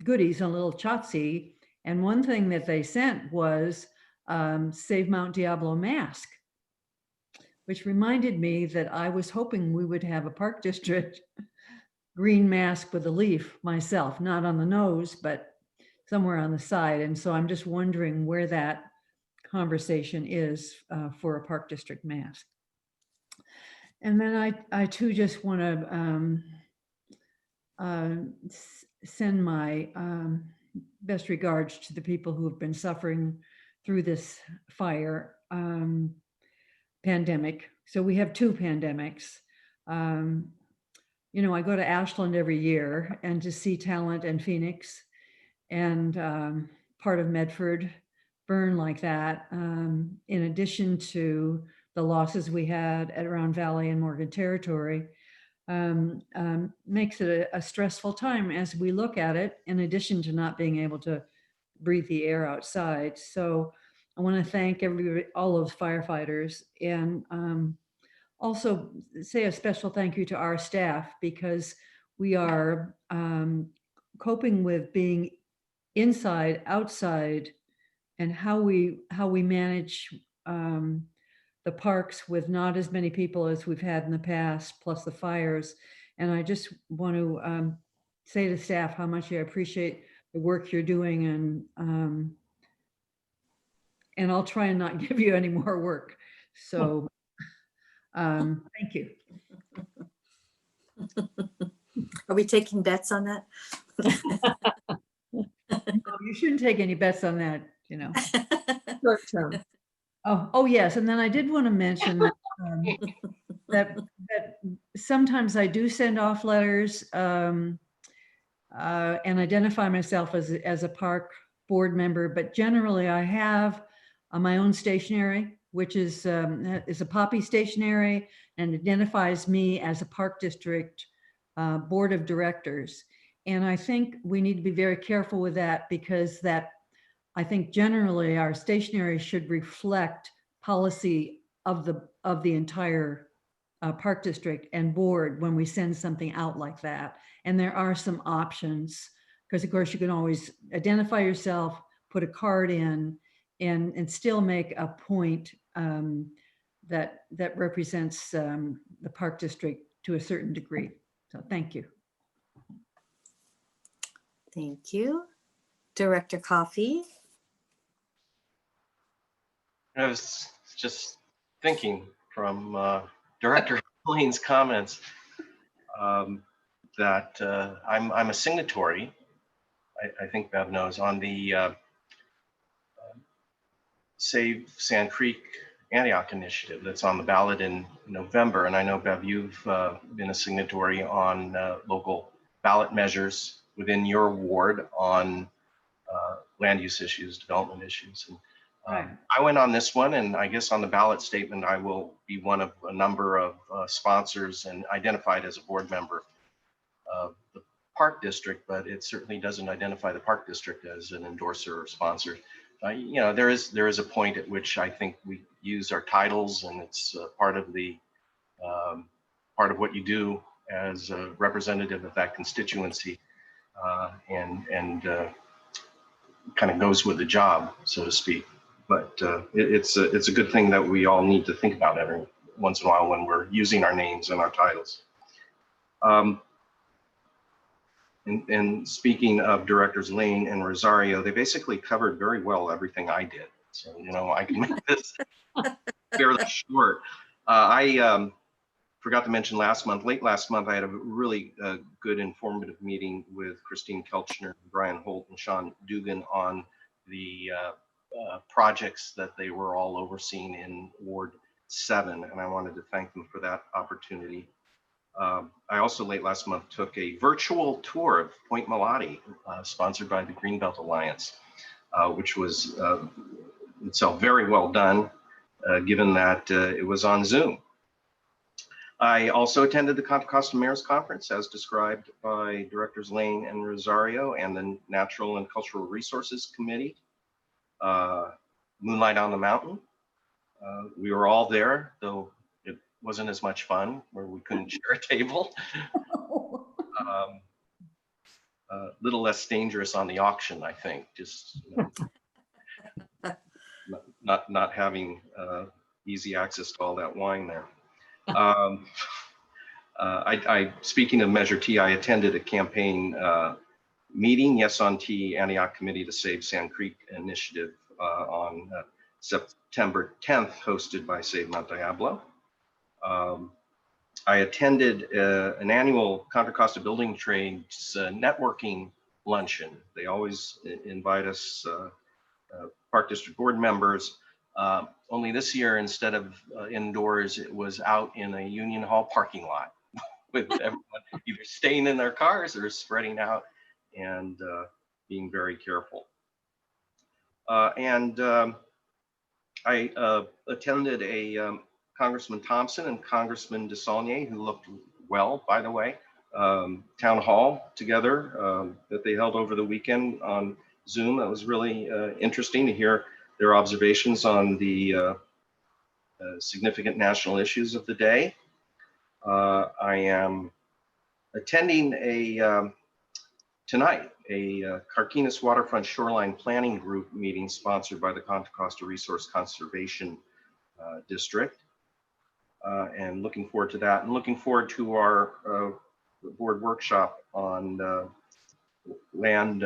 goodies, a little Chotzi. And one thing that they sent was Save Mount Diablo mask, which reminded me that I was hoping we would have a Park District green mask with a leaf myself, not on the nose, but somewhere on the side. And so I'm just wondering where that conversation is for a Park District mask. And then I too just want to send my best regards to the people who have been suffering through this fire pandemic. So we have two pandemics. You know, I go to Ashland every year and to see Talent and Phoenix and part of Medford burn like that, in addition to the losses we had at Round Valley and Morgan Territory, makes it a stressful time as we look at it, in addition to not being able to breathe the air outside. So I want to thank everybody, all those firefighters, and also say a special thank you to our staff, because we are coping with being inside, outside, and how we manage the parks with not as many people as we've had in the past, plus the fires. And I just want to say to staff how much I appreciate the work you're doing, and I'll try and not give you any more work. So thank you. Are we taking bets on that? No, you shouldn't take any bets on that, you know. Short term. Oh yes, and then I did want to mention that, that sometimes I do send off letters and identify myself as a park board member, but generally I have my own stationery, which is a Poppy stationery, and identifies me as a Park District board of directors. And I think we need to be very careful with that, because I think generally our stationery should reflect policy of the entire Park District and board when we send something out like that. And there are some options, because of course you can always identify yourself, put a card in, and still make a point that represents the Park District to a certain degree. So thank you. Thank you. Director Coffey. I was just thinking from Director Blaine's comments that I'm a signatory, I think Bev knows, on the Save Sand Creek Antioch initiative that's on the ballot in November. And I know, Bev, you've been a signatory on local ballot measures within your ward on land use issues, development issues. And Right. I went on this one, and I guess on the ballot statement, I will be one of a number of sponsors and identified as a board member of the Park District, but it certainly doesn't identify the Park District as an endorser or sponsor. You know, there is a point at which I think we use our titles, and it's part of what you do as a representative of that constituency, and kind of goes with the job, so to speak. But it's a good thing that we all need to think about every once in a while when we're using our names and our titles. And speaking of Directors Lane and Rosario, they basically covered very well everything I did. So, you know, I can make this fairly short. I forgot to mention late last month, I had a really good informative meeting with Christine Kelchner, Brian Holt, and Sean Dugan on the projects that they were all overseeing in Ward 7, and I wanted to thank them for that opportunity. I also late last month took a virtual tour of Point Malati, sponsored by the Greenbelt Alliance, which was itself very well done, given that it was on Zoom. I also attended the Contra Costa Mayor's Conference as described by Directors Lane and Rosario and the Natural and Cultural Resources Committee. Moonlight on the Mountain. We were all there, though it wasn't as much fun where we couldn't share a table. A little less dangerous on the auction, I think, just not having easy access to all that wine there. Speaking of Measure T, I attended a campaign meeting, Yes on T, Antioch Committee to Save Sand Creek initiative on September 10th, hosted by Save Mount Diablo. I attended an annual Contra Costa Building Trades networking luncheon. They always invite us Park District board members. Only this year, instead of indoors, it was out in a Union Hall parking lot with everyone either staying in their cars or spreading out and being very careful. I attended a Congressman Thompson and Congressman DeSaulnier, who looked well, by the way, town hall together that they held over the weekend on Zoom. That was really interesting to hear their observations on the significant national issues of the day. I am attending tonight a Carquinez Waterfront Shoreline Planning Group meeting sponsored by the Contra Costa Resource Conservation District. And looking forward to that, and looking forward to our board workshop on land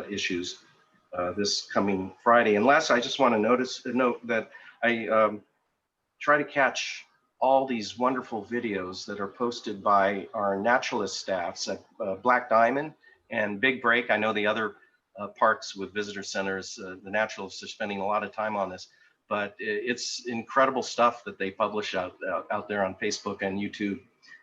issues this coming Friday. And last, I just want to note that I try to catch all these wonderful videos that are posted by our naturalist staffs at Black Diamond and Big Break. I know the other parks with visitor centers, the naturalists are spending a lot of time on this, but it's incredible stuff that they publish out there on Facebook and YouTube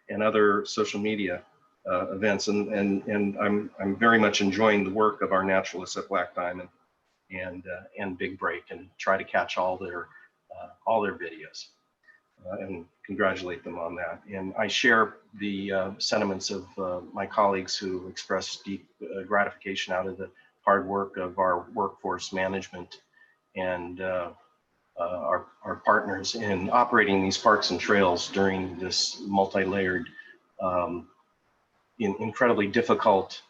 and other social media events. And I'm very much enjoying the work of our naturalists at Black Diamond and Big Break, and try to catch all their videos and congratulate them on that. And I share the sentiments of my colleagues who expressed deep gratification out of the hard work of our workforce management and our partners in operating these parks and trails during this multi-layered, incredibly difficult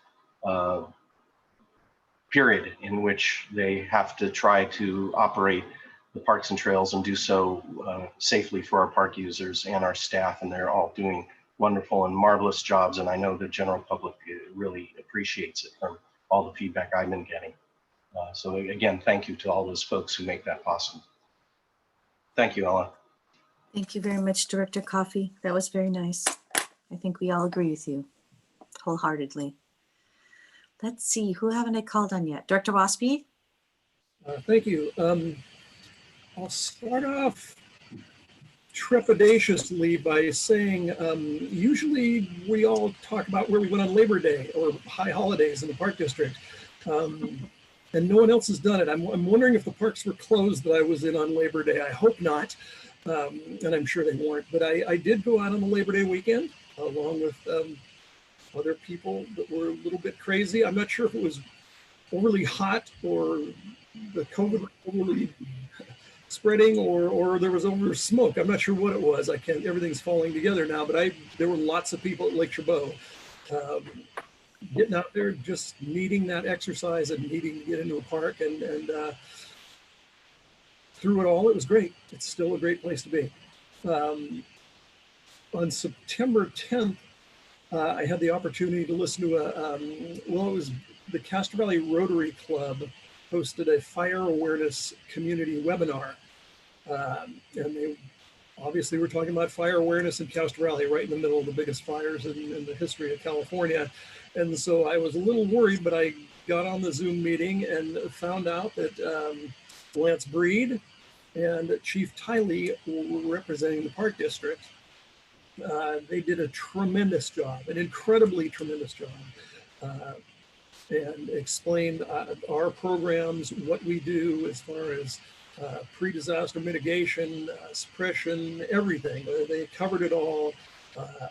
period in which they have to try to operate the parks and trails and do so safely for our park users and our staff. And they're all doing wonderful and marvelous jobs. And I know the general public really appreciates it from all the feedback I've been getting. So again, thank you to all those folks who make that possible. Thank you, Ella. Thank you very much, Director Coffey. That was very nice. I think we all agree with you wholeheartedly. Let's see, who haven't I called on yet? Director Waspy? Thank you. I'll start off trepidatiously by saying, usually we all talk about where we went on Labor Day or high holidays in the Park District. And no one else has done it. I'm wondering if the parks were closed that I was in on Labor Day. I hope not, and I'm sure they weren't. But I did go out on the Labor Day weekend along with other people that were a little bit crazy. I'm not sure if it was overly hot or the COVID overly spreading or there was over smoke. I'm not sure what it was. Everything's falling together now, but there were lots of people at Lake Chabot getting out there, just needing that exercise and needing to get into a park, and through it all, it was great. It's still a great place to be. On September 10th, I had the opportunity to listen to it was the Castro Valley Rotary Club hosted a fire awareness community webinar. And they obviously were talking about fire awareness in Castro Valley, right in the middle of the biggest fires in the history of California. And so I was a little worried, but I got on the Zoom meeting and found out that Lance Breed and Chief Tiley were representing the Park District. They did a tremendous job, an incredibly tremendous job, and explained our programs, what we do as far as pre-disaster mitigation, suppression, everything. They covered it all.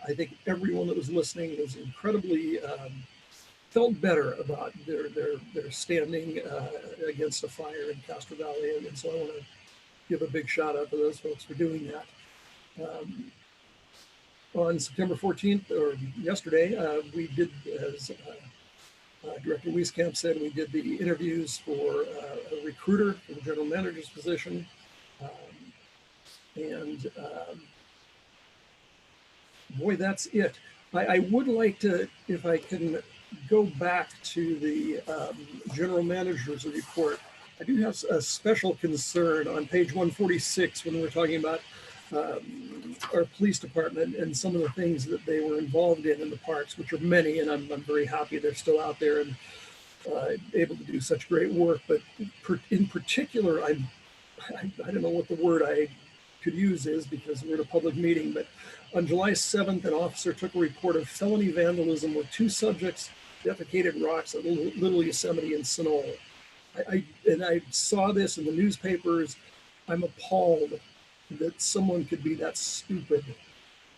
I think everyone that was listening was incredibly felt better about their standing against a fire in Castro Valley, and so I want to give a big shout out to those folks for doing that. On September 14th, or yesterday, we did, as Director Wieskamp said, we did the interviews for a recruiter for the general manager's position. Boy, that's it. I would like to, if I can go back to the general manager's report. I do have a special concern on page 146 when we're talking about our police department and some of the things that they were involved in the parks, which are many, and I'm very happy they're still out there and able to do such great work. But in particular, I don't know what the word I could use is because we're in a public meeting, but on July 7th, an officer took a report of felony vandalism where 2 subjects defecated rocks at Little Yosemite and Sunol. I saw this in the newspapers. I'm appalled that someone could be that stupid.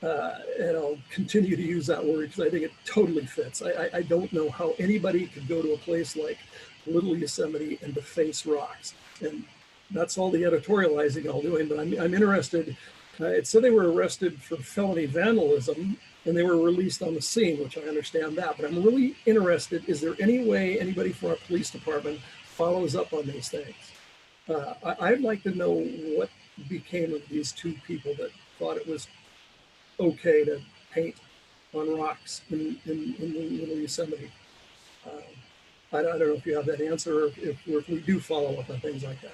And I'll continue to use that word because I think it totally fits. I don't know how anybody could go to a place like Little Yosemite and deface rocks. And that's all the editorializing I'll do, but I'm interested. It said they were arrested for felony vandalism and they were released on the scene, which I understand that, but I'm really interested, is there any way anybody from our police department follows up on these things? I'd like to know what became of these 2 people that thought it was okay to paint on rocks in the Little Yosemite. I don't know if you have that answer or if we do follow up on things like that.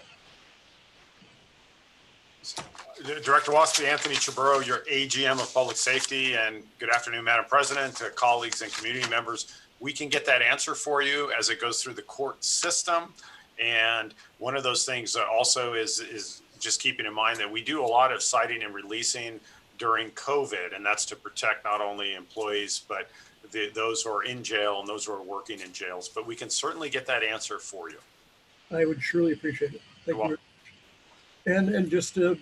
Director Waspy, Anthony Chaburo, your AGM of Public Safety, and good afternoon, Madam President, to colleagues and community members. We can get that answer for you as it goes through the court system. And one of those things also is just keeping in mind that we do a lot of citing and releasing during COVID, and that's to protect not only employees, but those who are in jail and those who are working in jails. But we can certainly get that answer for you. I would surely appreciate it. Thank you. And just to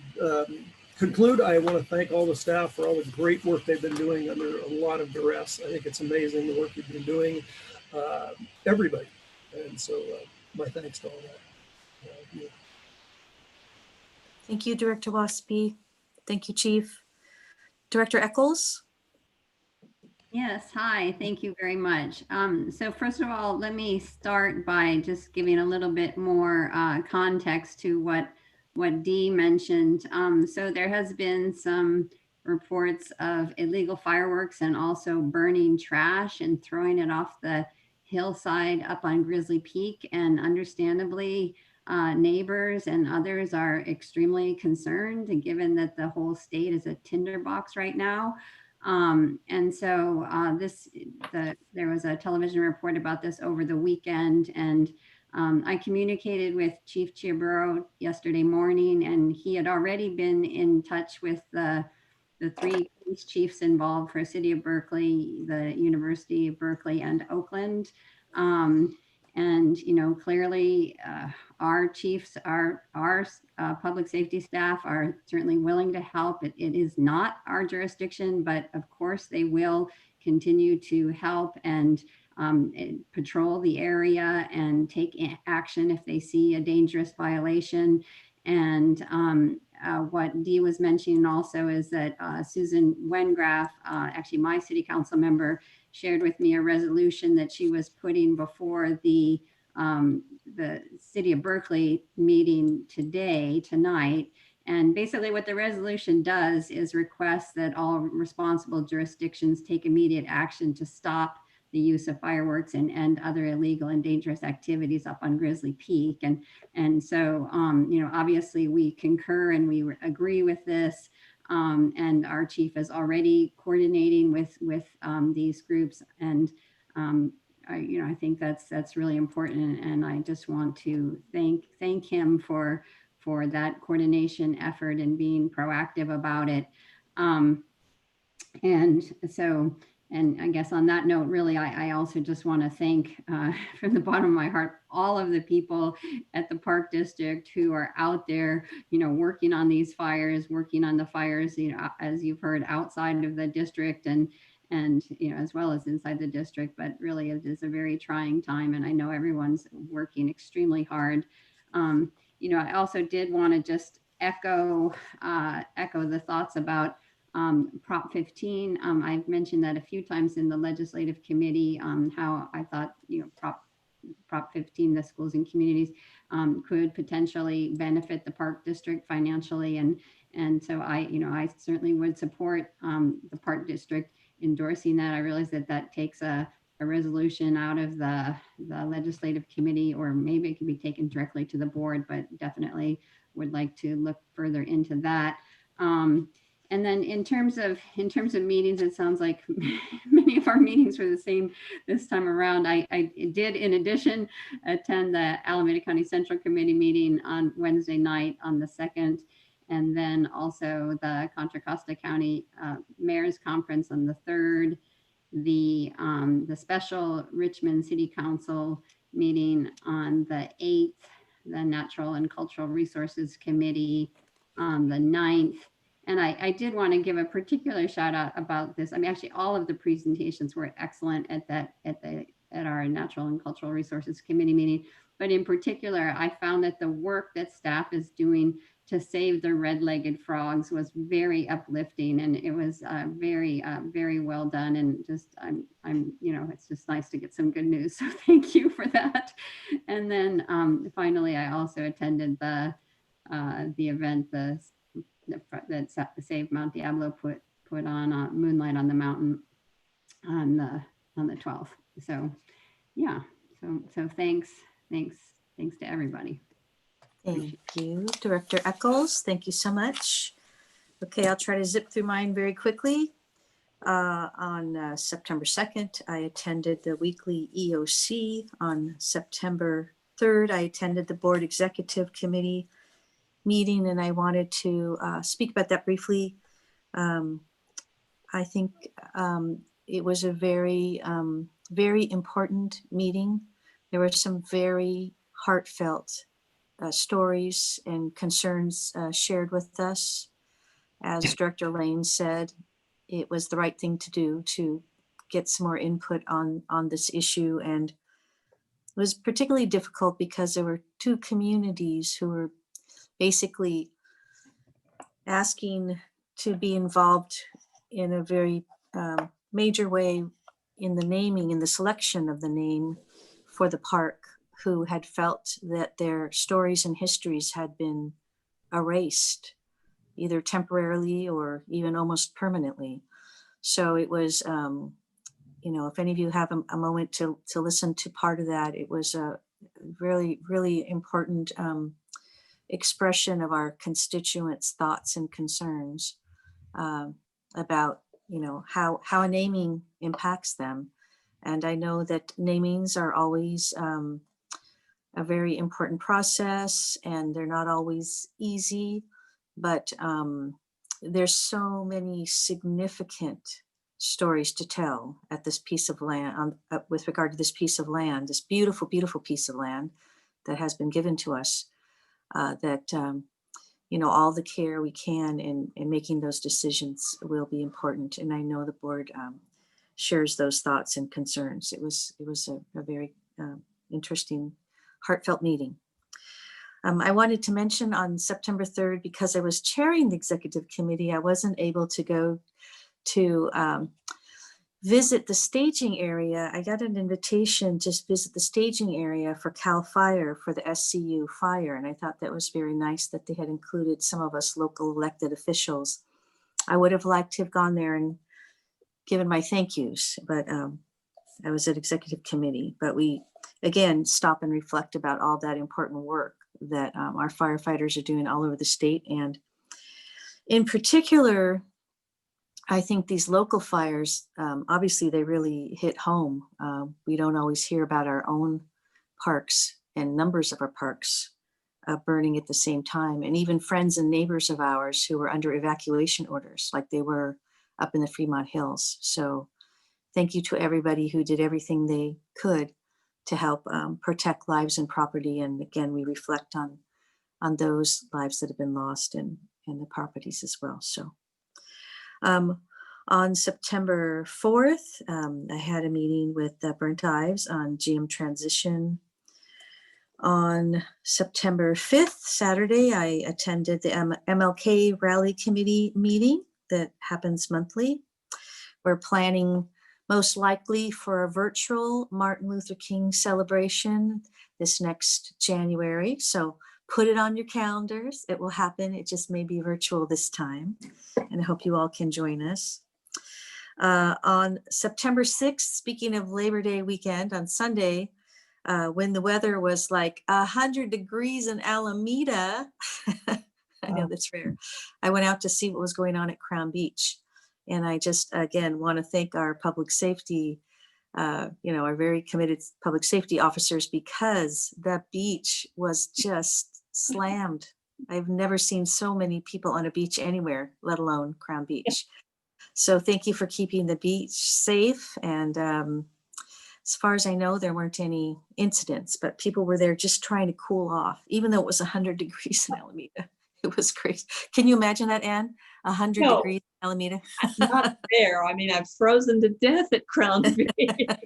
conclude, I want to thank all the staff for all the great work they've been doing under a lot of duress. I think it's amazing the work you've been doing, everybody. And so my thanks to all that. Thank you, Director Waspy. Thank you, Chief. Director Eccles? Yes, hi, thank you very much. So first of all, let me start by just giving a little bit more context to what Dee mentioned. So there has been some reports of illegal fireworks and also burning trash and throwing it off the hillside up on Grizzly Peak. And understandably, neighbors and others are extremely concerned, and given that the whole state is a tinderbox right now. And so there was a television report about this over the weekend, and I communicated with Chief Chaburo yesterday morning, and he had already been in touch with the 3 police chiefs involved for City of Berkeley, the University of Berkeley, and Oakland. And, you know, clearly our chiefs, our public safety staff are certainly willing to help. It is not our jurisdiction, but of course they will continue to help and patrol the area and take action if they see a dangerous violation. And what Dee was mentioning also is that Susan Wengraf, actually my city council member, shared with me a resolution that she was putting before the City of Berkeley meeting tonight. And basically what the resolution does is request that all responsible jurisdictions take immediate action to stop the use of fireworks and other illegal and dangerous activities up on Grizzly Peak. And so, you know, obviously we concur and we agree with this. And our chief is already coordinating with these groups. And, you know, I think that's really important. And I just want to thank him for that coordination effort and being proactive about it. And so, And I guess on that note, really, I also just want to thank from the bottom of my heart, all of the people at the Park District who are out there, working on these fires, working on the fires, as you've heard, outside of the district and as well as inside the district. But really, it is a very trying time, and I know everyone's working extremely hard. I also did want to just echo the thoughts about Prop 15. I've mentioned that a few times in the legislative committee, how I thought, Prop 15, the schools and communities, could potentially benefit the Park District financially. And so I certainly would support the Park District endorsing that. I realize that takes a resolution out of the legislative committee, or maybe it can be taken directly to the board, but definitely would like to look further into that. And then in terms of meetings, it sounds like many of our meetings were the same this time around. I did, in addition, attend the Alameda County Central Committee meeting on Wednesday night on the 2nd, and then also the Contra Costa County Mayor's Conference on the 3rd, the special Richmond City Council meeting on the 8th, the Natural and Cultural Resources Committee on the 9th. And I did want to give a particular shout out about this. I mean, actually, all of the presentations were excellent at our Natural and Cultural Resources Committee meeting. But in particular, I found that the work that staff is doing to save the red-legged frogs was very uplifting, and it was very well done. And just it's just nice to get some good news. So thank you for that. And then finally, I also attended the event that Save Mount Diablo put on Moonlight on the Mountain on the 12th. So yeah, so thanks to everybody. Thank you, Director Eccles. Thank you so much. Okay, I'll try to zip through mine very quickly. On September 2nd, I attended the weekly EOC. On September 3rd, I attended the Board Executive Committee meeting, and I wanted to speak about that briefly. I think it was a very important meeting. There were some very heartfelt stories and concerns shared with us. As Director Lane said, it was the right thing to do to get some more input on this issue. And it was particularly difficult because there were two communities who were basically asking to be involved in a very major way in the naming, in the selection of the name for the park, who had felt that their stories and histories had been erased, either temporarily or even almost permanently. So it was, if any of you have a moment to listen to part of that, it was a really, really important expression of our constituents' thoughts and concerns about, how a naming impacts them. And I know that namings are always a very important process, and they're not always easy, but there's so many significant stories to tell at this piece of land, with regard to this piece of land, this beautiful, beautiful piece of land that has been given to us, that all the care we can in making those decisions will be important. And I know the board shares those thoughts and concerns. It was a very interesting, heartfelt meeting. I wanted to mention on September 3rd, because I was chairing the executive committee, I wasn't able to go to visit the staging area. I got an invitation to visit the staging area for CAL FIRE, for the SCU fire. And I thought that was very nice that they had included some of us local elected officials. I would have liked to have gone there and given my thank yous, but I was at executive committee. But we, again, stop and reflect about all that important work that our firefighters are doing all over the state. And in particular, I think these local fires, obviously they really hit home. We don't always hear about our own parks and numbers of our parks burning at the same time. And even friends and neighbors of ours who were under evacuation orders, like they were up in the Fremont Hills. So thank you to everybody who did everything they could to help protect lives and property. And again, we reflect on those lives that have been lost and the properties as well. So on September 4th, I had a meeting with Burnt Ives on GM transition. On September 5th, Saturday, I attended the MLK Rally Committee meeting that happens monthly. We're planning most likely for a virtual Martin Luther King celebration this next January. So put it on your calendars. It will happen. It just may be virtual this time. And I hope you all can join us. On September 6th, speaking of Labor Day weekend, on Sunday, when the weather was like 100 degrees in Alameda, I know that's rare. I went out to see what was going on at Crown Beach. And I just, again, want to thank our public safety, our very committed public safety officers, because the beach was just slammed. I've never seen so many people on a beach anywhere, let alone Crown Beach. So thank you for keeping the beach safe. And as far as I know, there weren't any incidents, but people were there just trying to cool off, even though it was 100 degrees in Alameda. It was crazy. Can you imagine that, Anne? 100 No. degrees in Alameda? Not fair. I mean, I've frozen to death at Crown Beach.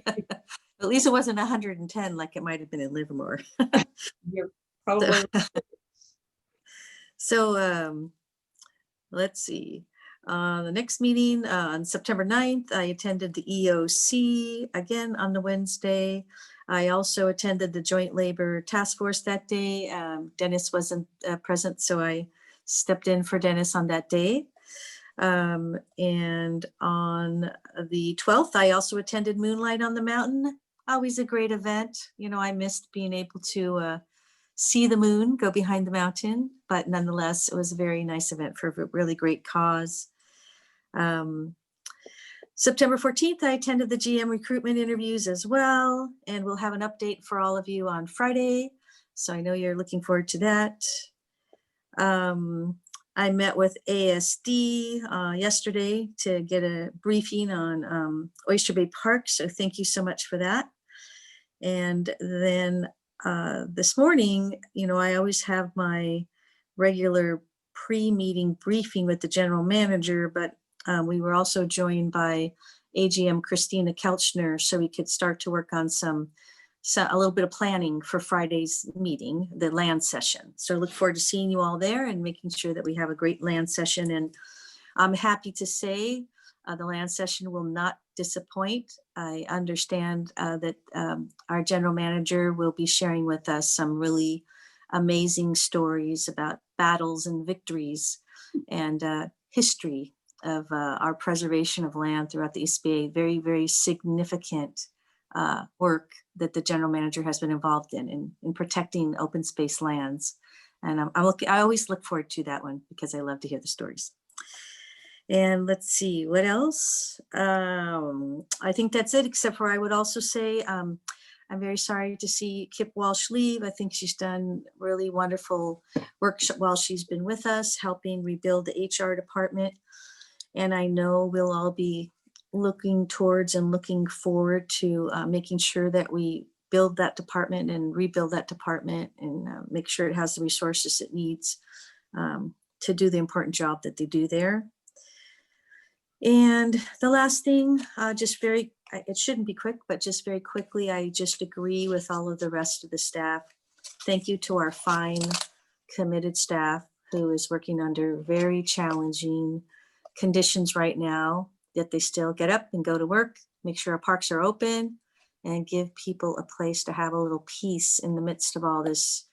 At least it wasn't 110 like it might have been in Livermore. You're probably So let's see. The next meeting on September 9th, I attended the EOC again on the Wednesday. I also attended the Joint Labor Task Force that day. Dennis wasn't present, so I stepped in for Dennis on that day. And on the 12th, I also attended Moonlight on the Mountain. Always a great event. You know, I missed being able to see the moon go behind the mountain, but nonetheless, it was a very nice event for a really great cause. September 14th, I attended the GM recruitment interviews as well, and we'll have an update for all of you on Friday. So I know you're looking forward to that. I met with ASD yesterday to get a briefing on Oyster Bay Park. So thank you so much for that. And then this morning, you know, I always have my regular pre-meeting briefing with the general manager, but we were also joined by AGM Christina Kelchner, so we could start to work on a little bit of planning for Friday's meeting, the land session. So I look forward to seeing you all there and making sure that we have a great land session. And I'm happy to say the land session will not disappoint. I understand that our general manager will be sharing with us some really amazing stories about battles and victories and history of our preservation of land throughout the East Bay. Very, very significant work that the general manager has been involved in protecting open space lands. And I always look forward to that one because I love to hear the stories. And let's see, what else? I think that's it, except for I would also say, I'm very sorry to see Kip Walsh leave. I think she's done really wonderful work while she's been with us, helping rebuild the HR department. And I know we'll all be looking towards and looking forward to making sure that we build that department and rebuild that department and make sure it has the resources it needs to do the important job that they do there. And the last thing, it shouldn't be quick, but just very quickly, I just agree with all of the rest of the staff. Thank you to our fine, committed staff who is working under very challenging conditions right now, that they still get up and go to work, make sure our parks are open, and give people a place to have a little peace in the midst of all this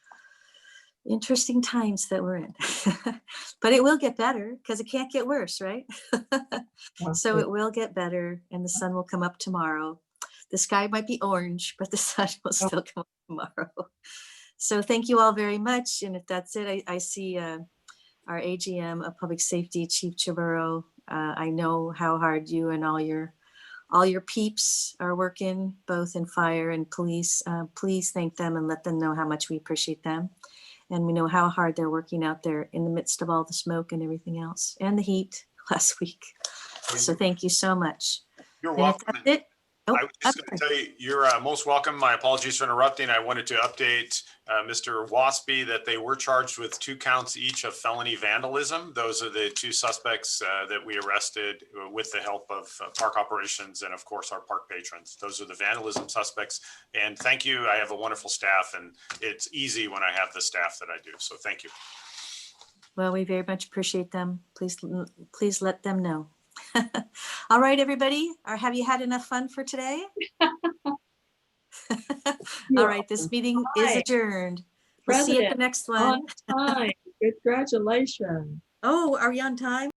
interesting times that we're in. But it will get better because it can't get worse, right? So it will get better and the sun will come up tomorrow. The sky might be orange, but the sun will still come up tomorrow. So thank you all very much. And if that's it, I see our AGM of Public Safety, Chief Chaburo. I know how hard you and all your peeps are working, both in fire and police. Please thank them and let them know how much we appreciate them. And we know how hard they're working out there in the midst of all the smoke and everything else and the heat last week. So thank you so much. You're And if welcome. that's it, I was just going to tell you, you're most welcome. My apologies for interrupting. I wanted to update Mr. Waspy that they were charged with 2 counts each of felony vandalism. Those are the 2 suspects that we arrested with the help of park operations and of course our park patrons. Those are the vandalism suspects. And thank you. I have a wonderful staff and it's easy when I have the staff that I do. So thank you. Well, we very much appreciate them. Please let them know. All right, everybody. Have you had enough fun for today? All right, this meeting is adjourned. We'll see you at the next one. On time. Congratulations. Oh, are we on time?